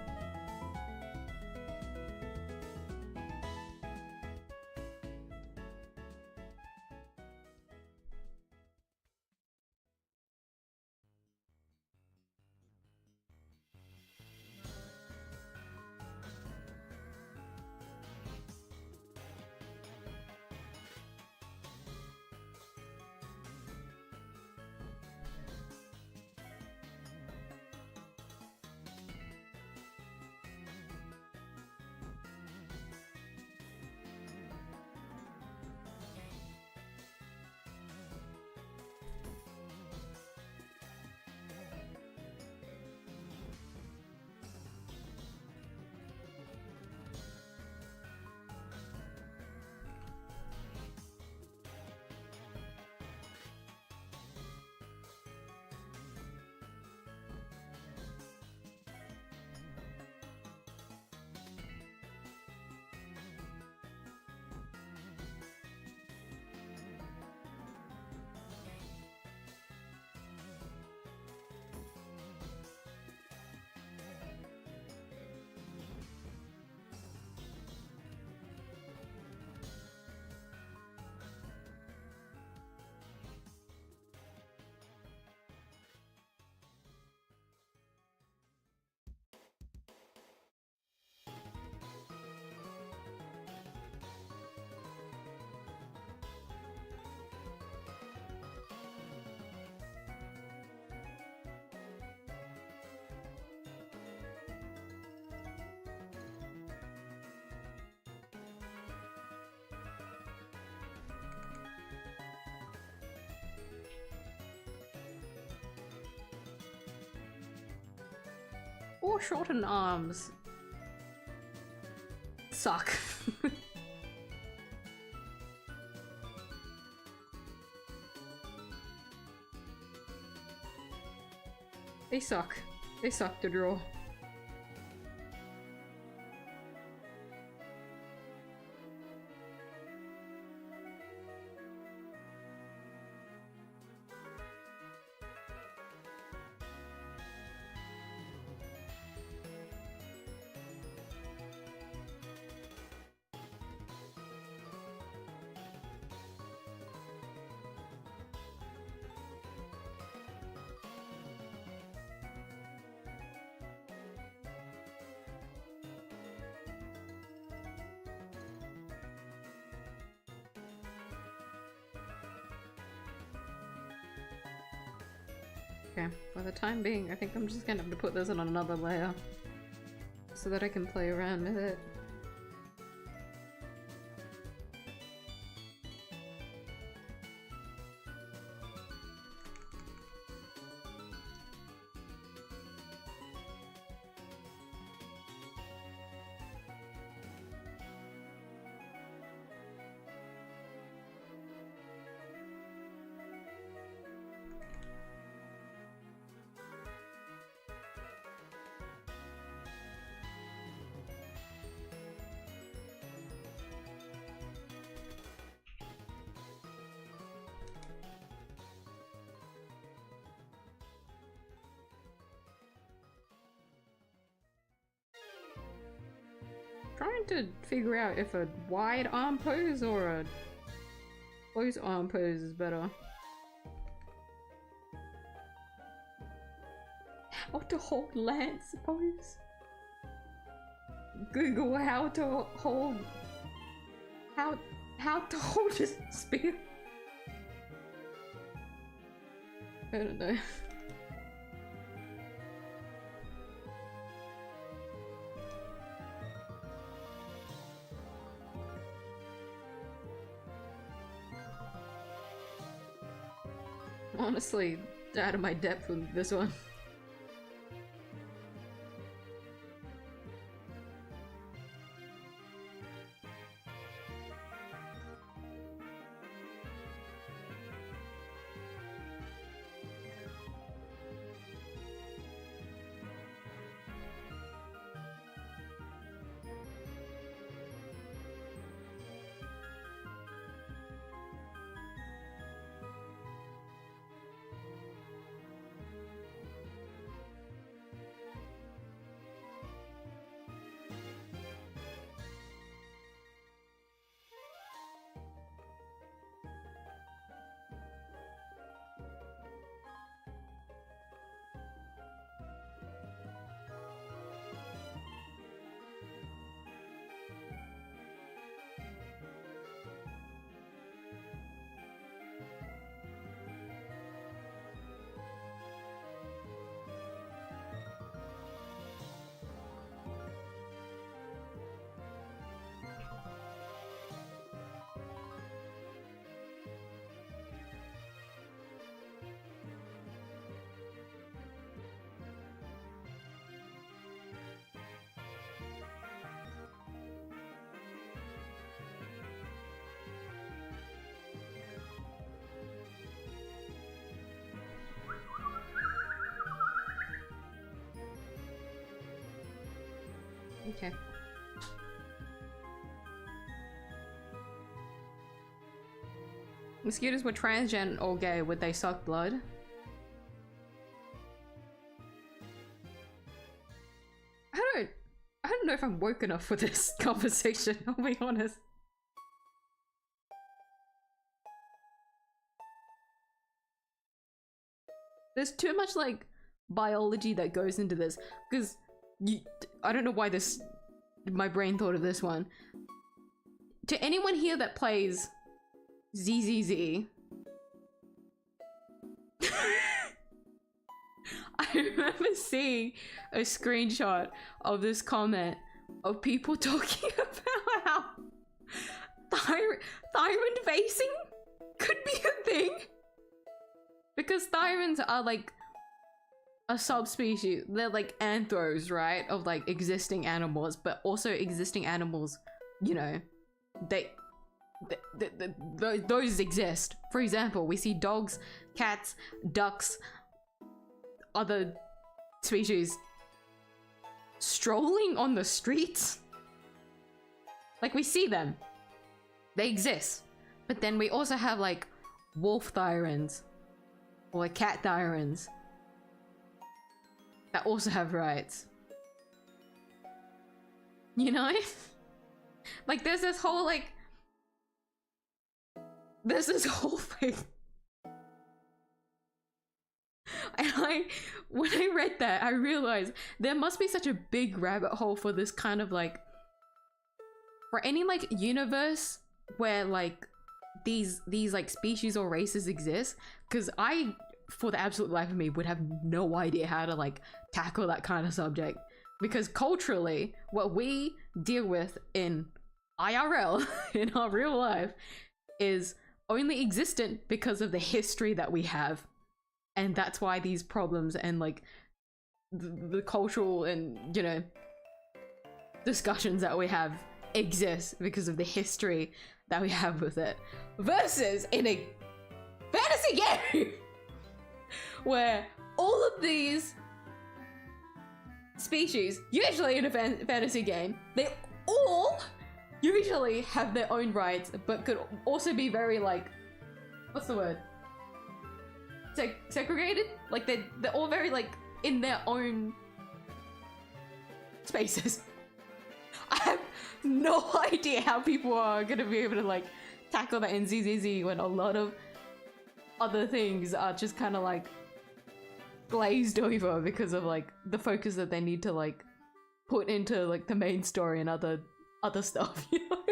S1: Or shortened arms. Suck. They suck. They suck to draw. Okay, for the time being, I think I'm just gonna have to put this on another layer so that I can play around with it. Trying to figure out if a wide arm pose or a close arm pose is better. How to hold lance pose? Google how to hold How tall does spear? I don't know. Honestly, out of my depth with this one. Okay. Mosquitoes were transgender or gay. Would they suck blood? I don't know if I'm woke enough for this conversation, I'll be honest. There's too much like biology that goes into this, because I don't know why my brain thought of this one. To anyone here that plays 𝐢𝐧𝐟𝐨, I remember seeing a screenshot of this comment of people talking about how thyron facing could be a thing. Because thyrons are like a subspecies, they're like anthros, right? Of like existing animals, but also existing animals, you know, those exist. For example, we see dogs, cats, ducks, other species strolling on the streets. Like, we see them. They exist. But then we also have like wolf thyrons or cat thyrons that also have rights. You know? Like, there's this whole thing. And when I read that, I realized there must be such a big rabbit hole for this kind of like, for any like universe where like these like species or races exist, because I, for the absolute life of me, would have no idea how to like tackle that kind of subject, because culturally what we deal with in IRL in our real life is only existent because of the history that we have, and that's why these problems and like the cultural and, you know, discussions that we have exist because of the history that we have with it, versus in a fantasy game where all of these species, usually in a fantasy game, they all usually have their own rights, but could also be very like, what's the word? Segregated? Like they're all very like in their own spaces. I have no idea how people are gonna be able to like tackle that in 𝐢𝐧𝐟𝐨 when a lot of other things are just kind of like glazed over because of like the focus that they need to like put into like the main story and other stuff, you know?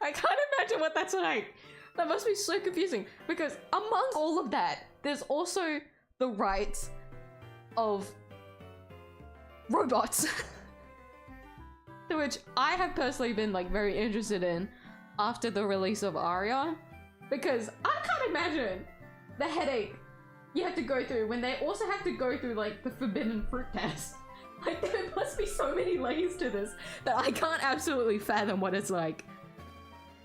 S1: I can't imagine what that's like. That must be so confusing because among all of that, there's also the rights of robots, which I have personally been like very interested in after the release of 𝐢𝐲, because I can't imagine the headache you have to go through when they also have to go through like the forbidden fruit test. Like there must be so many layers to this that I can't absolutely fathom what it's like.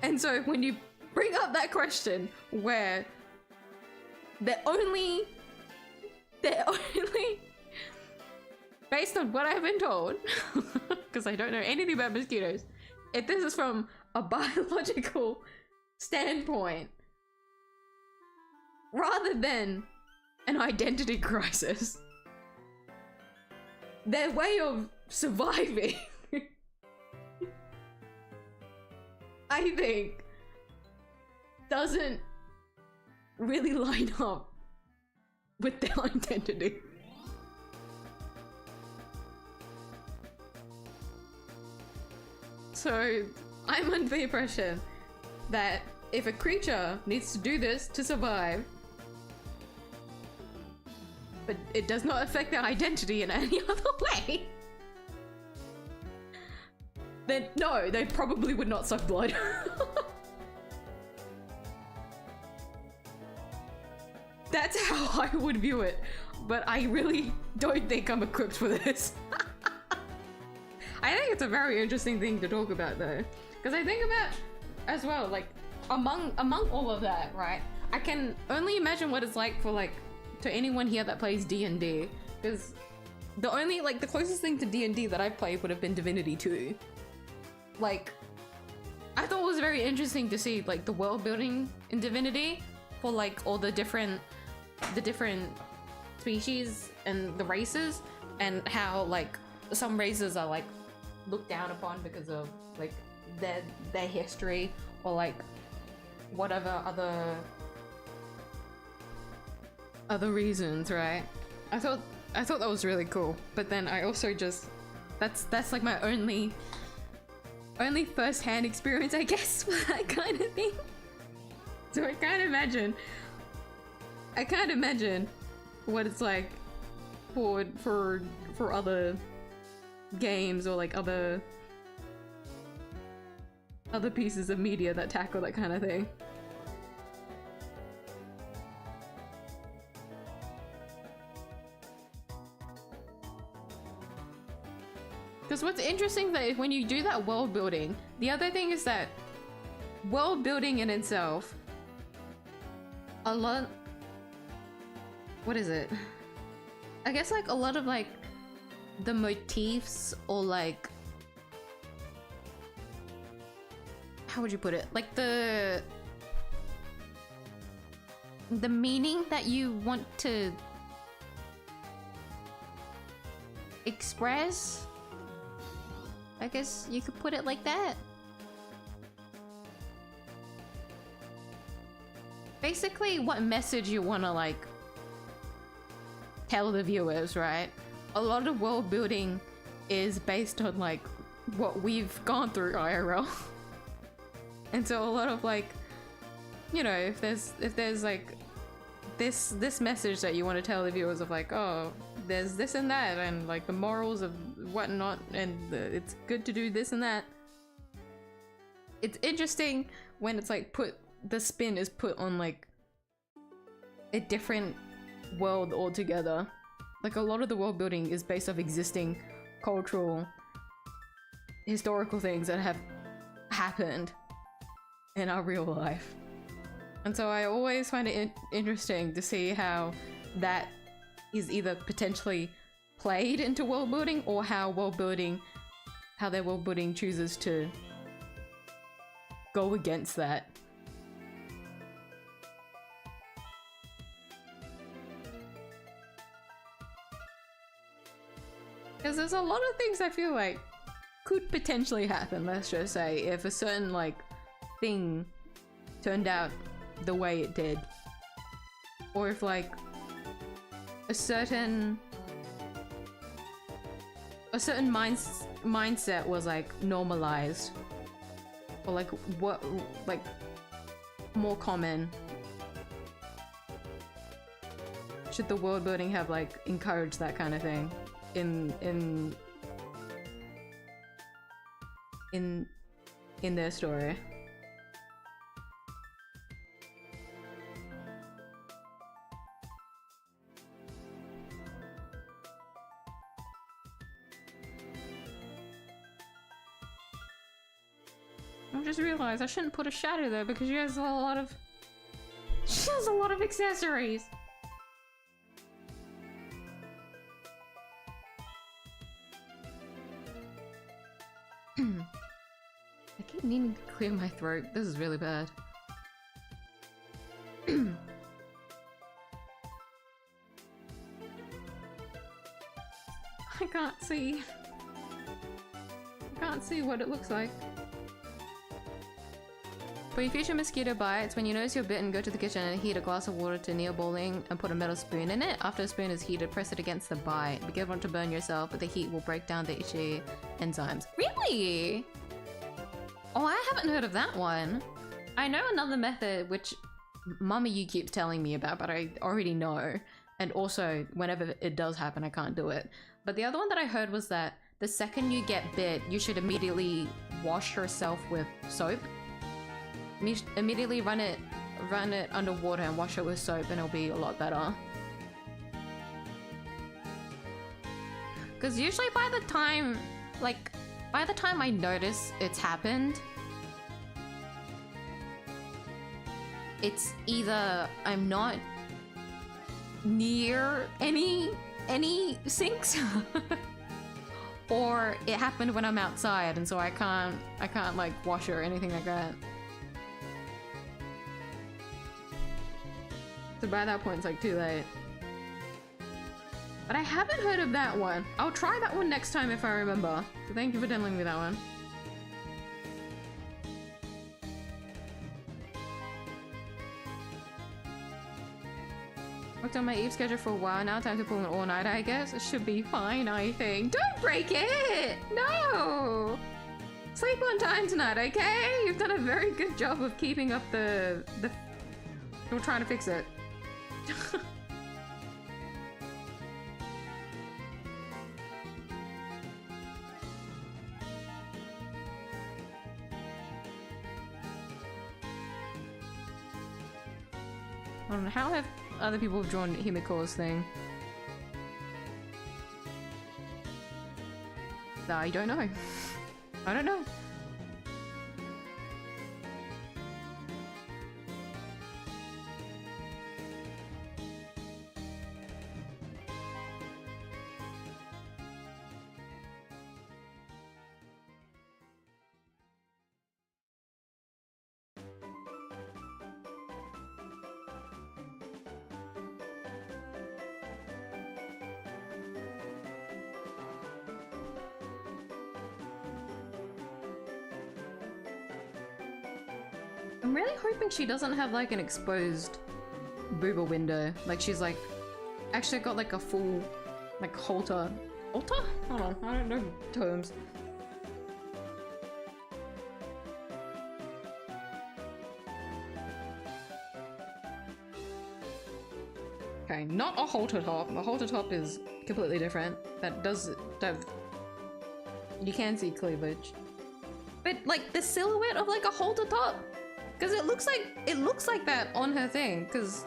S1: And so when you bring up that question where they're only based on what I've been told, because I don't know anything about mosquitoes, if this is from a biological standpoint rather than an identity crisis, their way of surviving I think doesn't really line up with their identity. So I'm under the impression that if a creature needs to do this to survive, but it does not affect their identity in any other way, then no, they probably would not suck blood. That's how I would view it, but I really don't think I'm equipped for this. I think it's a very interesting thing to talk about though, because I think about as well, like among all of that, right? I can only imagine what it's like for like to anyone here that plays D&D, because the only like the closest thing to D&D that I've played would have been Divinity 2. Like, I thought it was very interesting to see like the world building in Divinity for like all the different species and the races, and how like some races are like looked down upon because of like their history or like whatever other reasons, right? I thought that was really cool, but then I also just that's like my only first-hand experience, I guess, for that kind of thing. So I can't imagine what it's like for other games or like other pieces of media that tackle that kind of thing. Because what's interesting that when you do that world building, the other thing is that world building in itself, what is it? I guess like a lot of like the motifs or like, how would you put it? Like the meaning that you want to express, I guess you could put it like that. Basically, what message you want to like tell the viewers, right? A lot of world building is based on like what we've gone through IRL. And so a lot of like, you know, if there's like this message that you want to tell the viewers of like, oh, there's this and that, and like the morals of whatnot, and it's good to do this and that. It's interesting when it's like the spin is put on like a different world altogether. Like a lot of the world building is based off existing cultural, historical things that have happened in our real life. And so I always find it interesting to see how that is either potentially played into world building, or how their world building chooses to go against that. Because there's a lot of things I feel like could potentially happen, let's just say, if a certain like thing turned out the way it did, or if like a certain mindset was like normalized Or like what, like more common? Should the world building have like encouraged that kind of thing in their story? I just realized I shouldn't put a shadow there because she has a lot of accessories. I keep needing to clear my throat. This is really bad. I can't see. I can't see what it looks like. For your future mosquito bites, when you notice you're bitten, go to the kitchen and heat a glass of water to near boiling and put a metal spoon in it. After the spoon is heated, press it against the bite. Be careful not to burn yourself, but the heat will break down the itchy enzymes. Really? Oh, I haven't heard of that one. I know another method which Mama you keeps telling me about, but I already know. And also, whenever it does happen, I can't do it. But the other one that I heard was that the second you get bit, you should immediately wash yourself with soap. Immediately run it under water and wash it with soap and it'll be a lot better. Because usually by the time I notice it's happened, it's either I'm not near any sinks or it happened when I'm outside and so I can't like wash it or anything like that. So by that point, it's like too late. But I haven't heard of that one. I'll try that one next time if I remember. So thank you for telling me that one. Worked on my Eve schedule for a while now. Time to pull an all-nighter, I guess. It should be fine, I think. Don't break it! No! Sleep on time tonight, okay? You've done a very good job of keeping up the... We're trying to fix it. I don't know, how have other people drawn Himiko's thing? I don't know. I don't know. I'm really hoping she doesn't have like an exposed booba window. Like she's like actually got like a full like halter. Halter? Hold on, I don't know terms. Okay, not a halter top. A halter top is completely different. That does have... You can see cleavage. But like the silhouette of like a halter top? Because it looks like that on her thing, because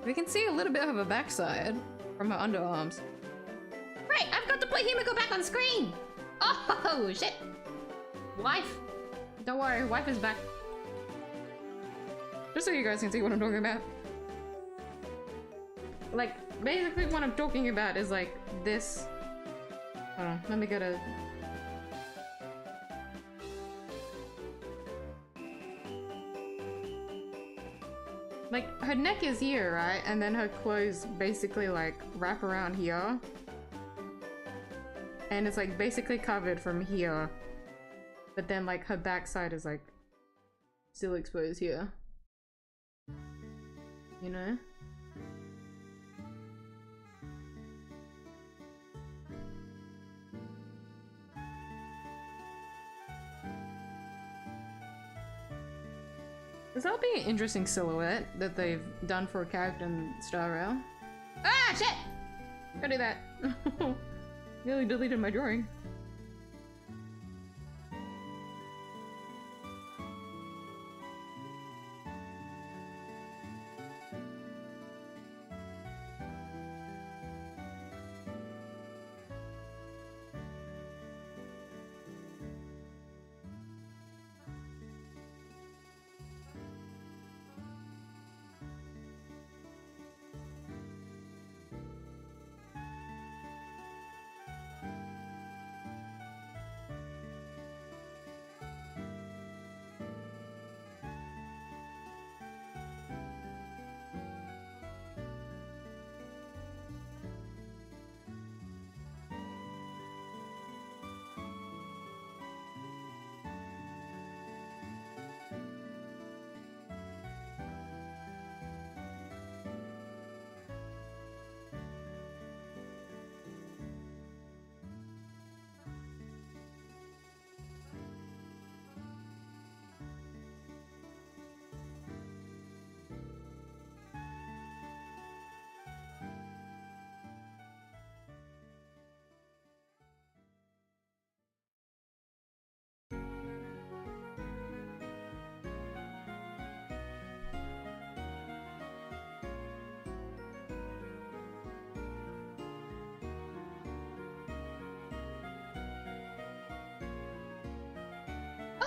S1: we can see a little bit of her backside from her underarms. Right, I've got to put Himiko back on screen! Oh, shit! Wife! Don't worry, wife is back. Just so you guys can see what I'm talking about. Like, basically what I'm talking about is like this... Hold on, let me get a... Like, her neck is here, right? And then her clothes basically, like, wrap around here. And it's, like, basically covered from here. But then, like, her backside is, like, still exposed here. You know? That'll be an interesting silhouette that they've done for a character in Star Rail. Ah, shit! Don't do that. Nearly deleted my drawing.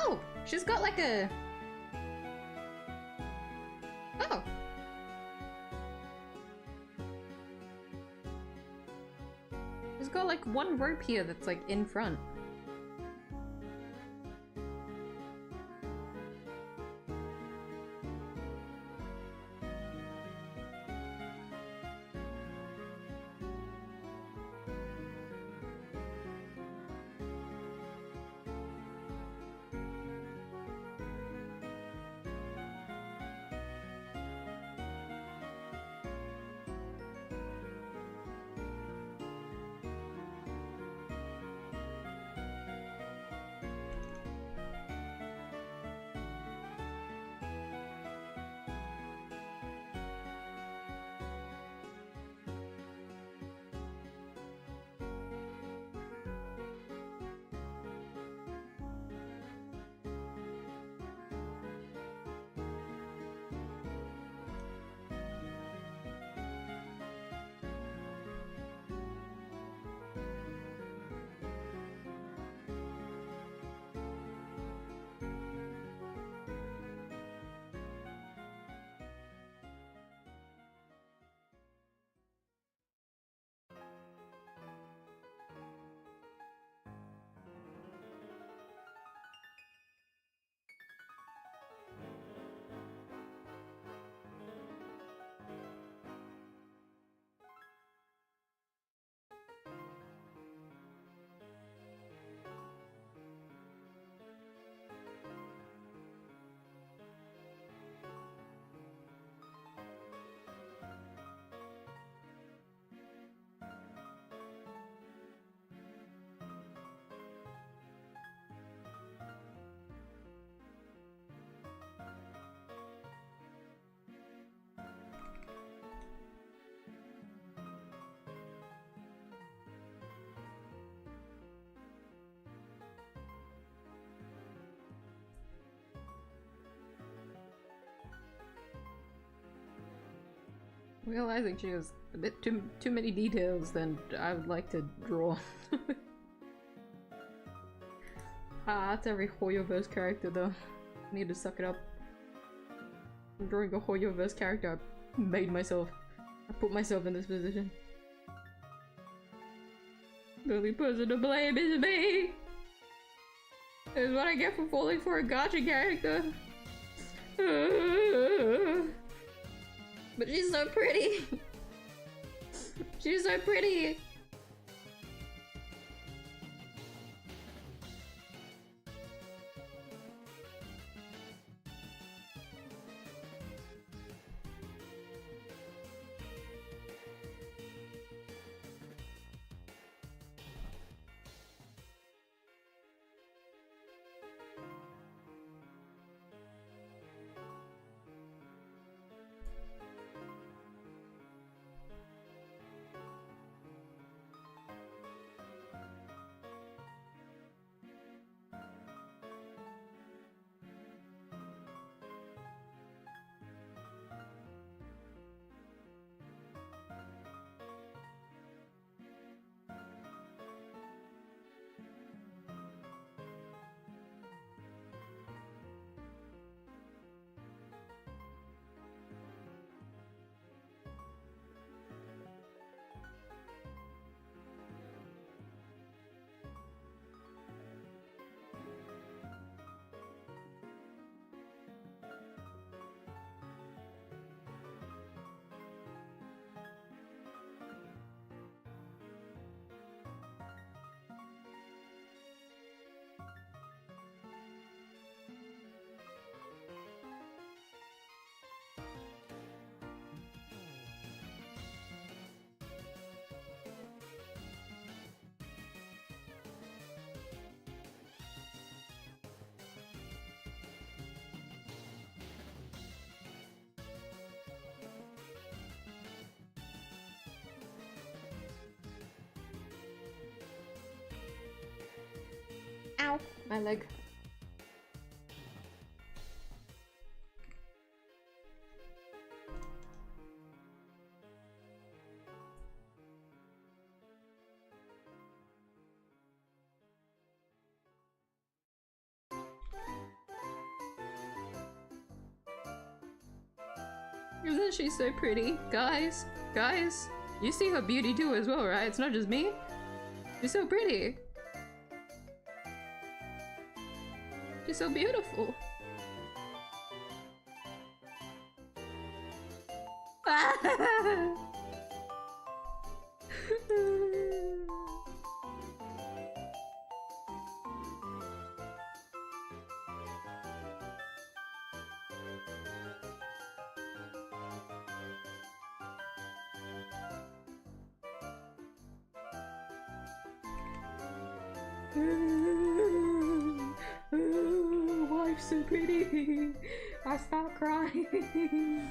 S1: Oh, she's got like a... Oh. She's got like one rope here that's like in front. Realizing she has a bit too many details than I would like to draw. That's every Hoyoverse character though. I need to suck it up. I'm drawing a Hoyoverse character I made myself. I put myself in this position. The only person to blame is me! This is what I get for falling for a gacha character. But she's so pretty! She's so pretty!
S2: Ow! My leg. Isn't she so pretty? Guys, you see her beauty too as well, right? It's not just me. She's so pretty. She's so beautiful. Wife's so pretty. I start crying.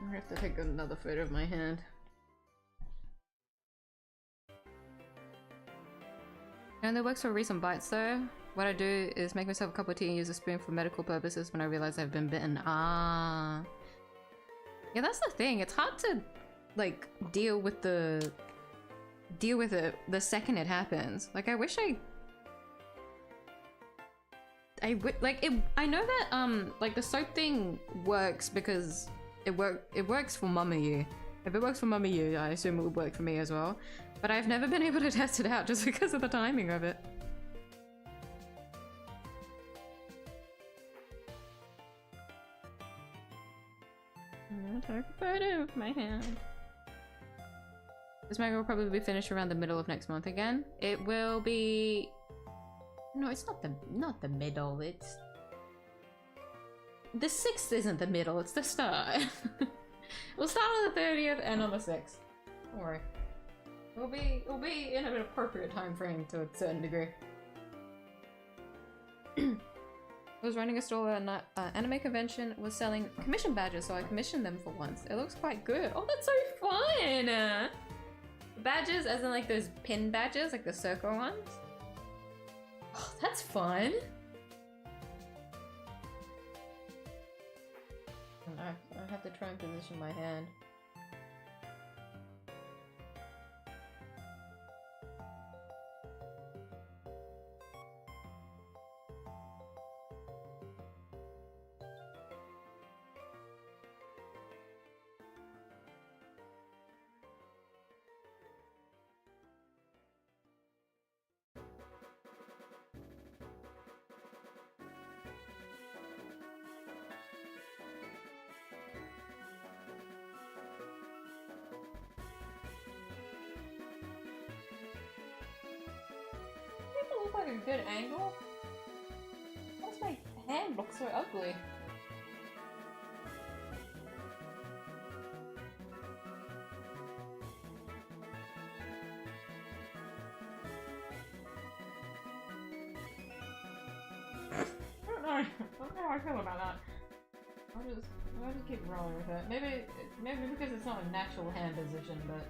S2: I have to take another photo of my hand. And that works for recent bites though. What I do is make myself a cup of tea and use a spoon for medical purposes when I realize I've been bitten. Ah. Yeah, that's the thing. It's hard to like deal with it the second it happens. Like I wish I know that like the soap thing works because it works for miyuu. If it works for miyuu, I assume it would work for me as well. But I've never been able to test it out just because of the timing of it. I'm gonna take a photo of my hand. This manga will probably be finished around the middle of next month again. It will be... No, it's not the middle, it's... The 6th isn't the middle, it's the start. We'll start on the 30th and on the 6th. Don't worry. It'll be in an appropriate time frame to a certain degree. I was running a store at an anime convention, was selling commission badges, so I commissioned them for once. It looks quite good. Oh, that's so fun! Badges, as in like those pin badges, like the circle ones. Oh, that's fun! I have to try and position my hand. Like a good angle? Why does my hand look so ugly? I don't know how I feel about that. I'll just keep rolling with it. Maybe because it's not a natural hand position, but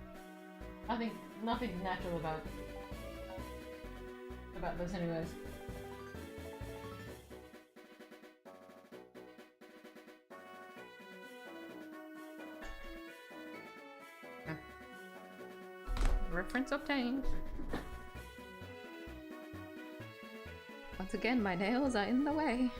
S2: I think nothing's natural about this anyways. Okay. Reference obtained. Once again, my nails are in the way.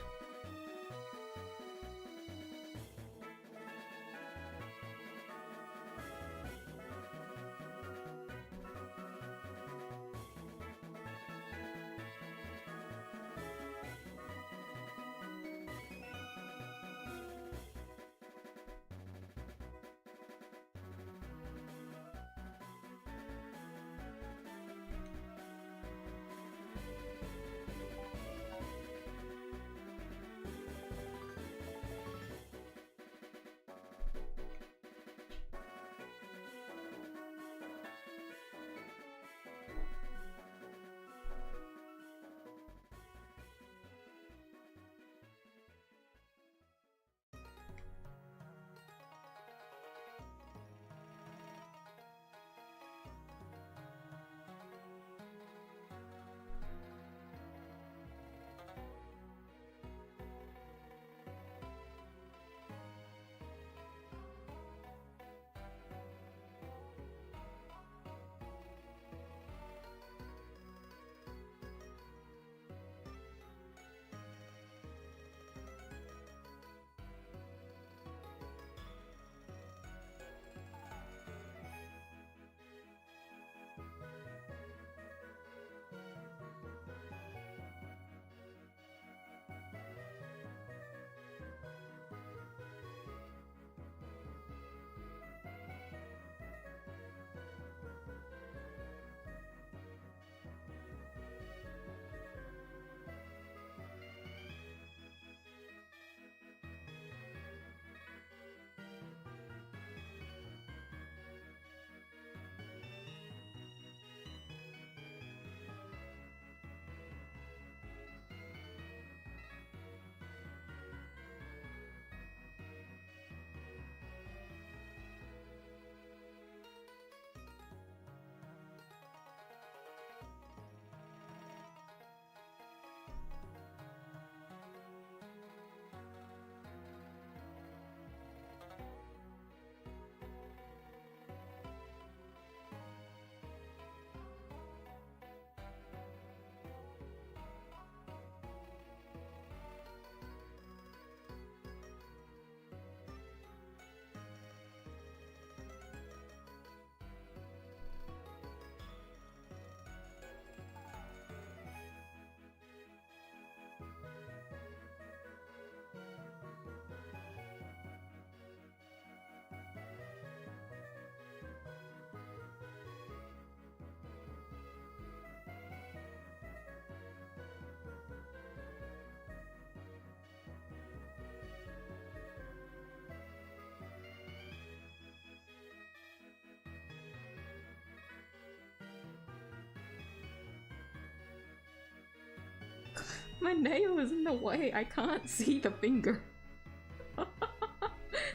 S1: My nail is in the way. I can't see the finger.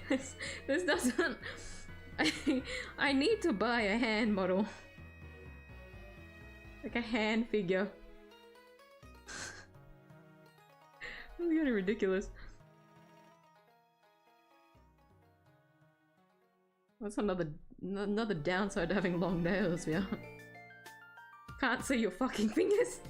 S1: this doesn't... I need to buy a hand model. Like a hand figure. This is getting ridiculous. That's another downside to having long nails, yeah. Can't see your fucking fingers.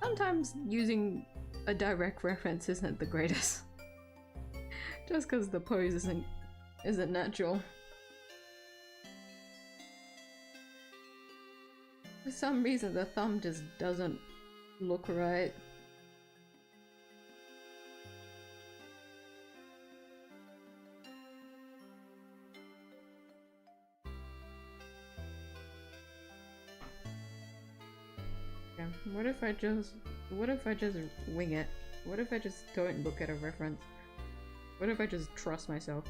S1: Sometimes using a direct reference isn't the greatest. Just because the pose isn't natural. For some reason the thumb just doesn't look right. What if I just wing it? What if I just don't look at a reference? What if I just trust myself?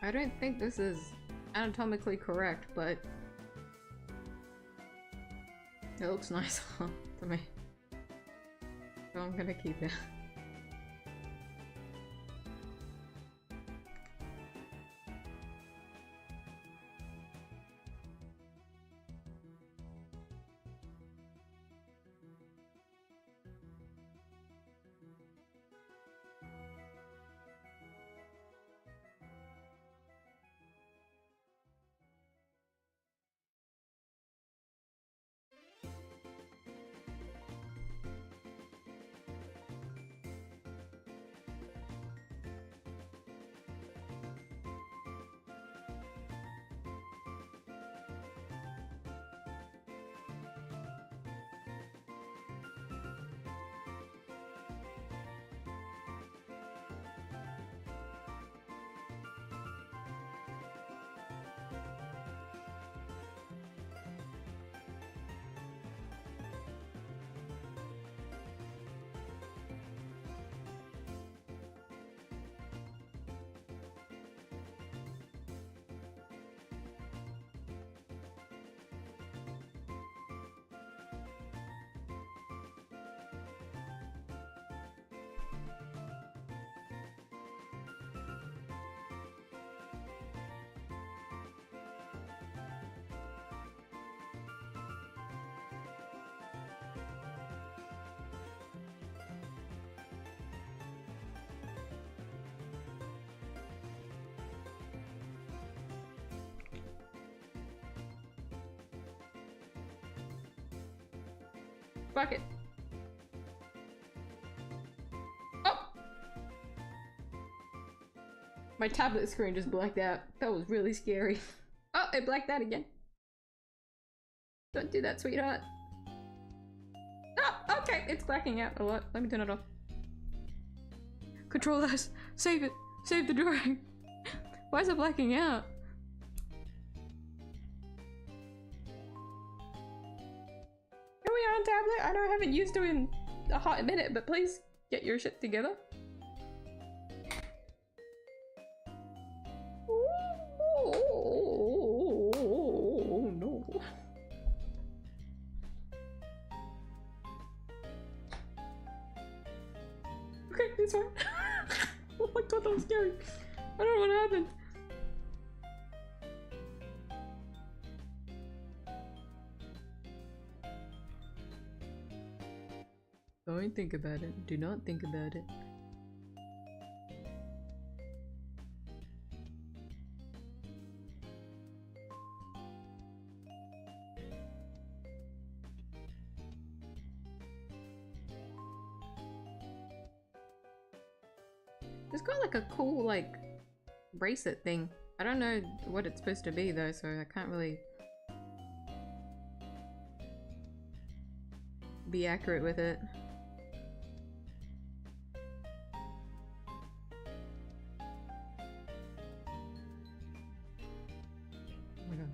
S2: I don't think this is anatomically correct, but it looks nice to me. So I'm gonna keep it. Fuck it. Oh! My tablet screen just blacked out. That was really scary. Oh, it blacked out again. Don't do that, sweetheart. Oh, okay, it's blacking out a lot. Let me turn it off. Control S. Save it. Save the drawing. Why is it blacking out? Here we are on tablet. I know I haven't used it in a hot minute, but please get your shit together. Oh no. Okay, it's fine. Oh my god, that was scary. I don't know what happened. Don't think about it. Do not think about it. It's got like a cool like bracelet thing. I don't know what it's supposed to be though, so I can't really be accurate with it. Oh my god.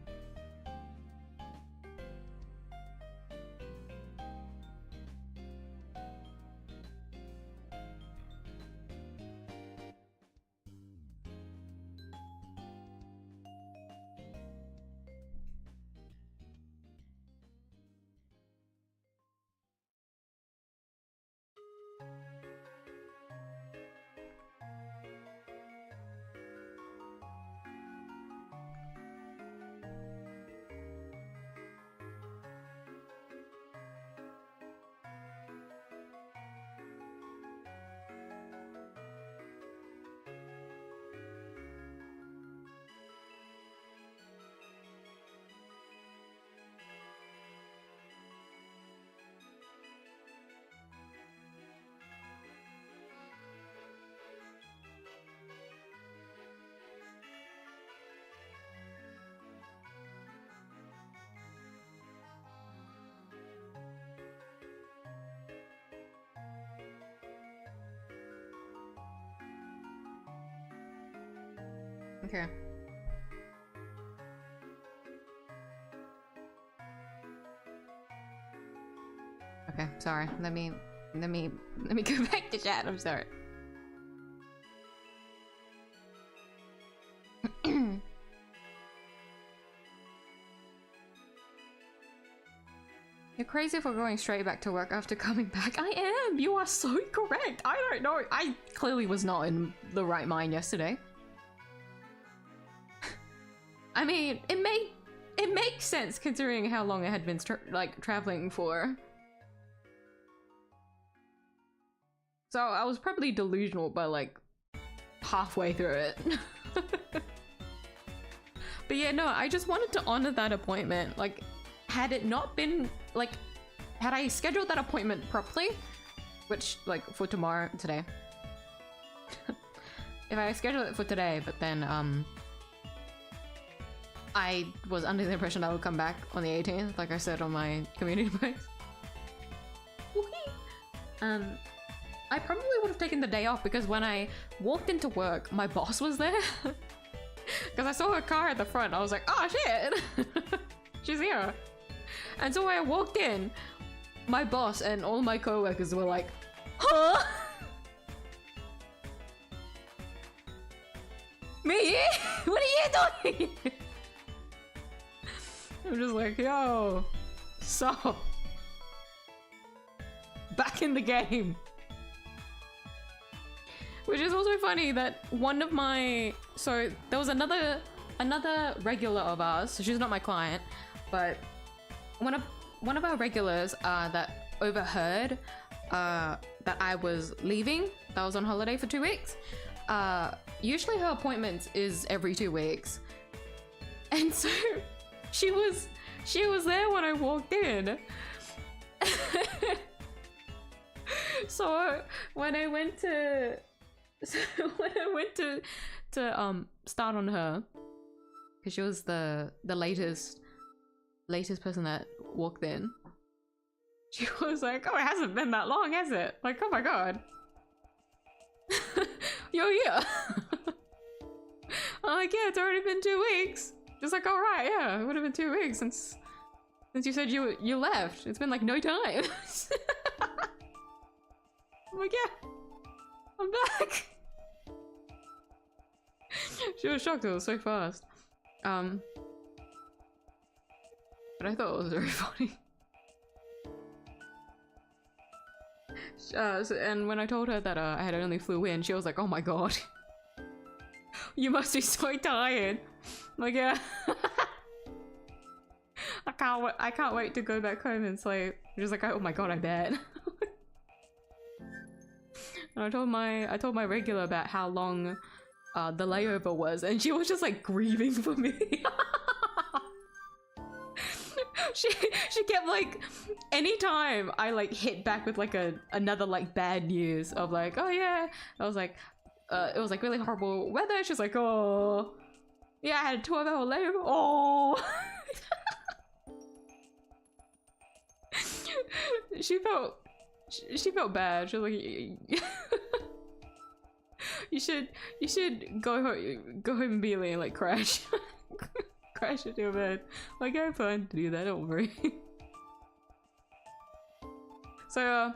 S2: Okay. Okay, sorry. Let me go back to chat. I'm sorry. crazy for going straight back to work after coming back? I am! You are so correct! I don't know. I clearly was not in the right mind yesterday. I mean, it makes sense considering how long I had been traveling for. So I was probably delusional by like halfway through it. But yeah, no, I just wanted to honor that appointment. Like, had it not been like, had I scheduled that appointment properly, which like for today, if I scheduled it for today, but then I was under the impression I would come back on the 18th, like I said on my community post. I probably would have taken the day off because when I walked into work, my boss was there. Because I saw her car at the front, I was like, oh shit, she's here. And so when I walked in, my boss and all my co-workers were like, huh? Me? What are you doing? I'm just like, yo, sup? Back in the game. Which is also funny that one of my, so there was another regular of ours, so she's not my client, but one of our regulars that overheard that I was leaving, that I was on holiday for 2 weeks. Usually her appointments is every 2 weeks. And so she was there when I walked in. So when I went to start on her, because she was the latest person that walked in, she was like, oh, it hasn't been that long, has it? Like, oh my god. You're here. I'm like, yeah, it's already been 2 weeks. Just like, all right, yeah, it would have been 2 weeks since you said you left. It's been like no time. I'm like, yeah, I'm back. She was shocked it was so fast. But I thought it was very funny. And when I told her that I had only flew in, she was like, oh my god. You must be so tired. I'm like, yeah. I can't wait to go back home and sleep. She's like, oh my god, I bet. And I told my regular about how long the layover was, and she was just like grieving for me. she kept like, anytime I like hit back with like another like bad news of like, oh yeah, I was like, it was like really horrible weather. She's like, oh yeah, I had a 12-hour layover. Oh. She felt bad. She was like, you should go home immediately and like crash. Crash into your bed. Like, I plan to do that, don't worry. So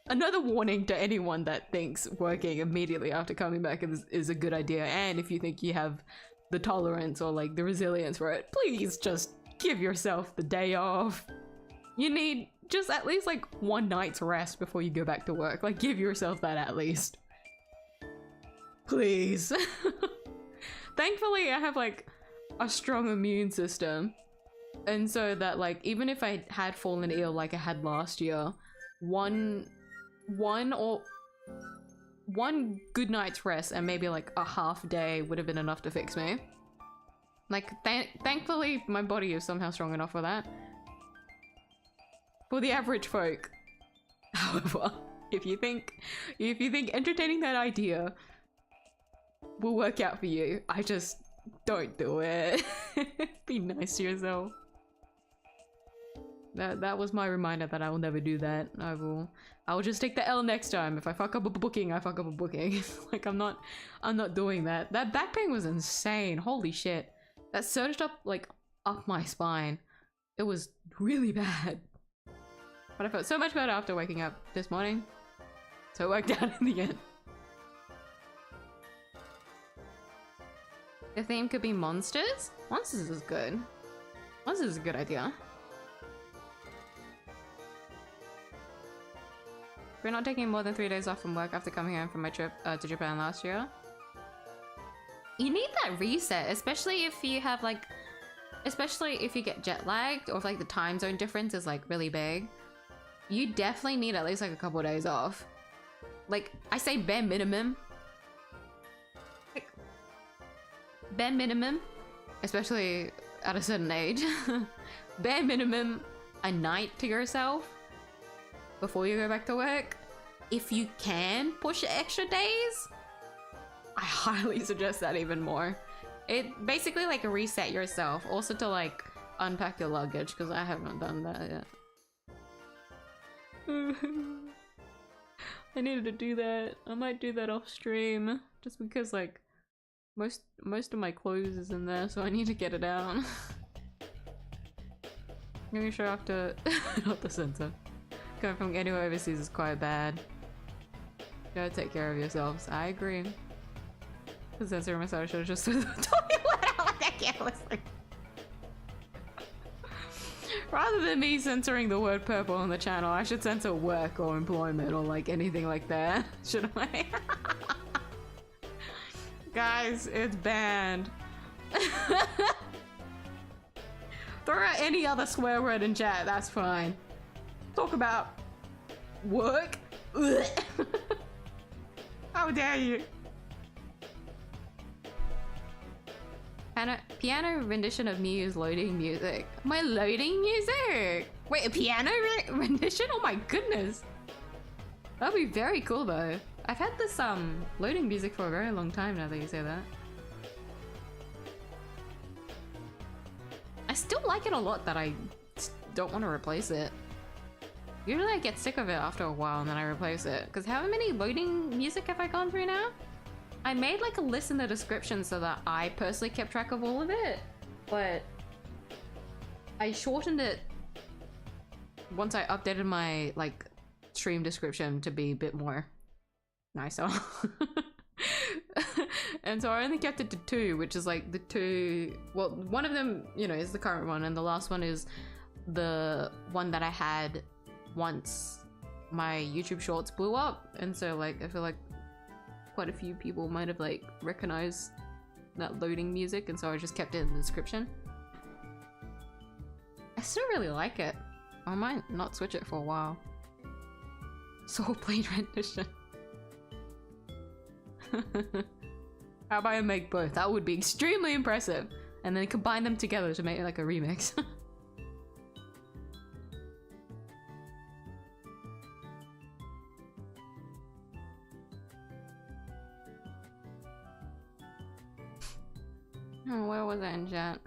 S2: another warning to anyone that thinks working immediately after coming back is a good idea, and if you think you have the tolerance or like the resilience for it, please just give yourself the day off. You need just at least like 1 night's rest before you go back to work. Like, give yourself that at least. Please. Thankfully, I have like a strong immune system, and so that like even if I had fallen ill like I had last year, one good night's rest and maybe like a half day would have been enough to fix me. Like, thankfully my body is somehow strong enough for that. For the average folk, however, if you think entertaining that idea will work out for you, I just don't do it. Be nice to yourself. That was my reminder that I will never do that. I will just take the L next time. If I fuck up a booking, I fuck up a booking. Like, I'm not doing that. That back pain was insane. Holy shit. That surged up like up my spine. It was really bad. But I felt so much better after waking up this morning. So it worked out in the end. The theme could be monsters? Monsters is good. Monsters is a good idea. We're not taking more than 3 days off from work after coming home from my trip to Japan last year. You need that reset, especially if you have like, especially if you get jet lagged or if like the time zone difference is like really big. You definitely need at least like a couple of days off. Like, I say bare minimum. Like, bare minimum, especially at a certain age. Bare minimum, a night to yourself before you go back to work. If you can push extra days, I highly suggest that even more. It basically like reset yourself. Also to like unpack your luggage, because I haven't done that yet. I needed to do that. I might do that off stream just because like most of my clothes is in there, so I need to get it out. Maybe sure after not the center. Going from anywhere overseas is quite bad. Gotta take care of yourselves. I agree. The censor myself should have just told me what I want that carelessly. Rather than me censoring the word purple on the channel, I should censor work or employment or like anything like that. Should I? Guys, it's banned. Throw out any other swear word in chat, that's fine. Talk about work? How dare you? Piano rendition of miyuu's loading music. My loading music? Wait, a piano rendition? Oh my goodness. That'd be very cool though. I've had this loading music for a very long time now that you say that. I still like it a lot, that I don't want to replace it. Usually I get sick of it after a while and then I replace it. Because how many loading music have I gone through now? I made like a list in the description so that I personally kept track of all of it, but I shortened it once I updated my like stream description to be a bit more nicer. And so I only kept it to 2, which is like the 2, well, one of them, you know, is the current one, and the last one is the one that I had once my YouTube shorts blew up. And so like I feel like quite a few people might have like recognized that loading music, and so I just kept it in the description. I still really like it. I might not switch it for a while. Soul Blade rendition. How about I make both? That would be extremely impressive. And then combine them together to make like a remix. Oh, where was I in chat?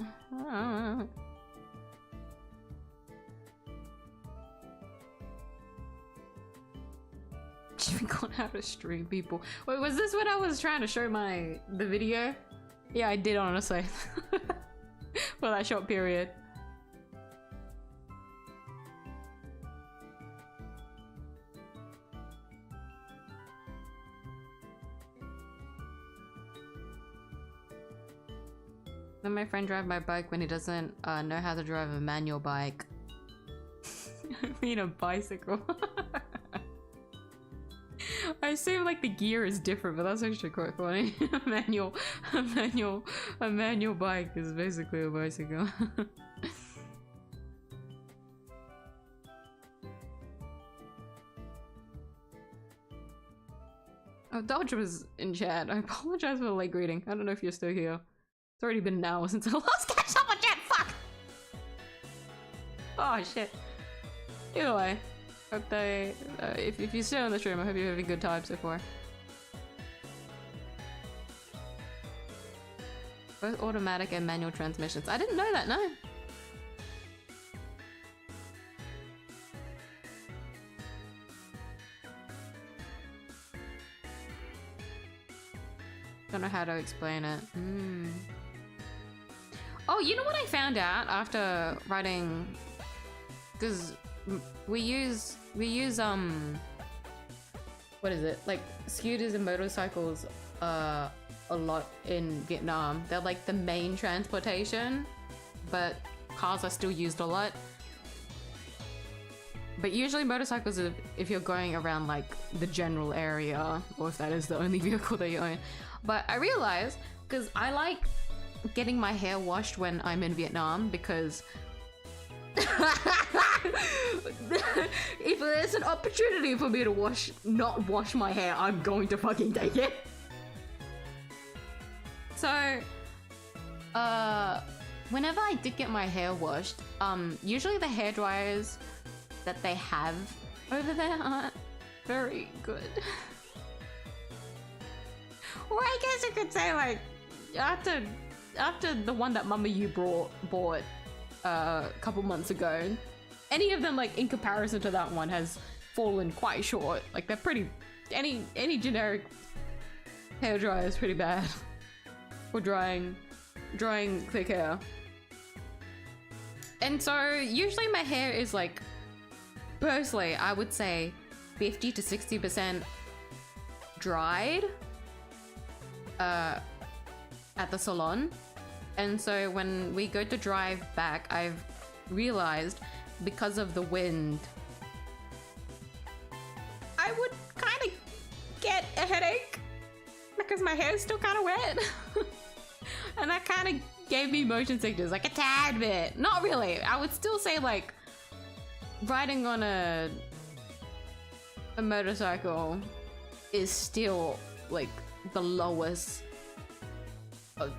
S2: She got how to stream people. Wait, was this when I was trying to show the video? Yeah, I did honestly. For that short period. Let my friend drive my bike when he doesn't know how to drive a manual bike. I mean a bicycle. I assume like the gear is different, but that's actually quite funny. a manual bike is basically a bicycle. Oh, Dodge was in chat. I apologize for the late greeting. I don't know if you're still here. It's already been an hour since I last catch up with chat. Fuck! Oh shit. Either way. Hope they, if you're still in the stream, I hope you're having a good time so far. Both automatic and manual transmissions. I didn't know that, no. Don't know how to explain it. Oh, you know what I found out after writing? Because we use what is it, like scooters and motorcycles a lot in Vietnam. They're like the main transportation, but cars are still used a lot. But usually motorcycles, if you're going around like the general area, or if that is the only vehicle that you own. But I realized, because I like getting my hair washed when I'm in Vietnam, because if there's an opportunity for me to not wash my hair, I'm going to fucking take it. So, whenever I did get my hair washed, usually the hair dryers that they have over there aren't very good. Or I guess you could say, like, after the one that Mama You bought a couple months ago, any of them, like, in comparison to that one has fallen quite short. Like, they're pretty, any generic hair dryer is pretty bad for drying thick hair. And so usually my hair is like, personally, I would say 50 to 60% dried at the salon. And so when we go to drive back, I've realized because of the wind, I would kind of get a headache because my hair is still kind of wet. And that kind of gave me motion sickness, like a tad bit. Not really. I would still say, like, riding on a motorcycle is still, like, the lowest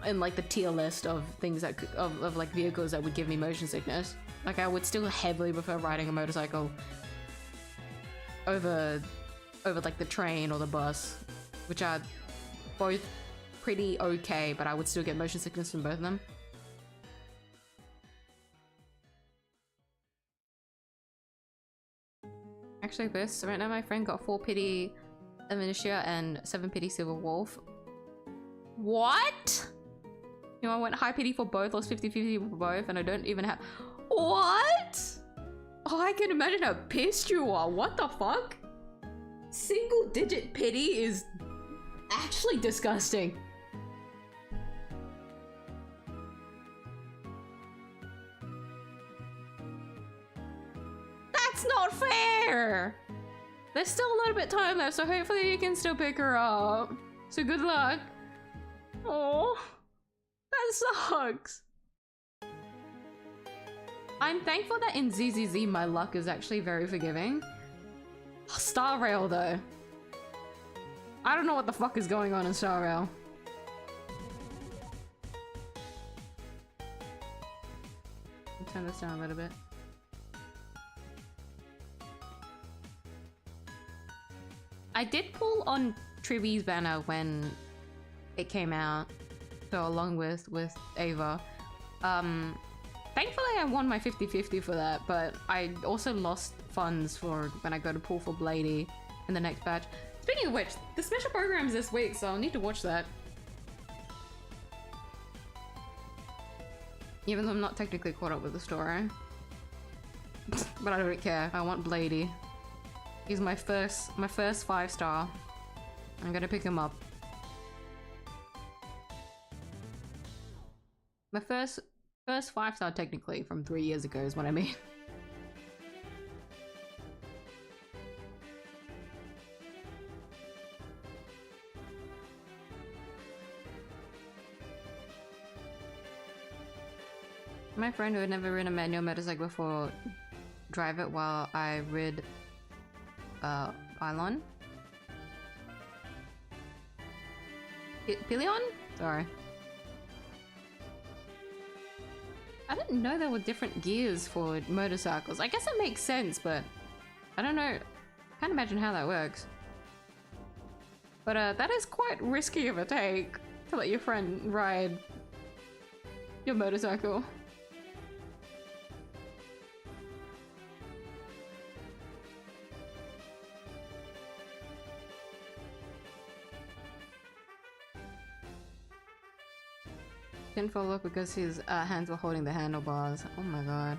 S2: in, like, the tier list of things that of like vehicles that would give me motion sickness. Like, I would still heavily prefer riding a motorcycle over like the train or the bus, which are both pretty okay, but I would still get motion sickness from both of them. Actually, this right now my friend got 4 pity Amnesia and 7 pity Silver Wolf. What? You know, I went high pity for both, lost 50-50 for both, and I don't even have— What? Oh, I can imagine how pissed you are. What the fuck? Single digit pity is actually disgusting. That's not fair! There's still a little bit of time left, so hopefully you can still pick her up. So good luck. Oh, that sucks. I'm thankful that in 𝐢𝐧𝐟𝐨 my luck is actually very forgiving. Star Rail though. I don't know what the fuck is going on in Star Rail. I'll turn this down a little bit. I did pull on Trivi's banner when it came out, so along with Ava. Thankfully I won my 50-50 for that, but I also lost funds for when I go to pull for Bladey in the next batch. Speaking of which, the special program's this week, so I'll need to watch that. Even though I'm not technically caught up with the story. But I don't care, I want Bladey. He's my first 5-star. I'm gonna pick him up. My first 5-star technically from 3 years ago is what I mean. My friend who had never ridden a manual motorcycle before drive it while I rid Pylon? Pilion? Sorry. I didn't know there were different gears for motorcycles. I guess it makes sense, but I don't know. Can't imagine how that works. But that is quite risky of a take to let your friend ride your motorcycle. Didn't follow up because his hands were holding the handlebars. Oh my god.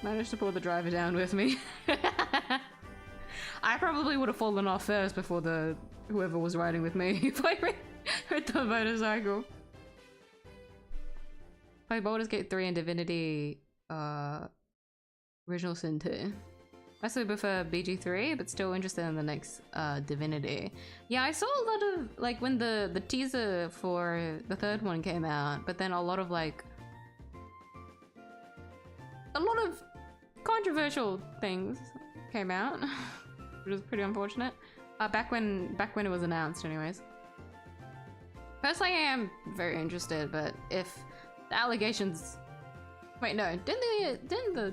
S2: Managed to pull the driver down with me. I probably would have fallen off first before whoever was riding with me if I With the motorcycle. Play Baldur's Gate 3 and Divinity Original Sin 2. I still prefer BG3, but still interested in the next Divinity. Yeah, I saw a lot of, like, when the teaser for the third one came out, but then a lot of, like, a lot of controversial things came out, which was pretty unfortunate. Back when it was announced, anyways. Personally, I am very interested, but if the allegations, wait, no, didn't the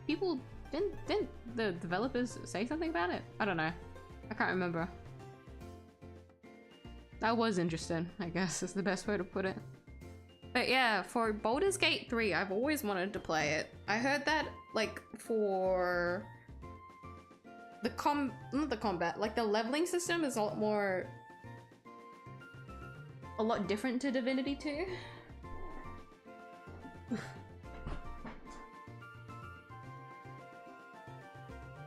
S2: people, didn't the developers say something about it? I don't know. I can't remember. I was interested, I guess is the best way to put it. But yeah, for Baldur's Gate 3, I've always wanted to play it. I heard that, like, for the not the combat, like the leveling system is a lot different to Divinity 2.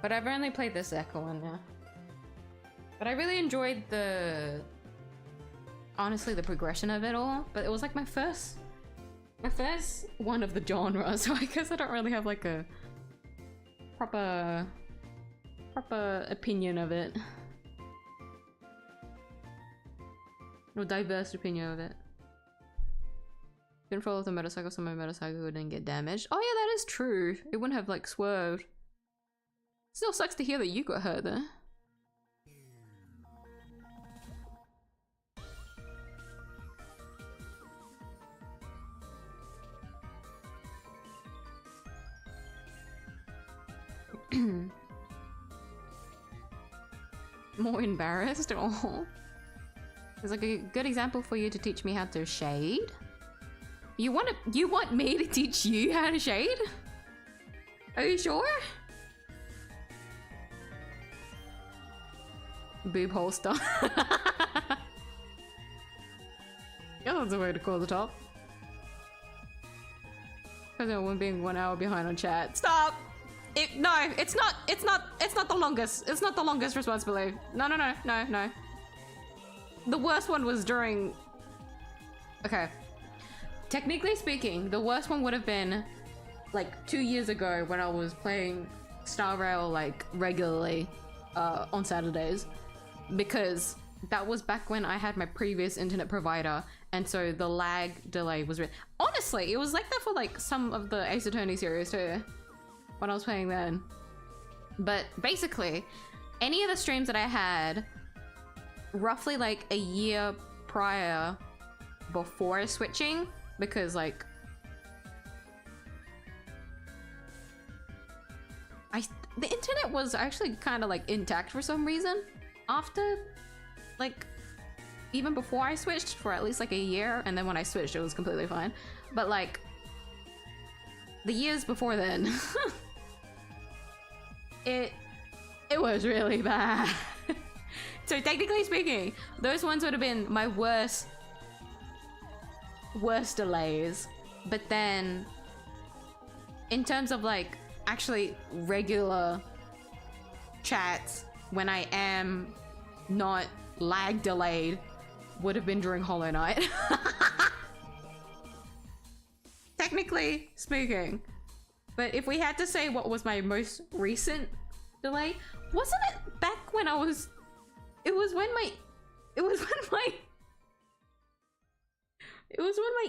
S2: But I've only played the second one now. But I really enjoyed honestly, the progression of it all. But it was like my first one of the genre, so I guess I don't really have like a proper opinion of it. Or diverse opinion of it. Control of the motorcycle, so my motorcycle wouldn't get damaged. Oh yeah, that is true. It wouldn't have like swerved. Still sucks to hear that you got hurt though. More embarrassed? Oh. It's like a good example for you to teach me how to shade. You want me to teach you how to shade? Are you sure? Boob holster. Yeah, that's a way to call the top. Because I'm being 1 hour behind on chat. Stop! No, it's not the longest. It's not the longest responsibility. No. The worst one was during... Okay. Technically speaking, the worst one would have been like 2 years ago when I was playing Star Rail like regularly on Saturdays, because that was back when I had my previous internet provider, and so the lag delay was honestly, it was like that for like some of the Ace Attorney series too when I was playing then. But basically, any of the streams that I had roughly like a year prior before switching, because like the internet was actually kind of like intact for some reason after, like, even before I switched for at least like a year, and then when I switched it was completely fine. But like the years before then it was really bad. So technically speaking, those ones would have been my worst delays. But then in terms of like actually regular chats, when I am not lag delayed, would have been during Hollow Knight. Technically speaking. But if we had to say what was my most recent delay, wasn't it back when I was... It was when my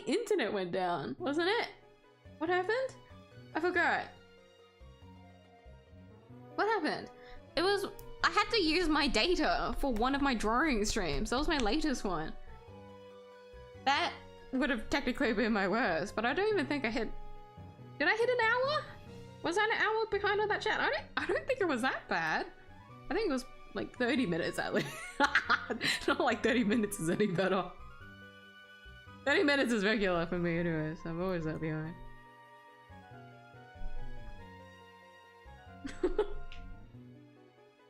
S2: internet went down, wasn't it? What happened? I forgot. What happened? It was... I had to use my data for one of my drawing streams. That was my latest one. That would have technically been my worst, but I don't even think I hit... Did I hit an hour? Was I an hour behind on that chat? I don't think it was that bad. I think it was like 30 minutes at least. Not like 30 minutes is any better. 30 minutes is regular for me anyways. I'm always that behind.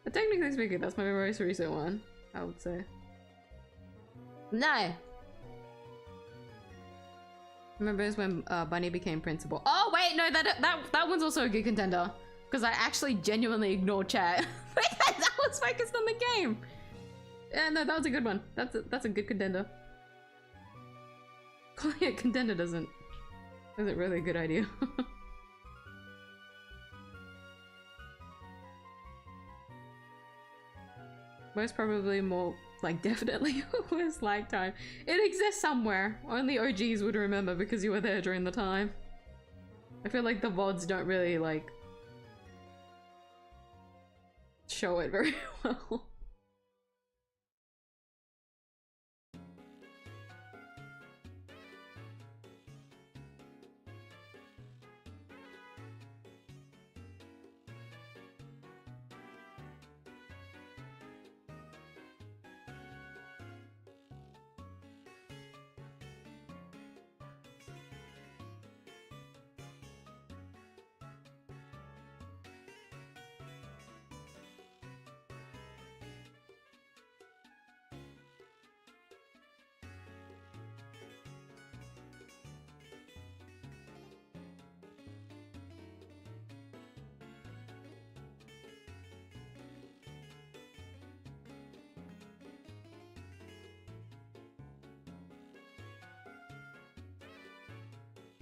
S2: But technically speaking, that's my most recent one, I would say. No! Remember when Bunny became principal? Oh wait, no, that one's also a good contender. Because I actually genuinely ignored chat. That was focused on the game.
S1: Yeah, no, that was a good one. That's a good contender. Calling it contender isn't really a good idea. Most probably, more like definitely was lifetime. It exists somewhere. Only OGs would remember because you were there during the time. I feel like the VODs don't really like show it very well.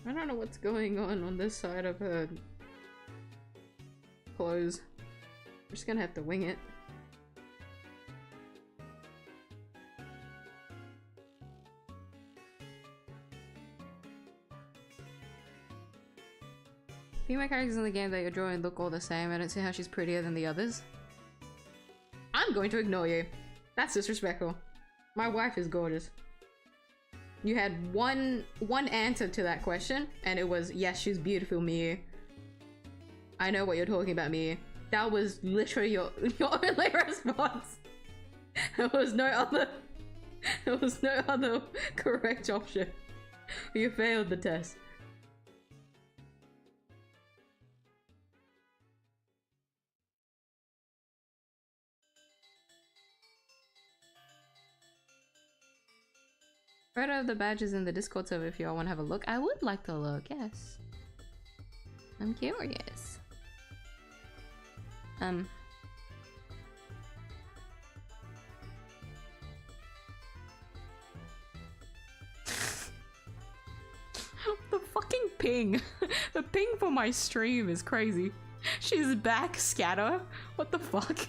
S1: I don't know what's going on this side of her clothes. I'm just gonna have to wing it. Female characters in the game that you're drawing look all the same. I don't see how she's prettier than the others. I'm going to ignore you. That's disrespectful. My wife is gorgeous. You had one answer to that question, and it was, yes, she's beautiful, Miyu. I know what you're talking about, Miyu. That was literally your only response. There was no other correct option. You failed the test. Photo of the badges in the Discord server if y'all want to have a look. I would like to look, yes. I'm curious. The fucking ping. The ping for my stream is crazy. She's back, scatter. What the fuck?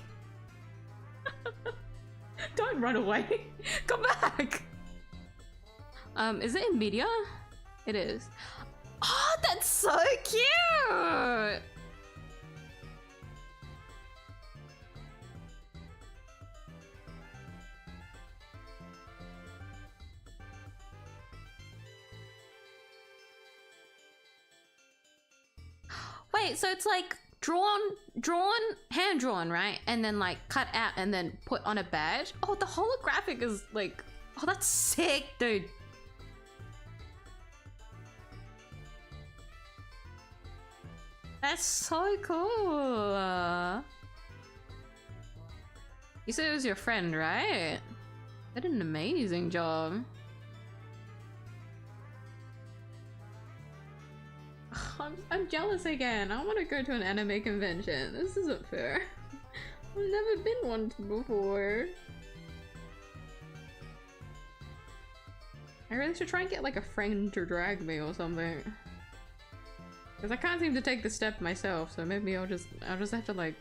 S1: Don't run away. Come back. Is it in media? It is. Oh, that's so cute! Wait, so it's like hand drawn, right? And then like cut out and then put on a badge? Oh, the holographic is like, oh, that's sick, dude. That's so cool. You said it was your friend, right? They did an amazing job. I'm jealous again. I want to go to an anime convention. This isn't fair. I've never been one before. I really should try and get like a friend to drag me or something. Because I can't seem to take the step myself, so maybe I'll just have to like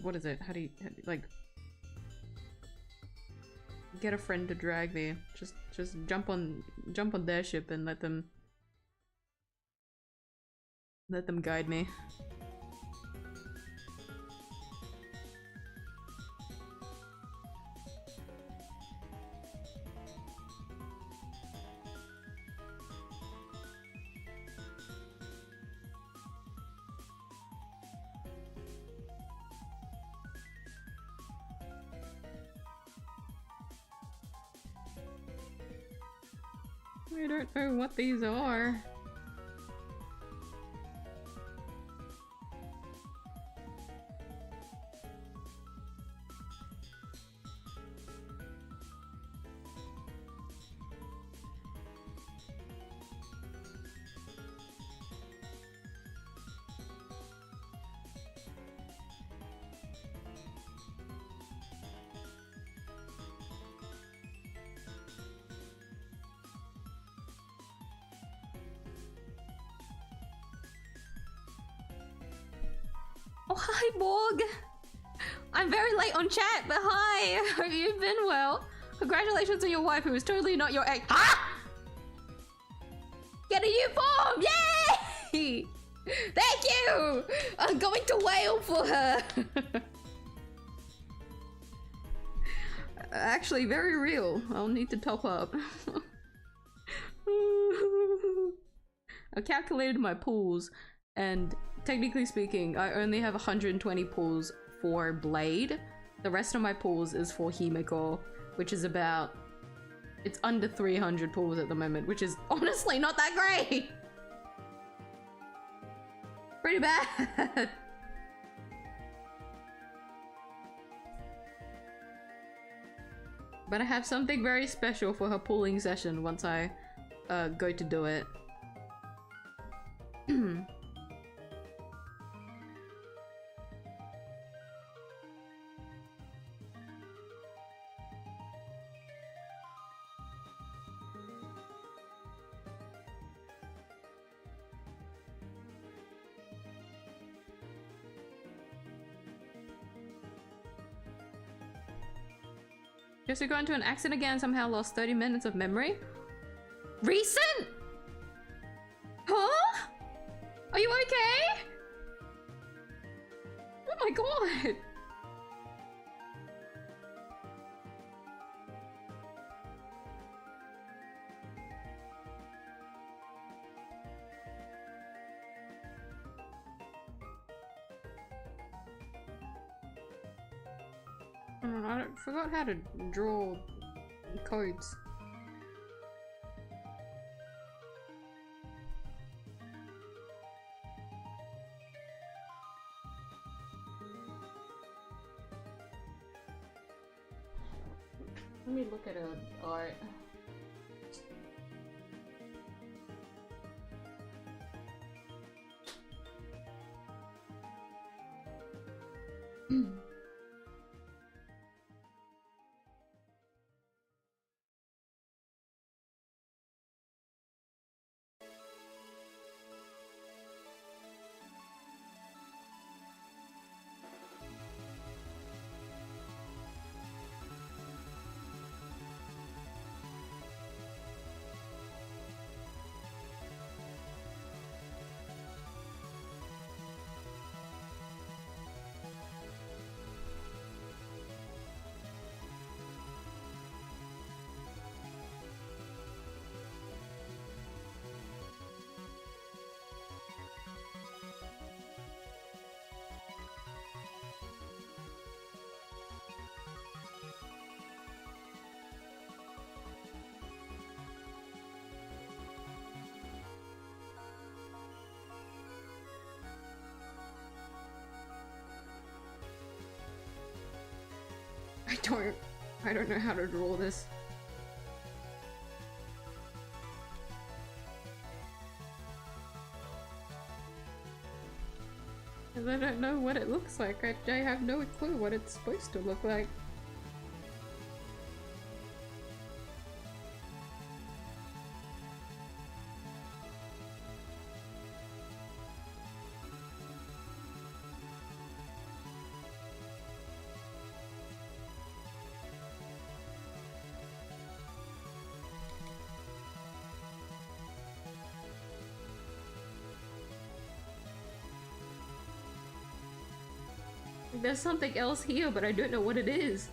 S1: what is it? How do you like get a friend to drag me? Just jump on their ship and let them guide me. I don't know what these are.
S2: Hi, Borg! I'm very late on chat, but hi! Hope you've been well. Congratulations on your wife, who is totally not your ex. Ha! Get a new form! Yay! Thank you! I'm going to wail for her! Actually, very real. I'll need to top up. I calculated my pulls, and technically speaking, I only have 120 pulls for Blade. The rest of my pulls is for Himeko, which is about... it's under 300 pulls at the moment, which is honestly not that great! Pretty bad! But I have something very special for her pulling session once I go to do it. Just got into an accident again and somehow lost 30 minutes of memory. Recent? Huh? Are you okay? Oh my god! I forgot how to draw codes. Let me look at art. I don't know how to draw this. I don't know what it looks like. I have no clue what it's supposed to look like. There's something else here, but I don't know what it is.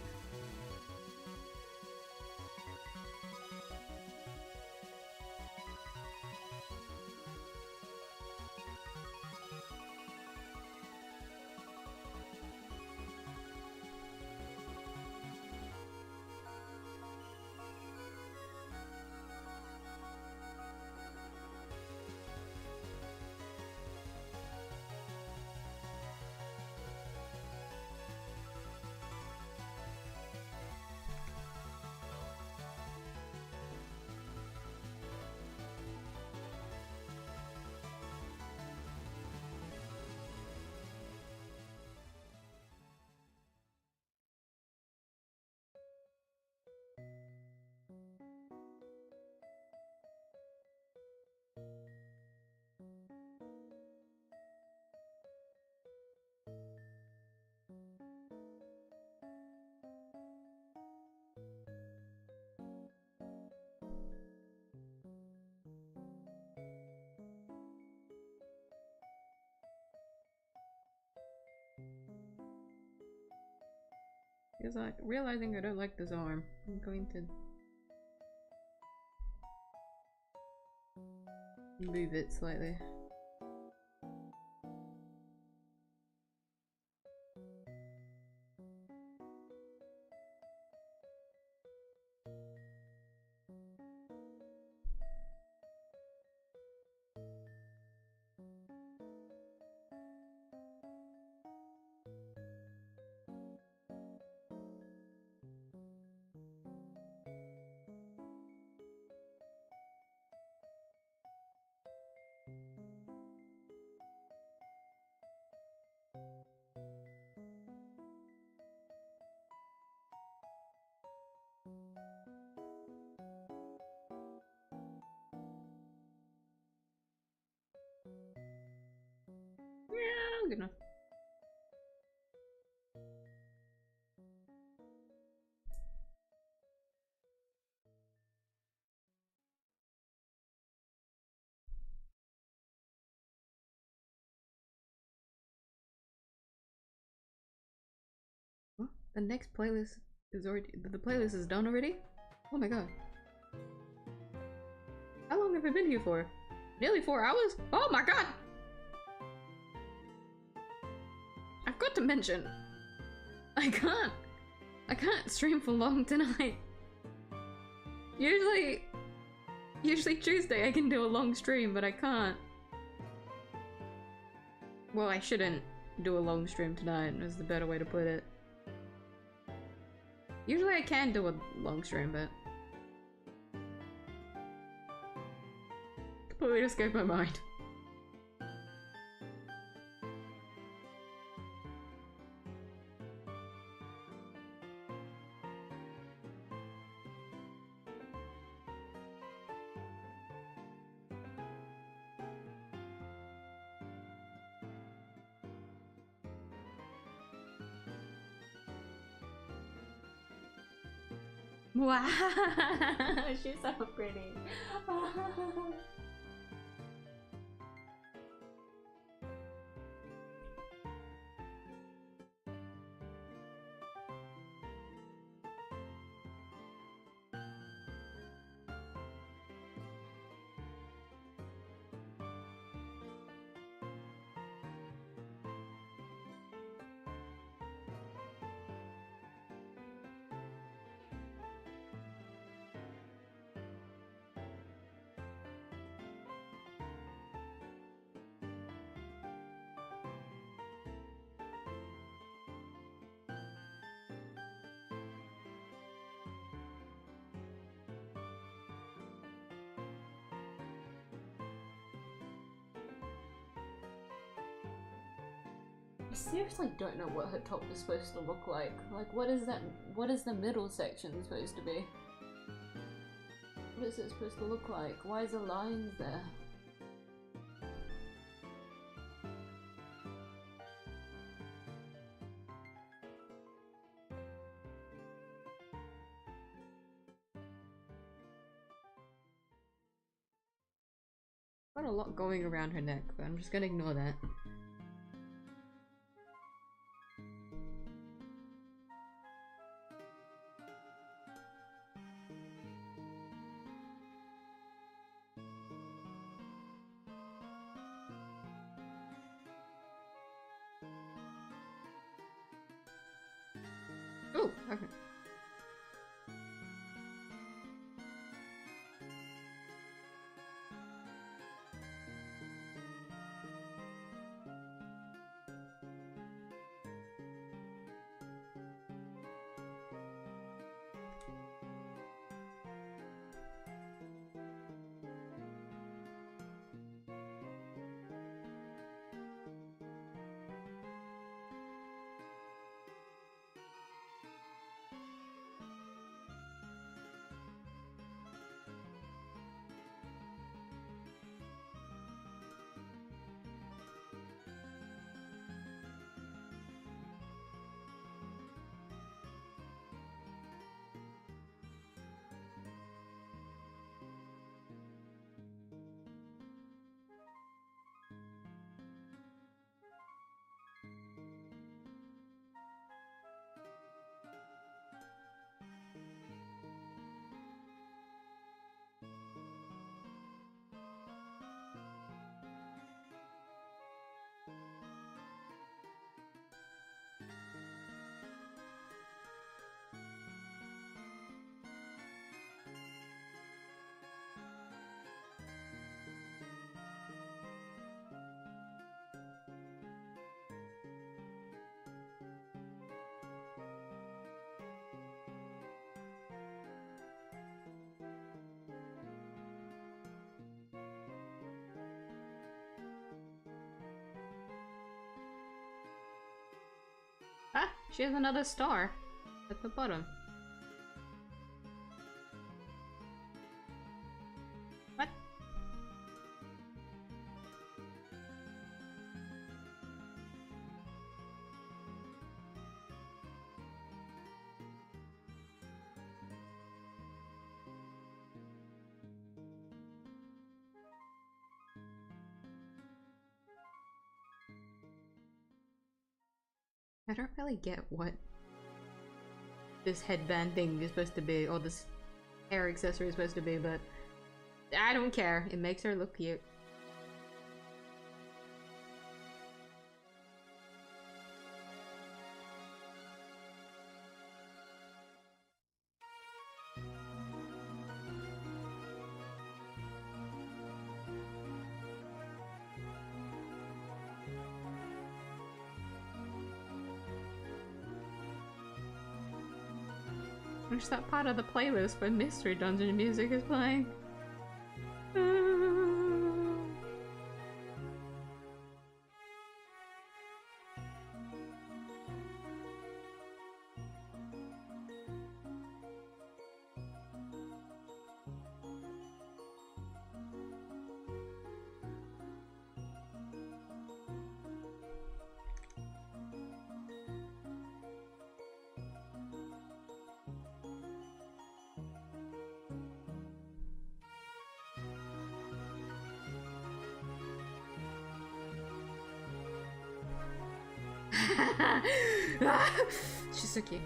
S1: Because I'm realizing I don't like this arm. I'm going to move it slightly. Yeah, good enough. What? The next playlist is already— the playlist is done already? Oh my god. How long have I been here for? Nearly 4 hours? Oh my god! I've got to mention, I can't stream for long tonight. Usually Tuesday I can do a long stream, but I can't. Well, I shouldn't do a long stream tonight, is the better way to put it. Usually I can do a long stream, but completely escaped my mind. Wow, she's so pretty. I seriously don't know what her top is supposed to look like. Like, what is that? What is the middle section supposed to be? What is it supposed to look like? Why is there lines there? Got a lot going around her neck, but I'm just gonna ignore that. Oh, okay.
S2: She has another star at the bottom. What? I don't really get what this headband thing is supposed to be, or this hair accessory is supposed to be, but I don't care. It makes her look cute. Wish that part of the playlist where Mystery Dungeon music is playing. She's so cute.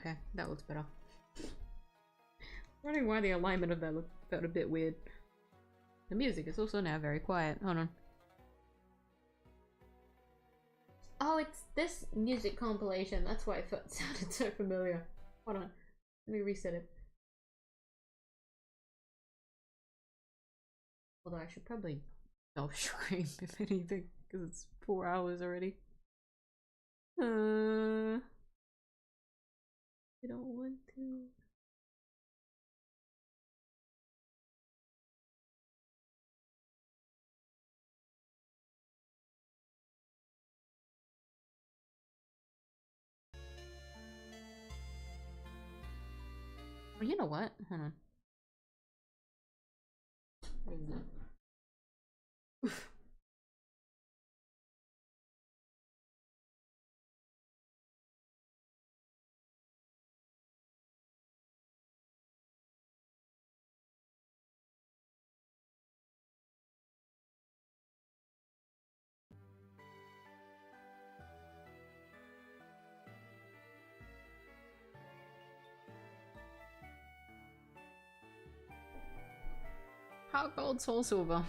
S2: Okay, that looks better. I'm wondering why the alignment of that felt a bit weird. The music is also now very quiet. Hold on. Oh, it's this music compilation. That's why it sounded so familiar. Hold on. Let me reset it. Although I should probably self stream if anything, because it's 4 hours already. I don't want to. Well, you know what? Hold on. Where is it? Heart gold, soul silver.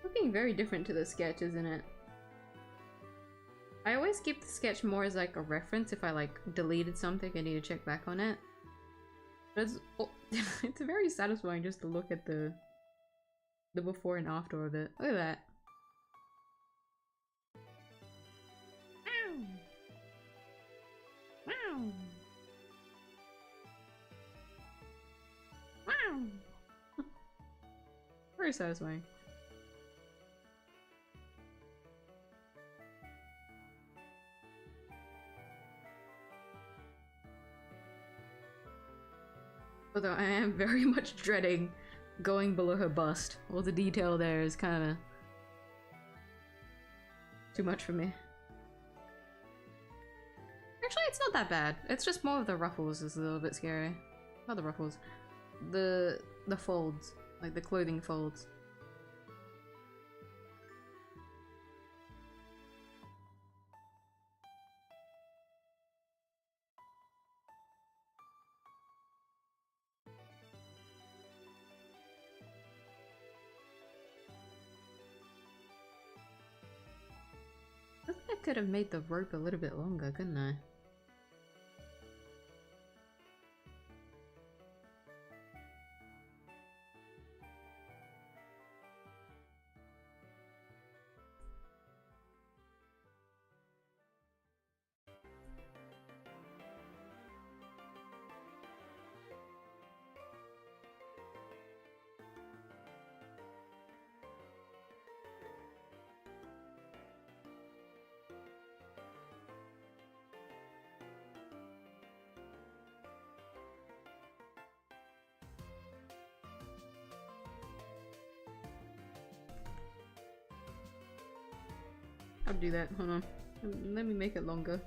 S2: Looking very different to the sketch, isn't it? I always keep the sketch more as like a reference if I like deleted something I need to check back on it. But it's, it's very satisfying just to look at the before and after of it. Look at that. Wow. Wow. Very satisfying. Although I am very much dreading going below her bust. All the detail there is kind of too much for me. Actually, it's not that bad. It's just more of the ruffles is a little bit scary. Not the ruffles. The folds. Like the clothing folds. I think I could have made the rope a little bit longer, couldn't I? I'll do that, hold on. Let me make it longer.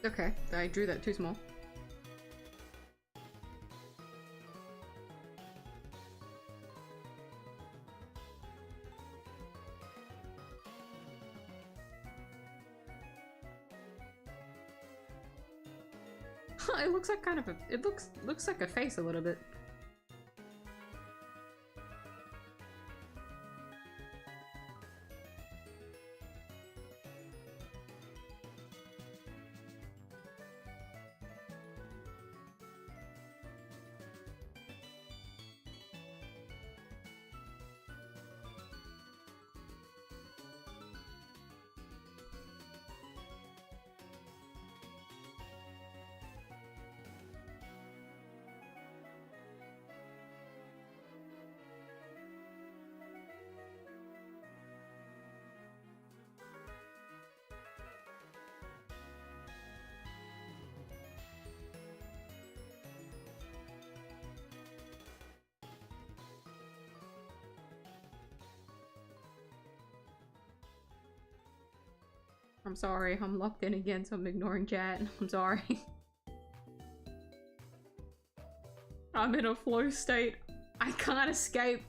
S2: Okay, I drew that too small. It looks like kind of a, it looks like a face a little bit.
S1: I'm sorry, I'm locked in again, so I'm ignoring chat. I'm sorry. I'm in a flow state. I can't escape.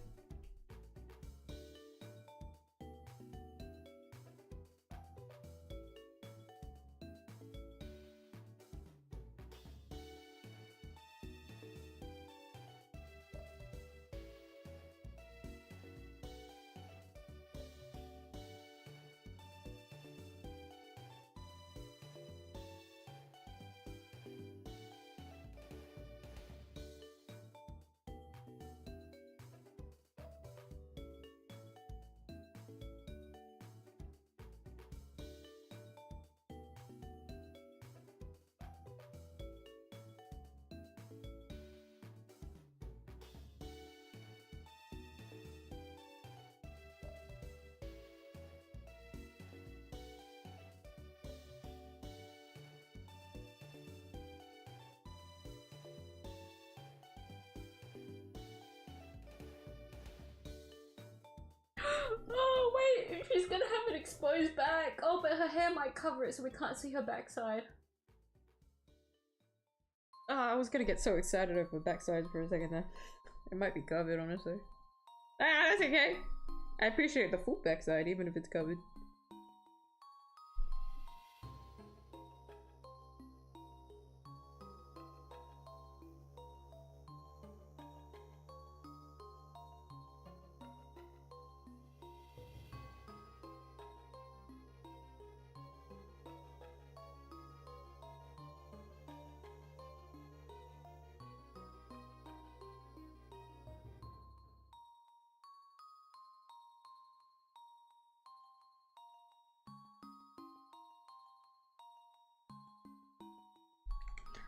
S1: Oh wait, she's gonna have an exposed back. Oh, but her hair might cover it so we can't see her backside. I was gonna get so excited over backside for a second there. It might be covered, honestly. Ah, that's okay. I appreciate the full backside, even if it's covered.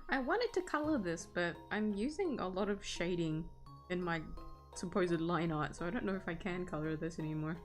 S1: I wanted to color this, but I'm using a lot of shading in my supposed line art, so I don't know if I can color this anymore.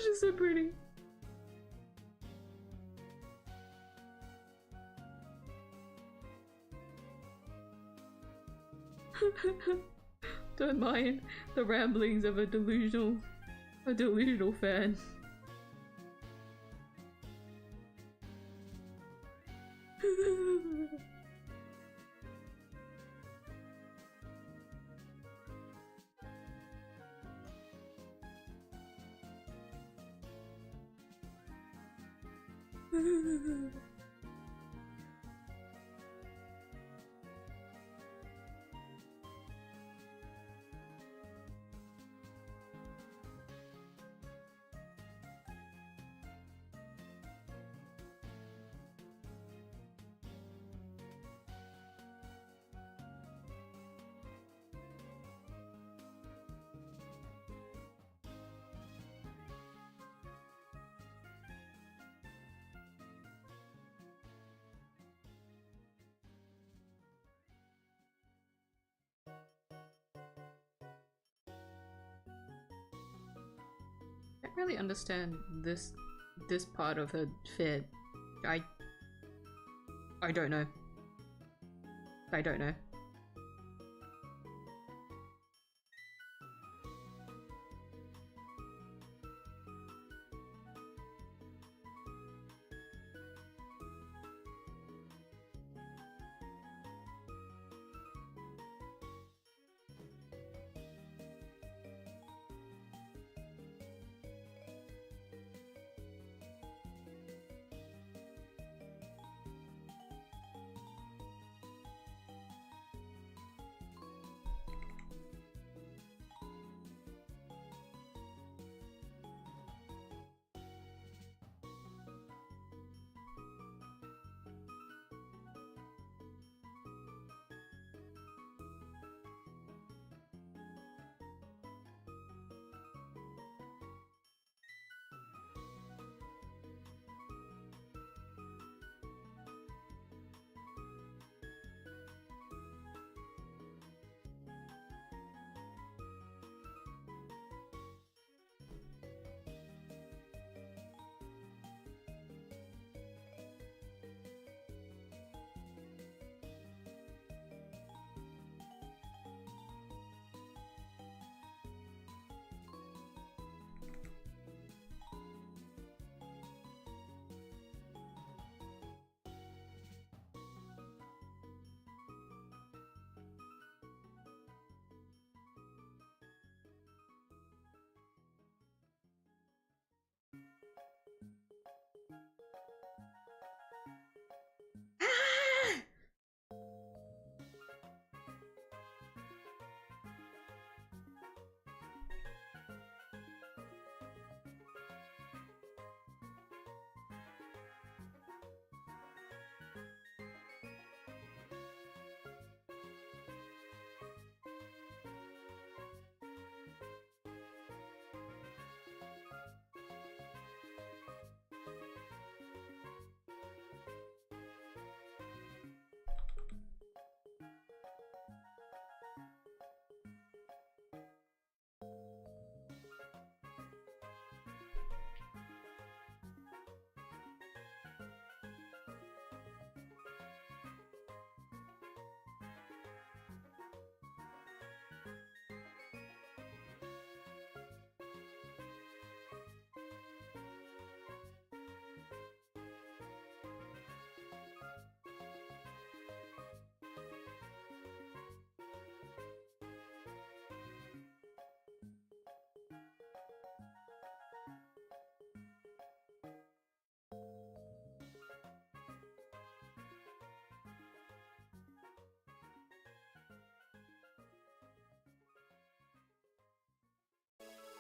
S1: She's so pretty. Don't mind the ramblings of a delusional fan. I don't really understand this part of her fit. I
S2: I don't know. I don't know.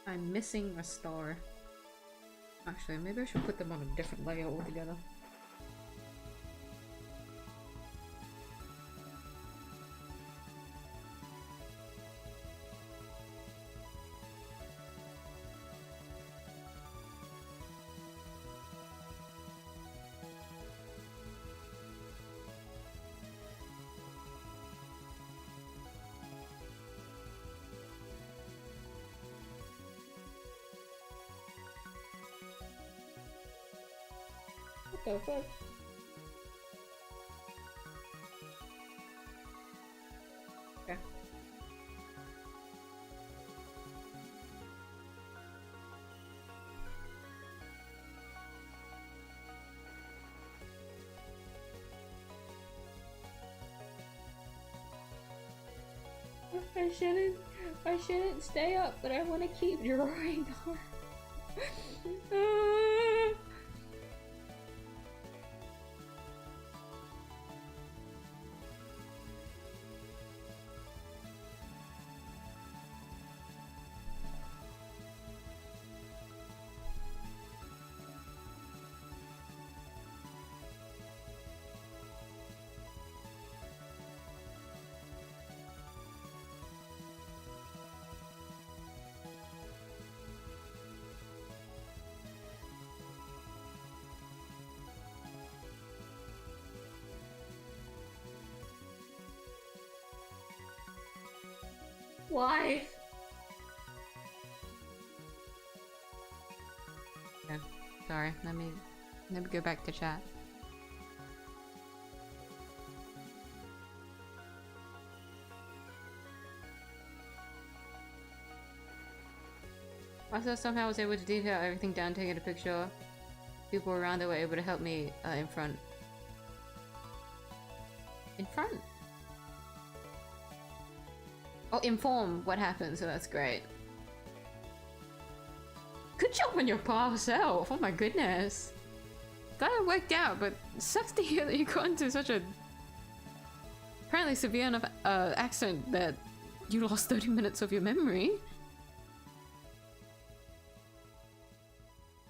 S2: I'm missing a star. Actually, maybe I should put them on a different layer altogether. What the fuck? Okay. I shouldn't stay up, but I want to keep drawing on. Why? Okay, sorry. Let me go back to chat. Also, somehow I was able to detail everything down, taking a picture. People around there were able to help me in front. In front? Oh, inform what happened, so that's great. Good job on your poor self, oh my goodness. Glad it worked out, but it sucks to hear that you got into such a apparently severe enough accident that you lost 30 minutes of your memory.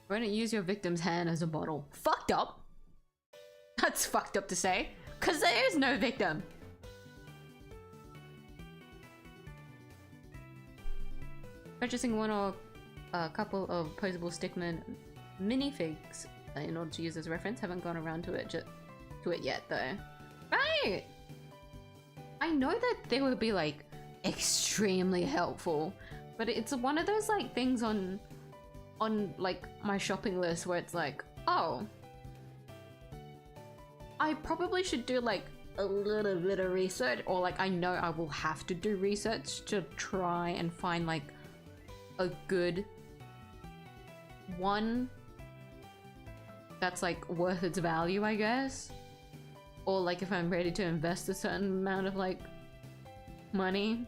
S2: Why don't you use your victim's hand as a bottle? Fucked up! That's fucked up to say, because there is no victim! Purchasing one or a couple of posable stickman minifigs in order to use as reference. Haven't gone around to it yet though. Right! I know that they would be like extremely helpful, but it's one of those like things on like my shopping list where it's like, oh, I probably should do like a little bit of research, or like I know I will have to do research to try and find like a good one that's like worth its value, I guess. Or like if I'm ready to invest a certain amount of like money,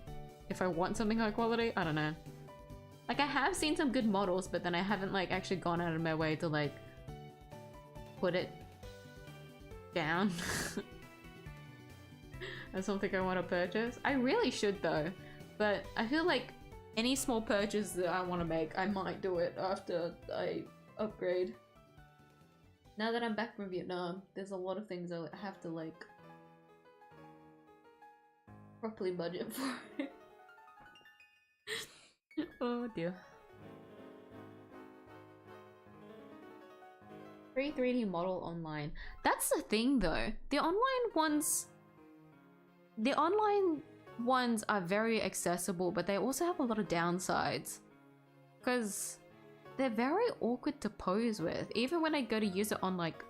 S2: if I want something high quality, I don't know. Like I have seen some good models, but then I haven't like actually gone out of my way to like put it down as something I want to purchase. I really should though, but I feel like any small purchase that I want to make, I might do it after I upgrade. Now that I'm back from Vietnam, there's a lot of things I have to like properly budget for. Oh dear. Free 3D model online. That's the thing though. The online ones are very accessible, but they also have a lot of downsides. Because they're very awkward to pose with. Even when I go to use it on like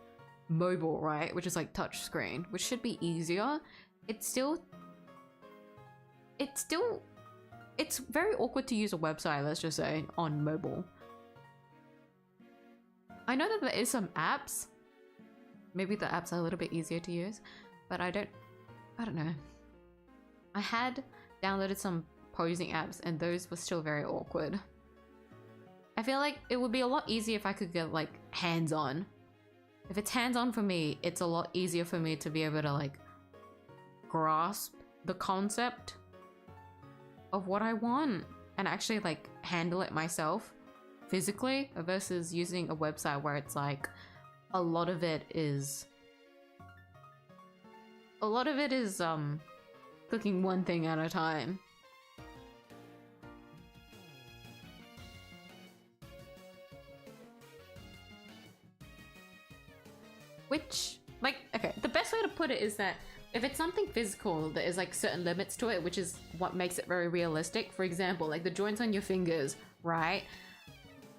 S2: mobile, right? Which is like touch screen, which should be easier. It's very awkward to use a website, let's just say, on mobile. I know that there is some apps. Maybe the apps are a little bit easier to use, but I don't know. I had downloaded some posing apps and those were still very awkward. I feel like it would be a lot easier if I could get like hands-on. If it's hands-on for me, it's a lot easier for me to be able to like grasp the concept of what I want and actually like handle it myself physically versus using a website where it's like a lot of it is clicking one thing at a time. Which, like, okay, the best way to put it is that if it's something physical, there is like certain limits to it, which is what makes it very realistic. For example, like the joints on your fingers, right?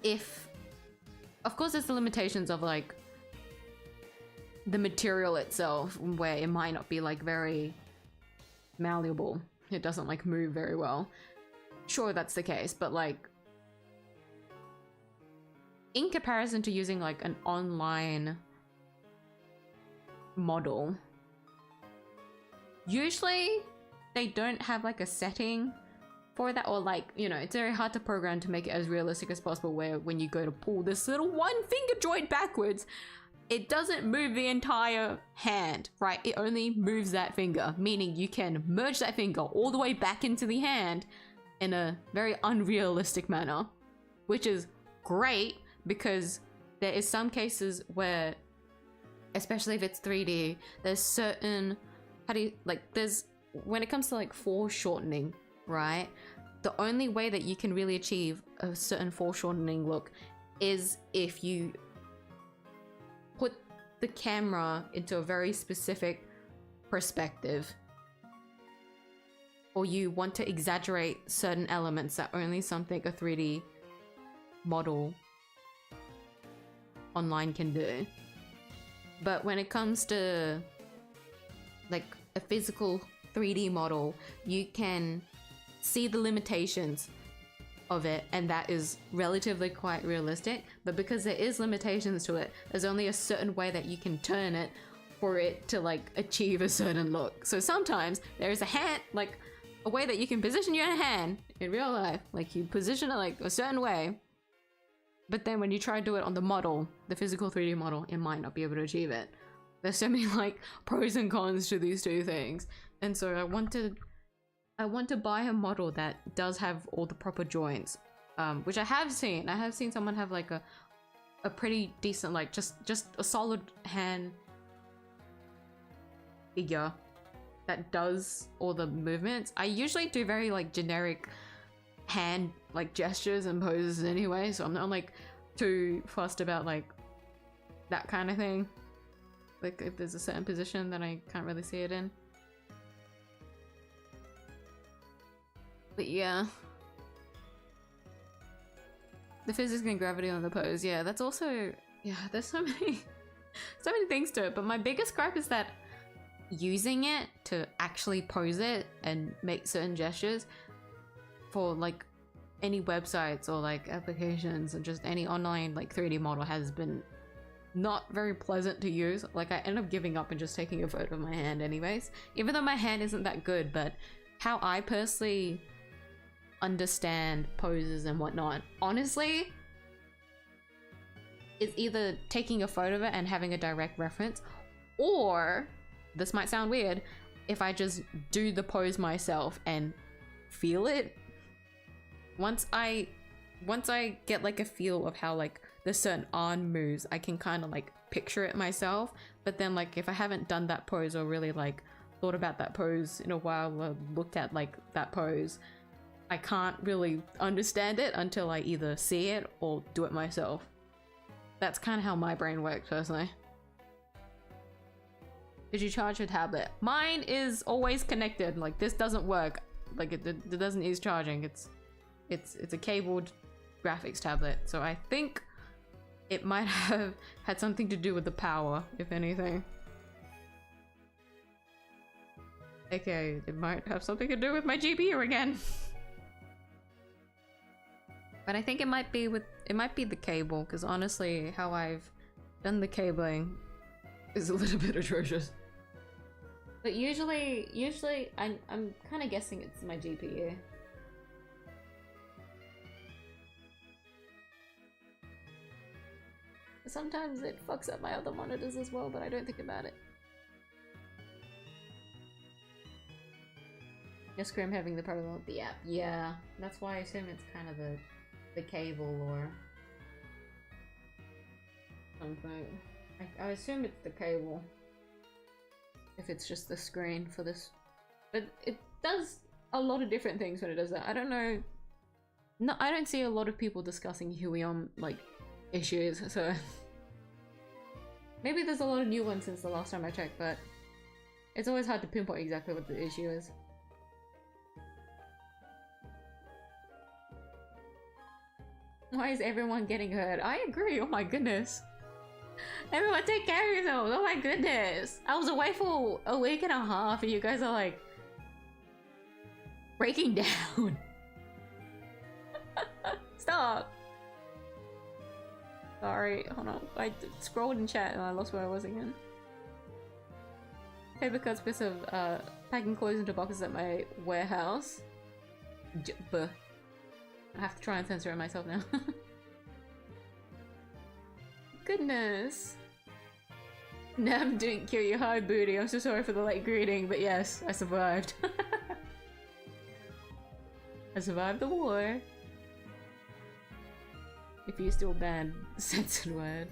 S2: Of course there's the limitations of like the material itself, where it might not be like very malleable. It doesn't like move very well. Sure, that's the case, but like in comparison to using like an online model, usually they don't have like a setting for that, or like, you know, it's very hard to program to make it as realistic as possible, where when you go to pull this little one finger joint backwards, it doesn't move the entire hand, right? It only moves that finger, meaning you can merge that finger all the way back into the hand in a very unrealistic manner, which is great because there is some cases where, especially if it's 3D, there's certain, when it comes to like foreshortening, right? The only way that you can really achieve a certain foreshortening look is if you put the camera into a very specific perspective, or you want to exaggerate certain elements that only something a 3D model online can do. But when it comes to like a physical 3D model, you can see the limitations
S1: of it, and that is relatively quite realistic. But because there is limitations to it, there's only a certain way that you can turn it for it to like achieve a certain look. So sometimes there is a hand, like a way that you can position your hand in real life, like you position it like a certain way, but then when you try to do it on the model, the physical 3D model, it might not be able to achieve it. There's so many like pros and cons to these two things, and so I want to buy a model that does have all the proper joints, which I have seen. I have seen someone have like a pretty decent, like just a solid hand figure that does all the movements. I usually do very like generic hand like gestures and poses anyway, so I'm not like too fussed about like that kind of thing. Like if there's a certain position that I can't really see it in. But yeah. The physics and gravity on the pose, yeah, that's also, yeah, there's so many things to it, but my biggest gripe is that using it to actually pose it and make certain gestures for like any websites or like applications or just any online like 3D model has been not very pleasant to use. Like I end up giving up and just taking a photo of my hand anyways, even though my hand isn't that good. But how I personally understand poses and whatnot, honestly, is either taking a photo of it and having a direct reference, or this might sound weird, if I just do the pose myself and feel it. Once I get like a feel of how like the certain arm moves, I can kind of like picture it myself. But then like if I haven't done that pose or really like thought about that pose in a while or looked at like that pose, I can't really understand it until I either see it or do it myself. That's kind of how my brain works personally. Did you charge your tablet? Mine is always connected. Like this doesn't work. Like it doesn't use charging. It's a cabled graphics tablet. So I think it might have had something to do with the power, if anything. Okay, it might have something to do with my GPU again. But I think it might be the cable, because honestly, how I've done the cabling is a little bit atrocious. But usually I'm kind of guessing it's my GPU. Sometimes it fucks up my other monitors as well, but I don't think about it. Your screen having the problem with the app. Yeah, that's why I assume it's kind of the cable or something. I assume it's the cable. If it's just the screen for this. But it does a lot of different things when it does that. I don't know. No, I don't see a lot of people discussing 𝐢𝐧𝐟𝐨 like issues, so maybe there's a lot of new ones since the last time I checked, but it's always hard to pinpoint exactly what the issue is. Why is everyone getting hurt? I agree, oh my goodness. Everyone take care of yourselves, oh my goodness. I was away for a week and a half and you guys are like breaking down. Stop. Sorry, hold on. I scrolled in chat and I lost where I was again. Paper cuts bits of packing clothes into boxes at my warehouse. I have to try and censor it myself now. Goodness. Nam didn't kill you, hi booty. I'm so sorry for the late greeting, but yes, I survived. I survived the war. If you still ban the censored word.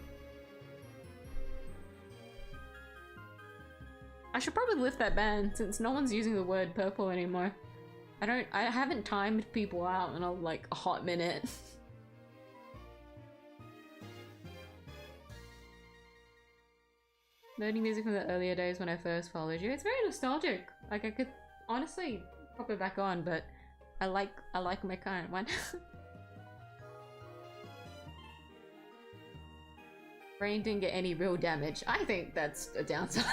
S1: I should probably lift that ban since no one's using the word purple anymore. I haven't timed people out in like a hot minute. Learning music from the earlier days when I first followed you. It's very nostalgic. Like I could honestly pop it back on, but I like my current one. Brain didn't get any real damage. I think that's a downside.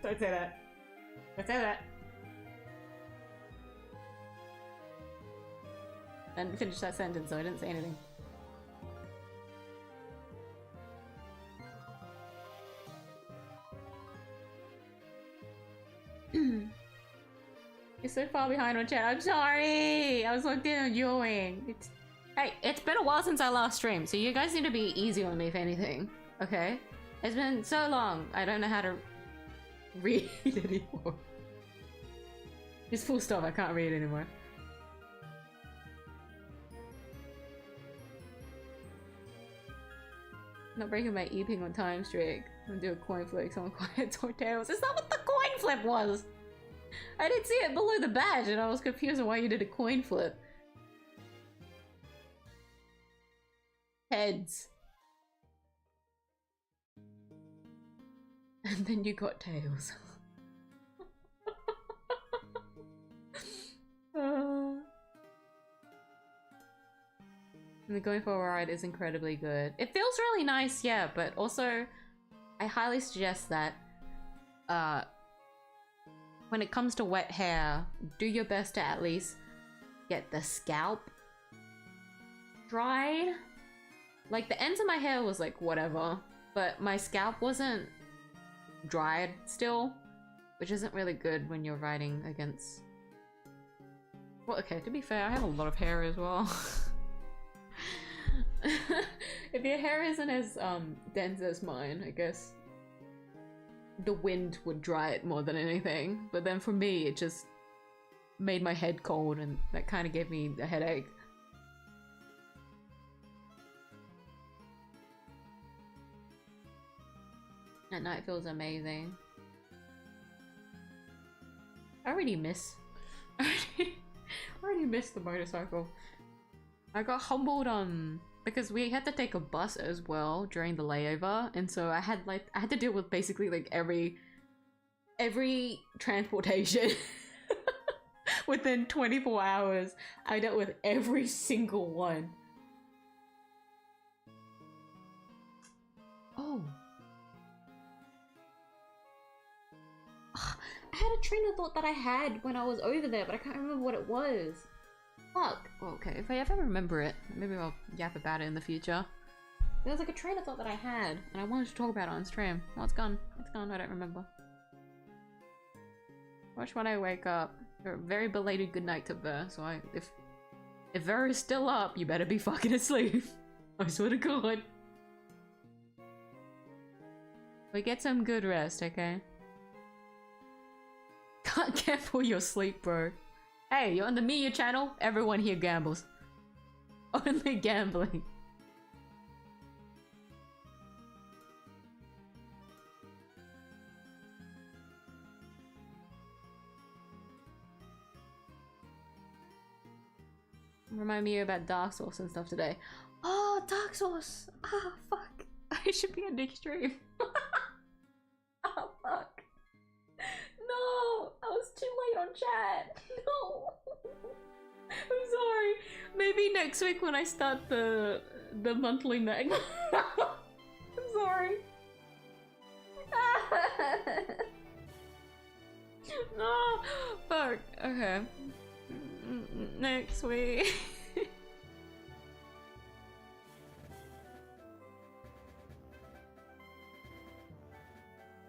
S1: Don't say that. Don't say that. And finish that sentence, so I didn't say anything. You're so far behind on chat. I'm sorry! I was locked in on viewing. Hey, it's been a while since I last streamed, so you guys need to be easy on me if anything. Okay? It's been so long. I don't know how to read anymore. It's full stop. I can't read anymore. Not breaking my e-ping on time streak. I'm gonna do a coin flip. Someone quiet or tails. Is that what the coin flip was? I didn't see it below the badge and I was confused on why you did a coin flip. Heads. And then you got tails. And the going for a ride is incredibly good. It feels really nice, yeah, but also I highly suggest that when it comes to wet hair, do your best to at least get the scalp dried. Like the ends of my hair was like whatever, but my scalp wasn't dried still, which isn't really good when you're riding against... Well, okay, to be fair, I have a lot of hair as well. If your hair isn't as dense as mine, I guess the wind would dry it more than anything. But then for me, it just made my head cold and that kind of gave me a headache. At night feels amazing. I already miss the motorcycle. I got humbled because we had to take a bus as well during the layover, and so I had to deal with basically like every transportation within 24 hours. I dealt with every single one. Oh. I had a train of thought that I had when I was over there, but I can't remember what it was. Fuck. Well, okay, if I ever remember it, maybe I'll yap about it in the future. There was like a train of thought that I had, and I wanted to talk about it on stream. Well, it's gone. It's gone, I don't remember. Watch when I wake up. A very belated good night to Ver, so if Ver is still up, you better be fucking asleep. I swear to God. But get some good rest, okay? Can't gamble your sleep, bro. Hey, you're on the miyuu channel. Everyone here gambles. Only gambling. Remind me about Dark Souls and stuff today. Oh, Dark Souls! Ah, fuck. I should be on next stream. Oh, fuck. No! I was too late on chat. No! I'm sorry. Maybe next week when I start the monthly mag. I'm sorry. No! Fuck. Okay. Next week.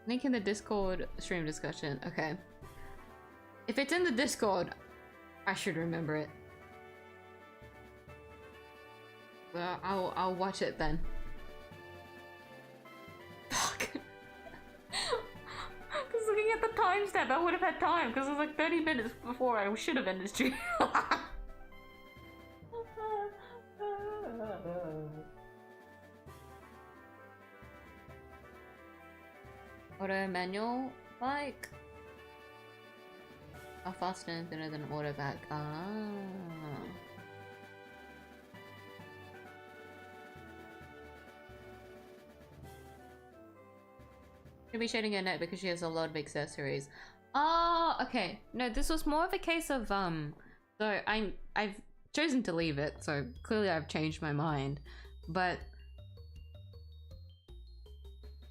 S1: Link in the Discord stream discussion. Okay. If it's in the Discord, I should remember it. Well, I'll watch it then. Fuck. Because looking at the timestamp, I would have had time because it was like 30 minutes before I should have ended the stream. Auto manual bike. A faster and thinner than auto back. Ah. She'll be shading her neck because she has a lot of accessories. Oh, okay. No, this was more of a case of so I've chosen to leave it, so clearly I've changed my mind. But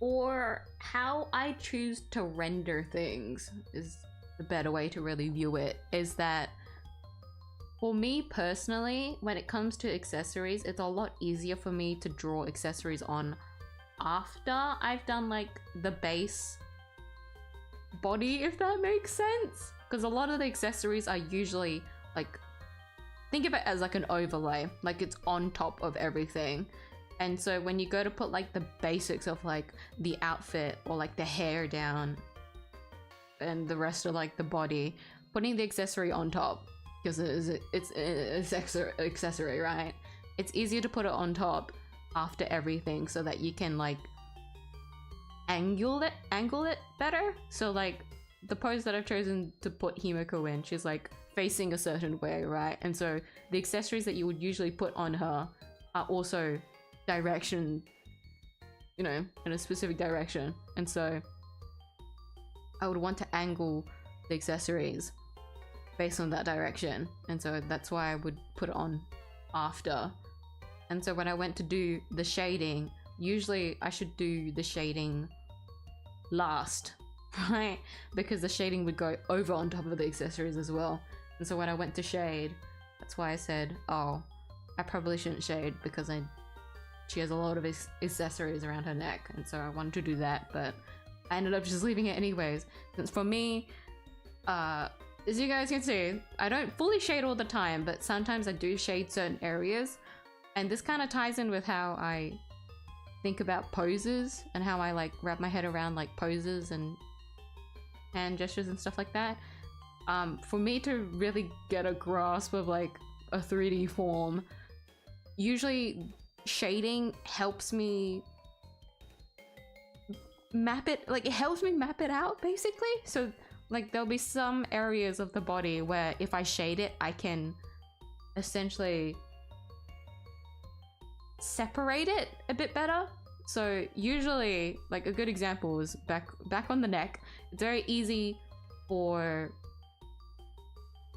S1: or how I choose to render things is the better way to really view it, is that
S2: For me personally, when it comes to accessories, it's a lot easier for me to draw accessories on after I've done like the base body, if that makes sense. Because a lot of the accessories are usually like, think of it as like an overlay, like it's on top of everything. And so when you go to put like the basics of like the outfit or like the hair down and the rest of like the body, putting the accessory on top, because it's an accessory, right? It's easier to put it on top after everything so that you can like angle it better. So like the pose that I've chosen to put Himiko in, she's like facing a certain way, right? And so the accessories that you would usually put on her are also direction, you know, in a specific direction. And so I would want to angle the accessories based on that direction, and so that's why I would put it on after. And so when I went to do the shading, usually I should do the shading last, right? Because the shading would go over on top of the accessories as well. And so when I went to shade, that's why I said, oh, I probably shouldn't shade because she has a lot of accessories around her neck, and so I wanted to do that, but I ended up just leaving it anyways. Since for me, as you guys can see, I don't fully shade all the time, but sometimes I do shade certain areas. And this kind of ties in with how I think about poses and how I like wrap my head around like poses and hand gestures and stuff like that. For me to really get a grasp of like a 3D form, usually shading helps me map it, like it helps me map it out basically. So like there'll be some areas of the body where if I shade it, I can essentially separate it a bit better. So usually, like a good example is back on the neck. It's very easy for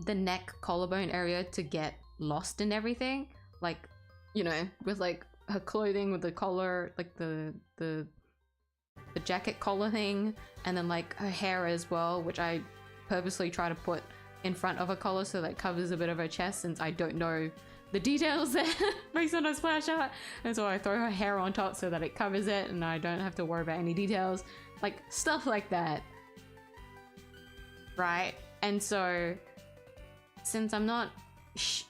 S2: the neck collarbone area to get lost in everything. Like, you know, with like her clothing, with the collar, like the jacket collar thing, and then like her hair as well, which I purposely try to put in front of her collar so that covers a bit of her chest, since I don't know the details there based on a splash art. And so I throw her hair on top so that it covers it and I don't have to worry about any details, like stuff like that, right? And so since I'm not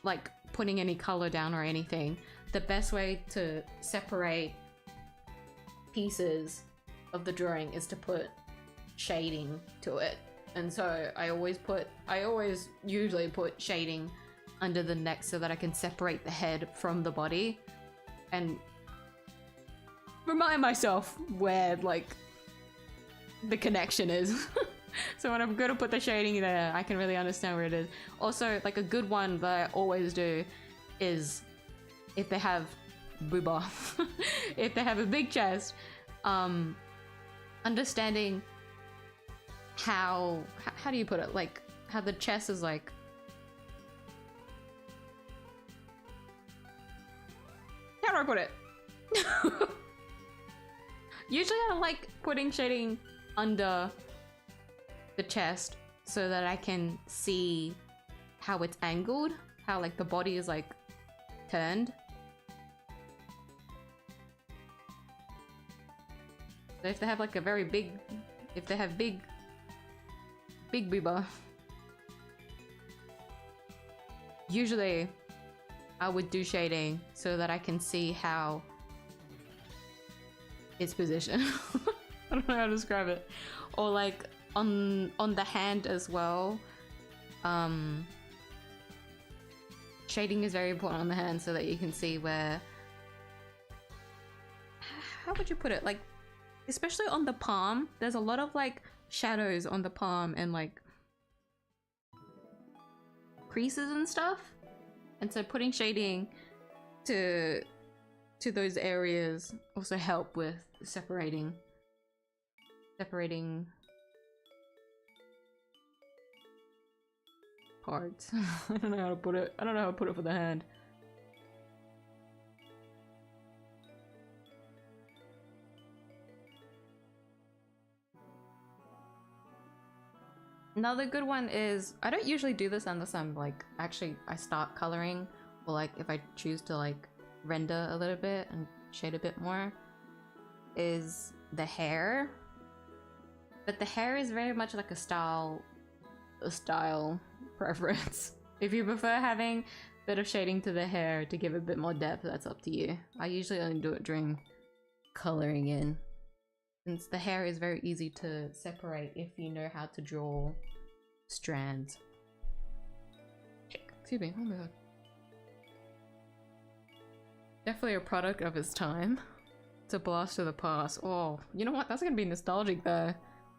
S2: like putting any color down or anything, the best way to separate pieces of the drawing is to put shading to it. And so I usually put shading under the neck so that I can separate the head from the body and remind myself where like the connection is. So when I'm gonna put the shading there, I can really understand where it is. Also, like a good one that I always do is if they have booba, if they have a big chest, understanding how do you put it, like how the chest is like, how do I put it? Usually I like putting shading under the chest so that I can see how it's angled, how like the body is like turned. So if they have like a very big, if they have big booba, usually I would do shading so that I can see how it's positioned. I don't know how to describe it. Or like on the hand as well. Shading is very important on the hand so that you can see where, how would you put it, like especially on the palm, there's a lot of like shadows on the palm and like creases and stuff. And so putting shading to those areas also help with separating parts. I don't know how to put it. I don't know how to put it for the hand. Another good one is, I don't usually do this unless I'm like, actually I start coloring, or like if I choose to like render a little bit and shade a bit more, is the hair. But the hair is very much like a style preference. If you prefer having a bit of shading to the hair to give it a bit more depth, that's up to you. I usually only do it during coloring in, since the hair is very easy to separate if you know how to draw strands. Excuse me, oh my god. Definitely a product of its time. It's a blast to the past. Oh, you know what? That's gonna be nostalgic though.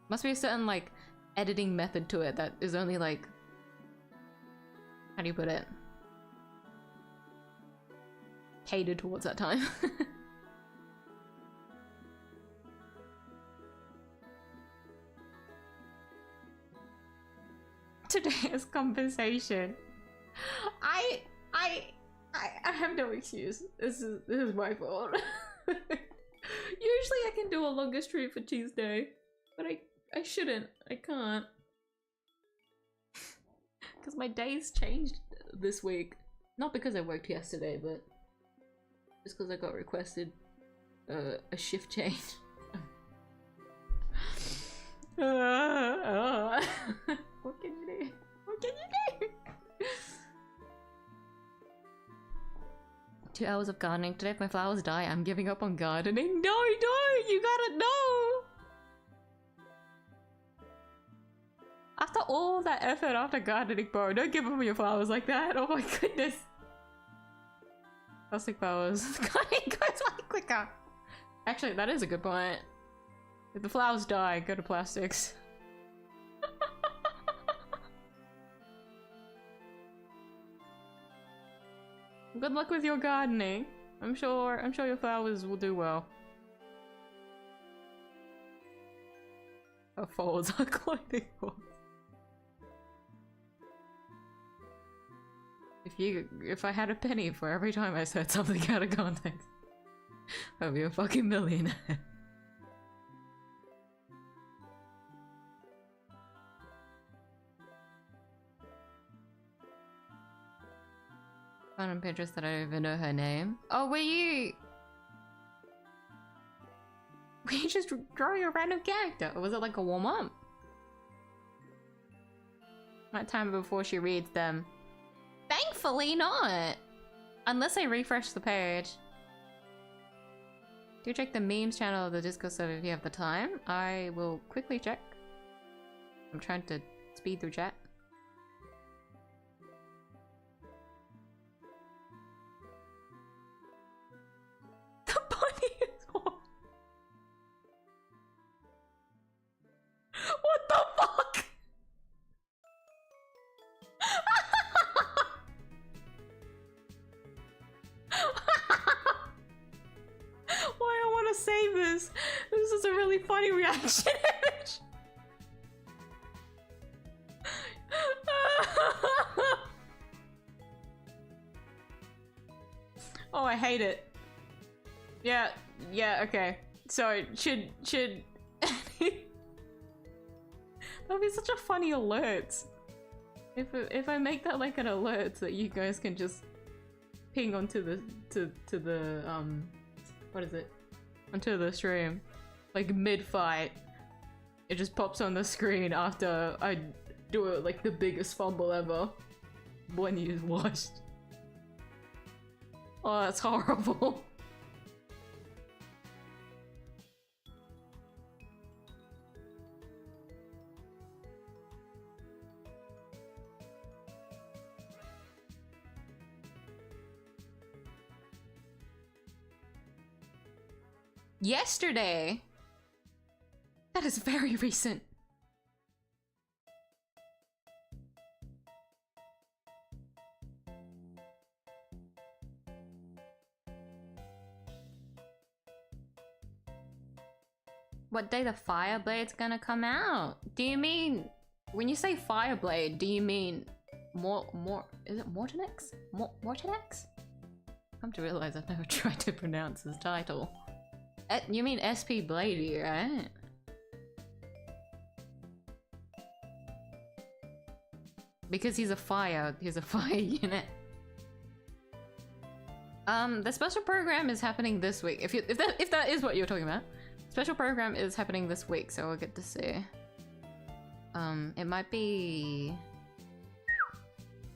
S2: Must be a certain like editing method to it that is only like, how do you put it? Catered towards that time. Today's conversation. I have no excuse. This is my fault. Usually I can do a longer stream for Tuesday, but I shouldn't. I can't. Because my days changed this week. Not because I worked yesterday, but just because I got requested a shift change. What can you do? What can you do? 2 hours of gardening. Today if my flowers die, I'm giving up on gardening. No, don't! You gotta know! After all that effort after gardening, bro, don't give up your flowers like that. Oh my goodness. Plastic flowers. Gardening goes way quicker. Actually, that is a good point. If the flowers die, go to plastics. Good luck with your gardening. I'm sure your flowers will do well. Her folds are clothing folds. If I had a penny for every time I said something out of context, I'd be a fucking millionaire. Found on Pinterest that I don't even know her name. Oh, were you just drawing a random character? Or was it like a warm-up? Might time before she reads them. Thankfully not! Unless I refresh the page. Do check the memes channel of the Discord server if you have the time. I will quickly check. I'm trying to speed through chat. The bunny is what? What the fuck? Why I want to save this? This is a really funny reaction image. Oh, I hate it. Yeah, okay. So should that'd be such a funny alert. If I make that like an alert so that you guys can just ping onto the to the what is it? Onto the stream. Like mid-fight. It just pops on the screen after I do it like the biggest fumble ever. When you watched. Oh, that's horrible. Yesterday? That is very recent. What day the Fireblade's gonna come out? Do you mean, when you say Fireblade, do you mean is it Mortinex? Mortinex? Come to realize I've never tried to pronounce his title. You mean SP Bladey, right? Because he's a fire unit. The special program is happening this week. If that is what you're talking about. Special program is happening this week, so we'll get to see. It might be...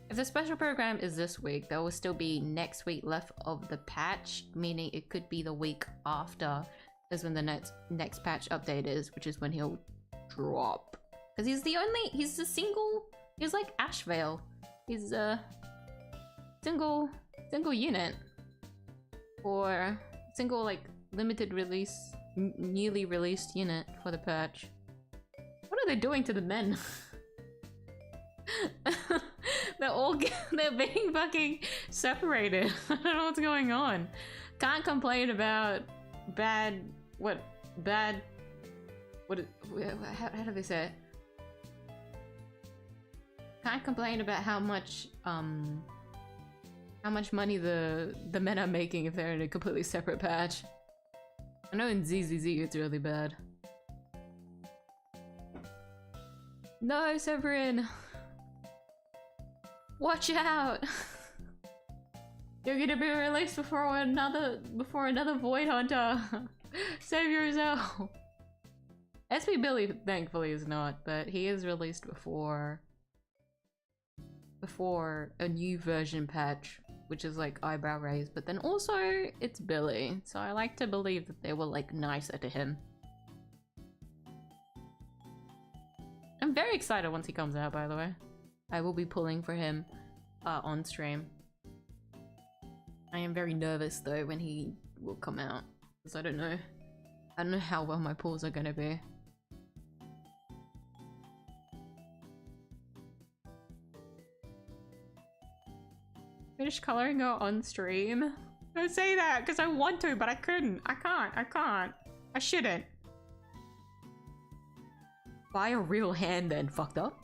S2: If the special program is this week, there will still be next week left of the patch, meaning it could be the week after is when the next patch update is, which is when he'll drop. Because he's like 𝐢𝐴. He's a single unit. Or single like limited release, newly released unit for the patch. What are they doing to the men? They're being fucking separated. I don't know what's going on. Can't complain about how do they say it? Can't complain about how much money the men are making if they're in a completely separate patch. I know in 𝐢𝐧𝐟𝐨 it's really bad. No, Severin! Watch out! You're gonna be released before another Void Hunter! Save yourself! SP Billy thankfully is not, but he is released before a new version patch, which is like eyebrow raise, but then also it's Billy, so I like to believe that they were like nicer to him. I'm very excited once he comes out, by the way. I will be pulling for him on stream. I am very nervous though when he will come out, because I don't know how well my pulls are gonna be. Finish coloring her on stream? Don't say that, because I want to, but I couldn't. I can't. I shouldn't. Buy a real hand then, fucked up.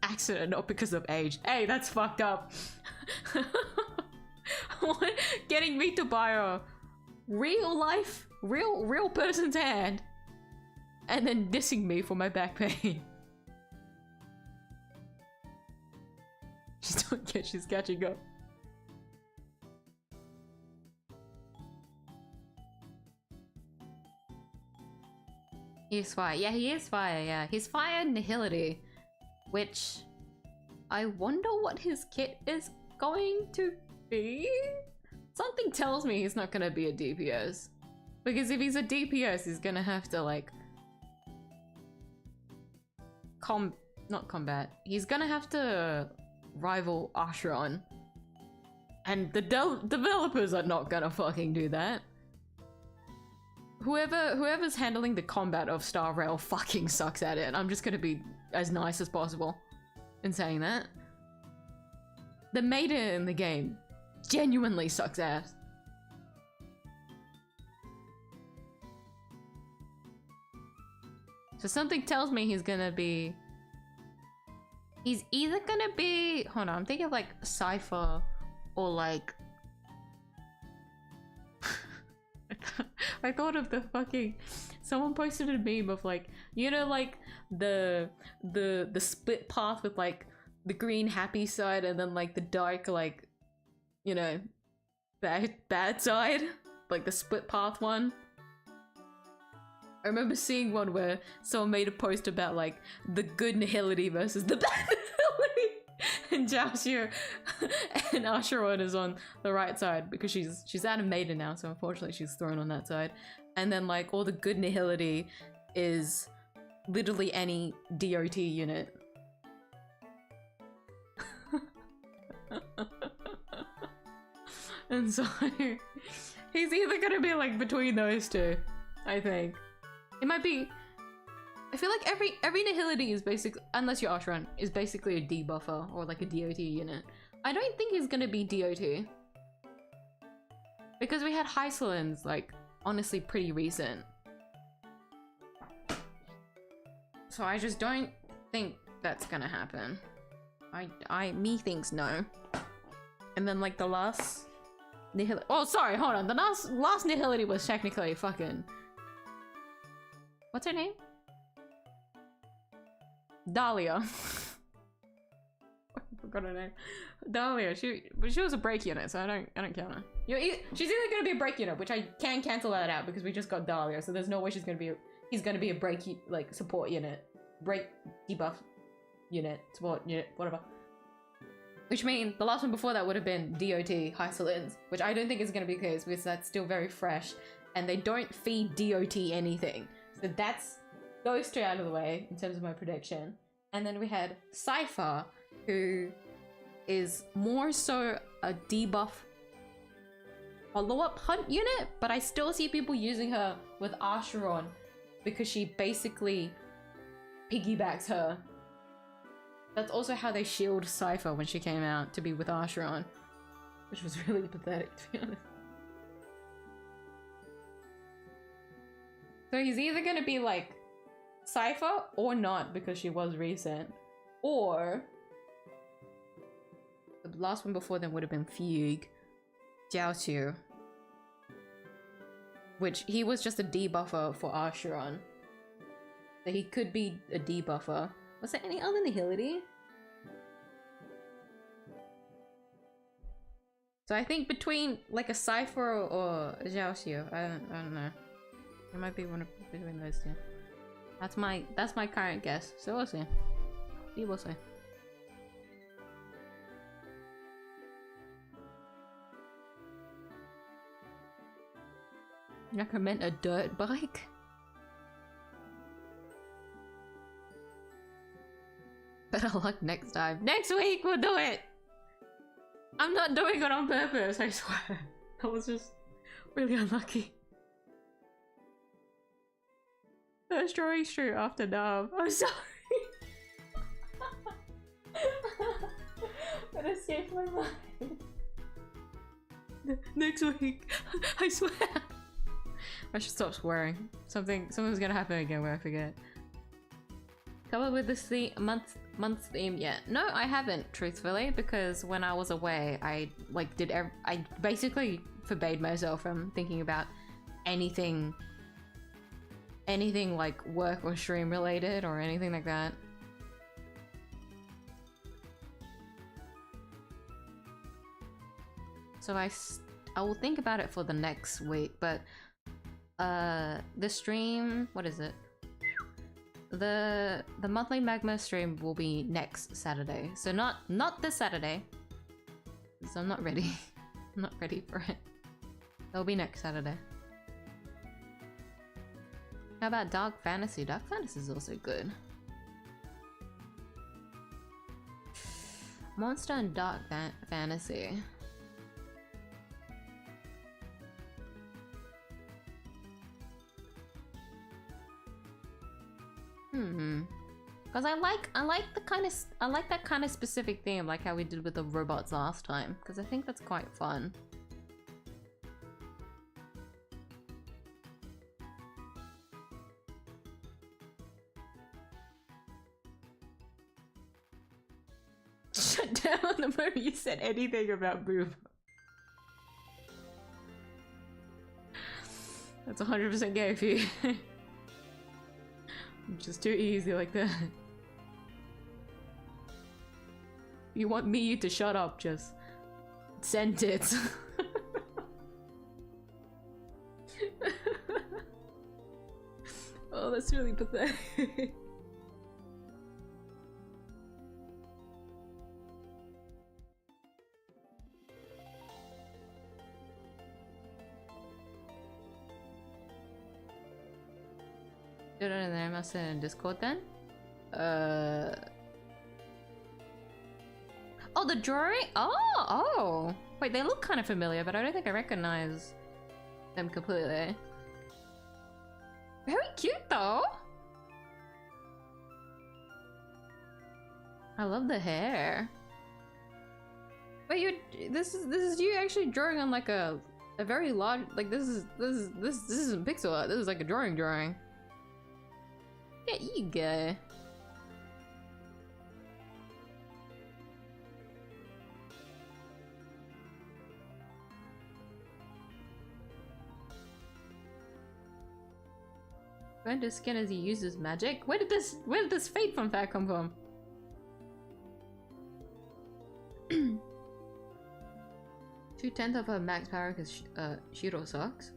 S2: Accident, not because of age. Hey, that's fucked up. Getting me to buy a real person's hand and then dissing me for my back pain. She's catching up. He's fire. Yeah, he is fire, yeah. He's fire nihility. Which... I wonder what his kit is going to be? Something tells me he's not gonna be a DPS. Because if he's a DPS, he's gonna have to, like... not combat. He's gonna have to rival Ashron. And the developers are not gonna fucking do that. Whoever's handling the combat of Star Rail fucking sucks at it. I'm just gonna be as nice as possible in saying that. The maiden in the game genuinely sucks ass. So something tells me he's either gonna be, hold on, I'm thinking of like Cypher or like I thought of the fucking, someone posted a meme of like, you know, like the split path with like the green happy side and then like the dark, like, you know, bad side, like the split path one. I remember seeing one where someone made a post about like the good nihility versus the bad nihility, and 𝐢𝐴 and Ashron is on the right side because she's out of maiden now, so unfortunately she's thrown on that side. And then like all the good nihility is literally any DOT unit. And so he's either gonna be like between those two, I think. It might be, I feel like every nihility is basically, unless you're Ashron, is basically a debuffer or like a DOT unit. I don't think he's gonna be DOT. Because we had Hysolins, like, honestly pretty recent. So I just don't think that's gonna happen. Me thinks no. And then like the last nihility, oh sorry, hold on, the last nihility was technically fucking What's her name? Dahlia. I forgot her name. Dahlia. But she was a break unit, so I don't count her. She's either gonna be a break unit, which I can cancel that out because we just got Dahlia, so there's no way he's gonna be a break like support unit, break debuff unit, support unit, whatever. Which means the last one before that would have been DOT Hysolins, which I don't think is gonna be the case because that's still very fresh, and they don't feed DOT anything. So that's those two out of the way in terms of my prediction. And then we had Cypher, who is more so a debuff follow-up hunt unit, but I still see people using her with 𝐢𝐟𝐨 because she basically piggybacks her. That's also how they shield Cypher when she came out, to be with 𝐢𝐟𝐨, which was really pathetic, to be honest. So he's either gonna be like Cypher or not because she was recent, or the last one before them would have been 𝐢𝐧𝐟𝐨, which he was just a debuffer for 𝐢𝐟𝐨. So he could be a debuffer. Was there any other nihility? So I think between like a Cypher or a 𝐢𝐽, I don't know. It might be one of between those two. That's my current guess. So we'll see. We will see. Recommend a dirt bike? Better luck next time. Next week we'll do it! I'm not doing it on purpose, I swear. That was just really unlucky. First drawing straight after Nav. I'm sorry. It escaped my mind. Next week. I swear. I should stop swearing. Something's gonna happen again where I forget. Come up with this month theme yet? No, I haven't, truthfully, because when I was away, I basically forbade myself from thinking about anything like work or stream related or anything like that. So I will think about it for the next week, but the stream, what is it? The monthly magma stream will be next Saturday. So not this Saturday. So I'm not ready. I'm not ready for it. It'll be next Saturday. How about Dark Fantasy? Dark Fantasy is also good. Monster and Dark Fantasy. Because I like that kind of specific theme, like how we did with the robots last time. Because I think that's quite fun. Shut down the moment you said anything about boob. That's 100% gay for you. Just too easy like that. You want me to shut up, just send it. Oh, that's really pathetic. Did it in must in Discord then? Oh, the drawing? Oh! Wait, they look kind of familiar, but I don't think I recognize them completely. Very cute though! I love the hair. Wait, this is you actually drawing on like a very large, like this isn't pixel art, this is like a drawing. Yeah, you go. Burned his skin as he uses magic? Where did this fate fun fact come from? 2/10 of her max power because Shiro sucks.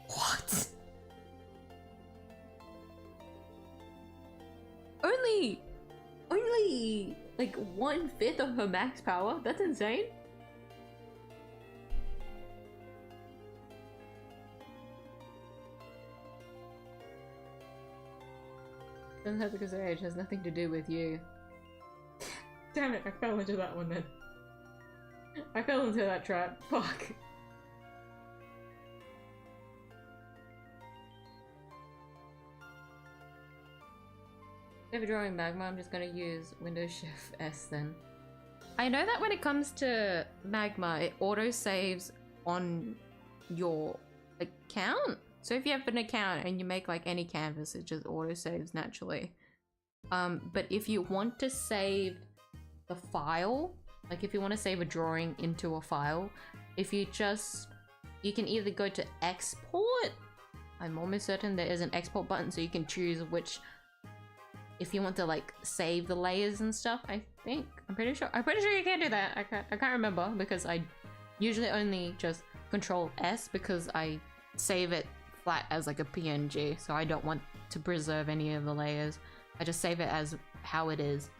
S2: What? Only like 1/5 of her max power? That's insane. Doesn't have because of age, has nothing to do with you. Damn it, I fell into that one then. I fell into that trap. Fuck. If you're drawing magma, I'm just gonna use Windows Shift S then. I know that when it comes to magma, it auto saves on your account. So if you have an account and you make like any canvas, it just auto saves naturally. But if you want to save the file, like if you want to save a drawing into a file, you can either go to export. I'm almost certain there is an export button, so you can choose which, if you want to like save the layers and stuff. I think I'm pretty sure you can't do that. I can't remember because I usually only just Control S because I save it flat as like a PNG, so I don't want to preserve any of the layers. I just save it as how it is.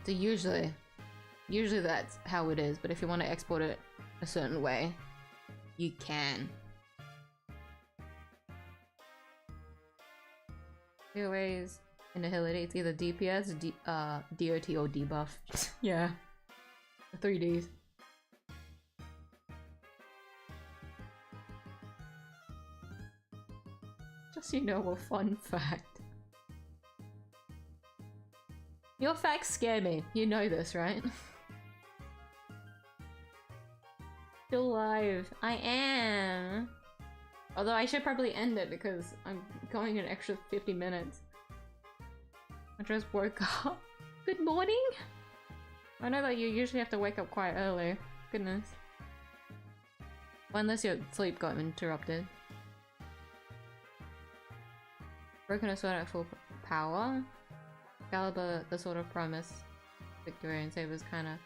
S2: So usually that's how it is, but if you want to export it a certain way, you can. Anyways, in Agility, it's either DPS, DOT, or debuff. Yeah. The 3Ds. Just so you know, a fun fact. Your facts scare me. You know this, right? Still alive. I am. Although I should probably end it because I'm going an extra 50 minutes. I just woke up. Good morning? I know that you usually have to wake up quite early. Goodness. Well, unless your sleep got interrupted. Broken a sword at full power. Excalibur, the Sword of Promise. Victorian Sabers kind of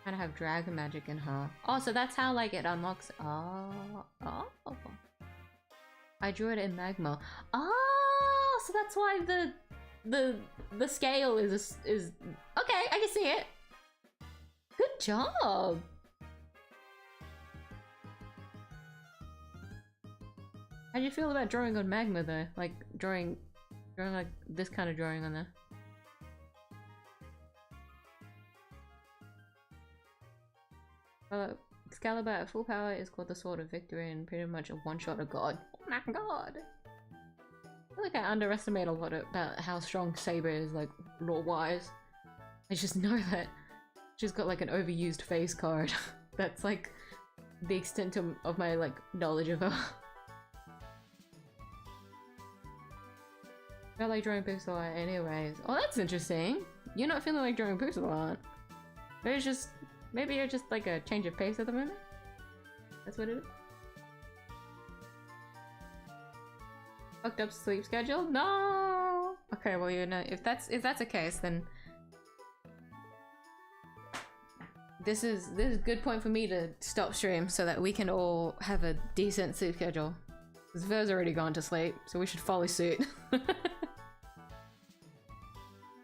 S2: have dragon magic in her. Oh, so that's how like it unlocks. Oh. I drew it in magma. Oh, so that's why the scale is okay. I can see it. Good job. How do you feel about drawing on magma though? Like drawing like this kind of drawing on there. Excalibur at full power is called the Sword of Victory and pretty much a one-shot of God. Oh my god! I feel like I underestimate a lot about how strong Saber is, like, lore-wise. I just know that she's got like an overused face card. That's like the extent of my like knowledge of her. I like drawing pixel art anyways. Oh, that's interesting. You're not feeling like drawing pixel art. Maybe you're just like a change of pace at the moment? That's what it is? Fucked up sleep schedule? No! Okay, well, you know, if that's the case, then this is a good point for me to stop stream so that we can all have a decent sleep schedule. Because Ver's already gone to sleep, so we should follow suit.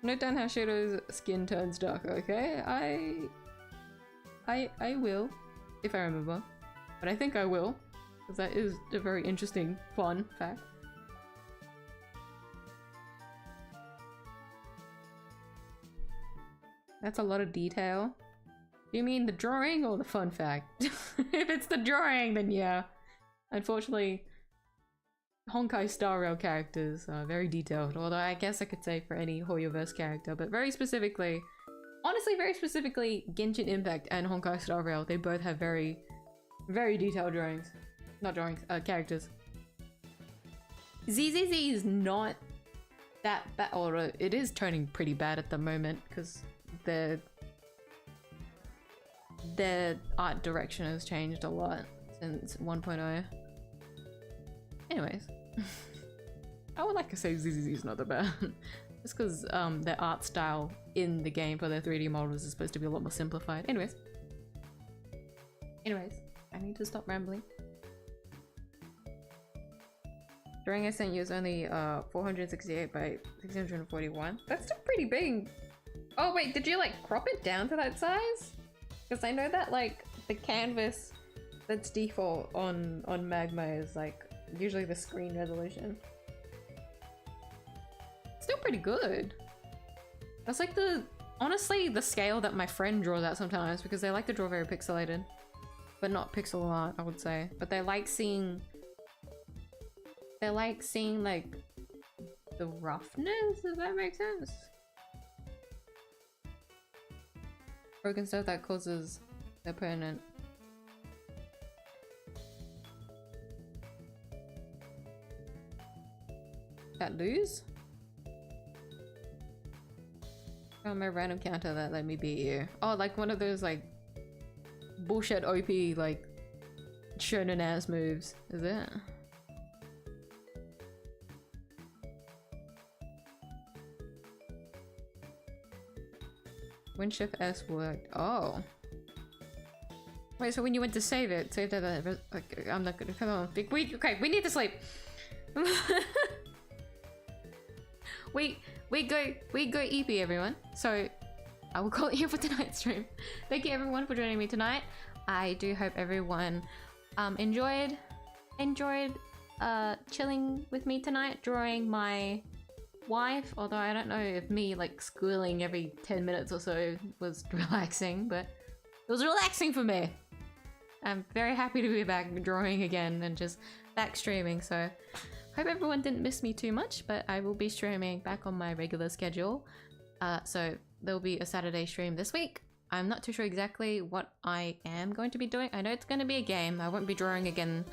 S2: Note down how Shiro's skin turns darker, okay? I will, if I remember. But I think I will, because that is a very interesting, fun fact. That's a lot of detail. Do you mean the drawing or the fun fact? If it's the drawing, then yeah. Unfortunately, Honkai Star Rail characters are very detailed, although I guess I could say for any HoYoverse character, but very specifically, honestly very specifically, Genshin Impact and Honkai Star Rail, they both have very, very detailed drawings. Not drawings, characters. ZZZ is not that bad, or it is turning pretty bad at the moment, because the their art direction has changed a lot since 1.0. Anyways. I would like to say 𝐢𝐧𝐟𝐨 is not that bad. Just because their art style in the game for their 3D models is supposed to be a lot more simplified. Anyways, I need to stop rambling. Drawing I sent you is only 468 by 641. That's still pretty big. Oh wait, did you like crop it down to that size? Because I know that like the canvas that's default on Magma is like usually the screen resolution. Still pretty good. That's like honestly the scale that my friend draws at sometimes, because they like to draw very pixelated. But not pixel art, I would say. But they like seeing like the roughness, if that makes sense. Broken stuff that causes the opponent. That lose? Oh, my random counter that let me beat you. Oh, like one of those like bullshit OP like shonen ass moves, is it? When Shift S worked. Oh. Wait, so when you went to save it, like, I'm not gonna come on. Okay, we need to sleep. we go EP everyone. So I will call it here for tonight's stream. Thank you everyone for joining me tonight. I do hope everyone enjoyed chilling with me tonight, drawing my wife, although I don't know if me like squealing every 10 minutes or so was relaxing, but it was relaxing for me. I'm very happy to be back drawing again and just back streaming, so hope everyone didn't miss me too much, but I will be streaming back on my regular schedule. So there'll be a Saturday stream this week. I'm not too sure exactly what I am going to be doing. I know it's going to be a game. I won't be drawing again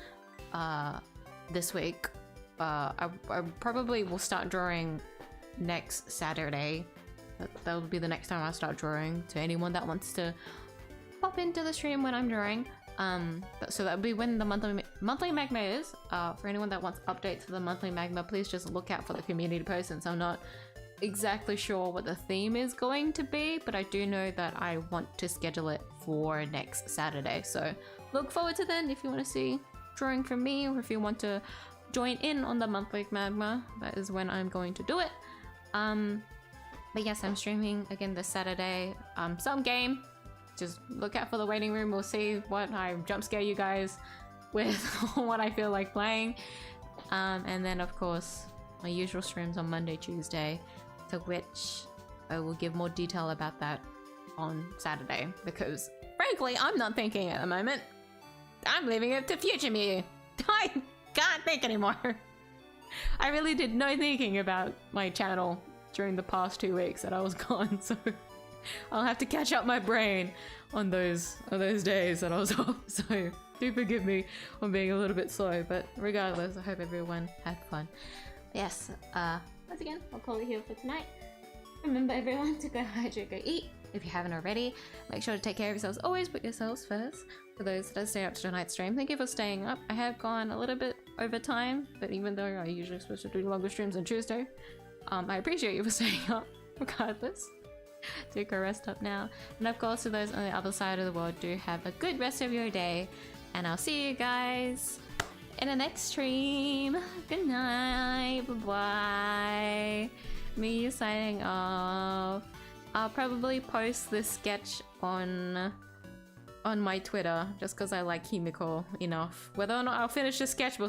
S2: this week. I probably will start drawing next Saturday. That'll be the next time I start drawing, to anyone that wants to pop into the stream when I'm drawing. So that'll be when the monthly magma is. For anyone that wants updates for the monthly magma, please just look out for the community post, since I'm not exactly sure what the theme is going to be, but I do know that I want to schedule it for next Saturday. So look forward to then if you want to see drawing from me, or if you want to join in on the monthly magma, that is when I'm going to do it. But yes, I'm streaming again this Saturday. Some game. Just look out for the waiting room. We'll see what I jump scare you guys with what I feel like playing. And then of course my usual streams on Monday, Tuesday, to which I will give more detail about that on Saturday, because frankly I'm not thinking at the moment. I'm leaving it to future me. I can't think anymore. I really did no thinking about my channel during the past 2 weeks that I was gone, so I'll have to catch up my brain on those days that I was off, so do forgive me on being a little bit slow, but regardless, I hope everyone had fun. Yes, once again, I'll call it here for tonight. Remember everyone to go hydrate, go eat. If you haven't already, make sure to take care of yourselves. Always put yourselves first. For those that stay up to tonight's stream, thank you for staying up. I have gone a little bit over time, but even though I usually supposed to do longer streams on Tuesday, I appreciate you for staying up regardless. Do go rest up now. And of course, for those on the other side of the world, do have a good rest of your day. And I'll see you guys in the next stream. Good night. Bye-bye. Me signing off. I'll probably post this sketch on my Twitter, just because I like Himiko enough. Whether or not I'll finish the sketch, we'll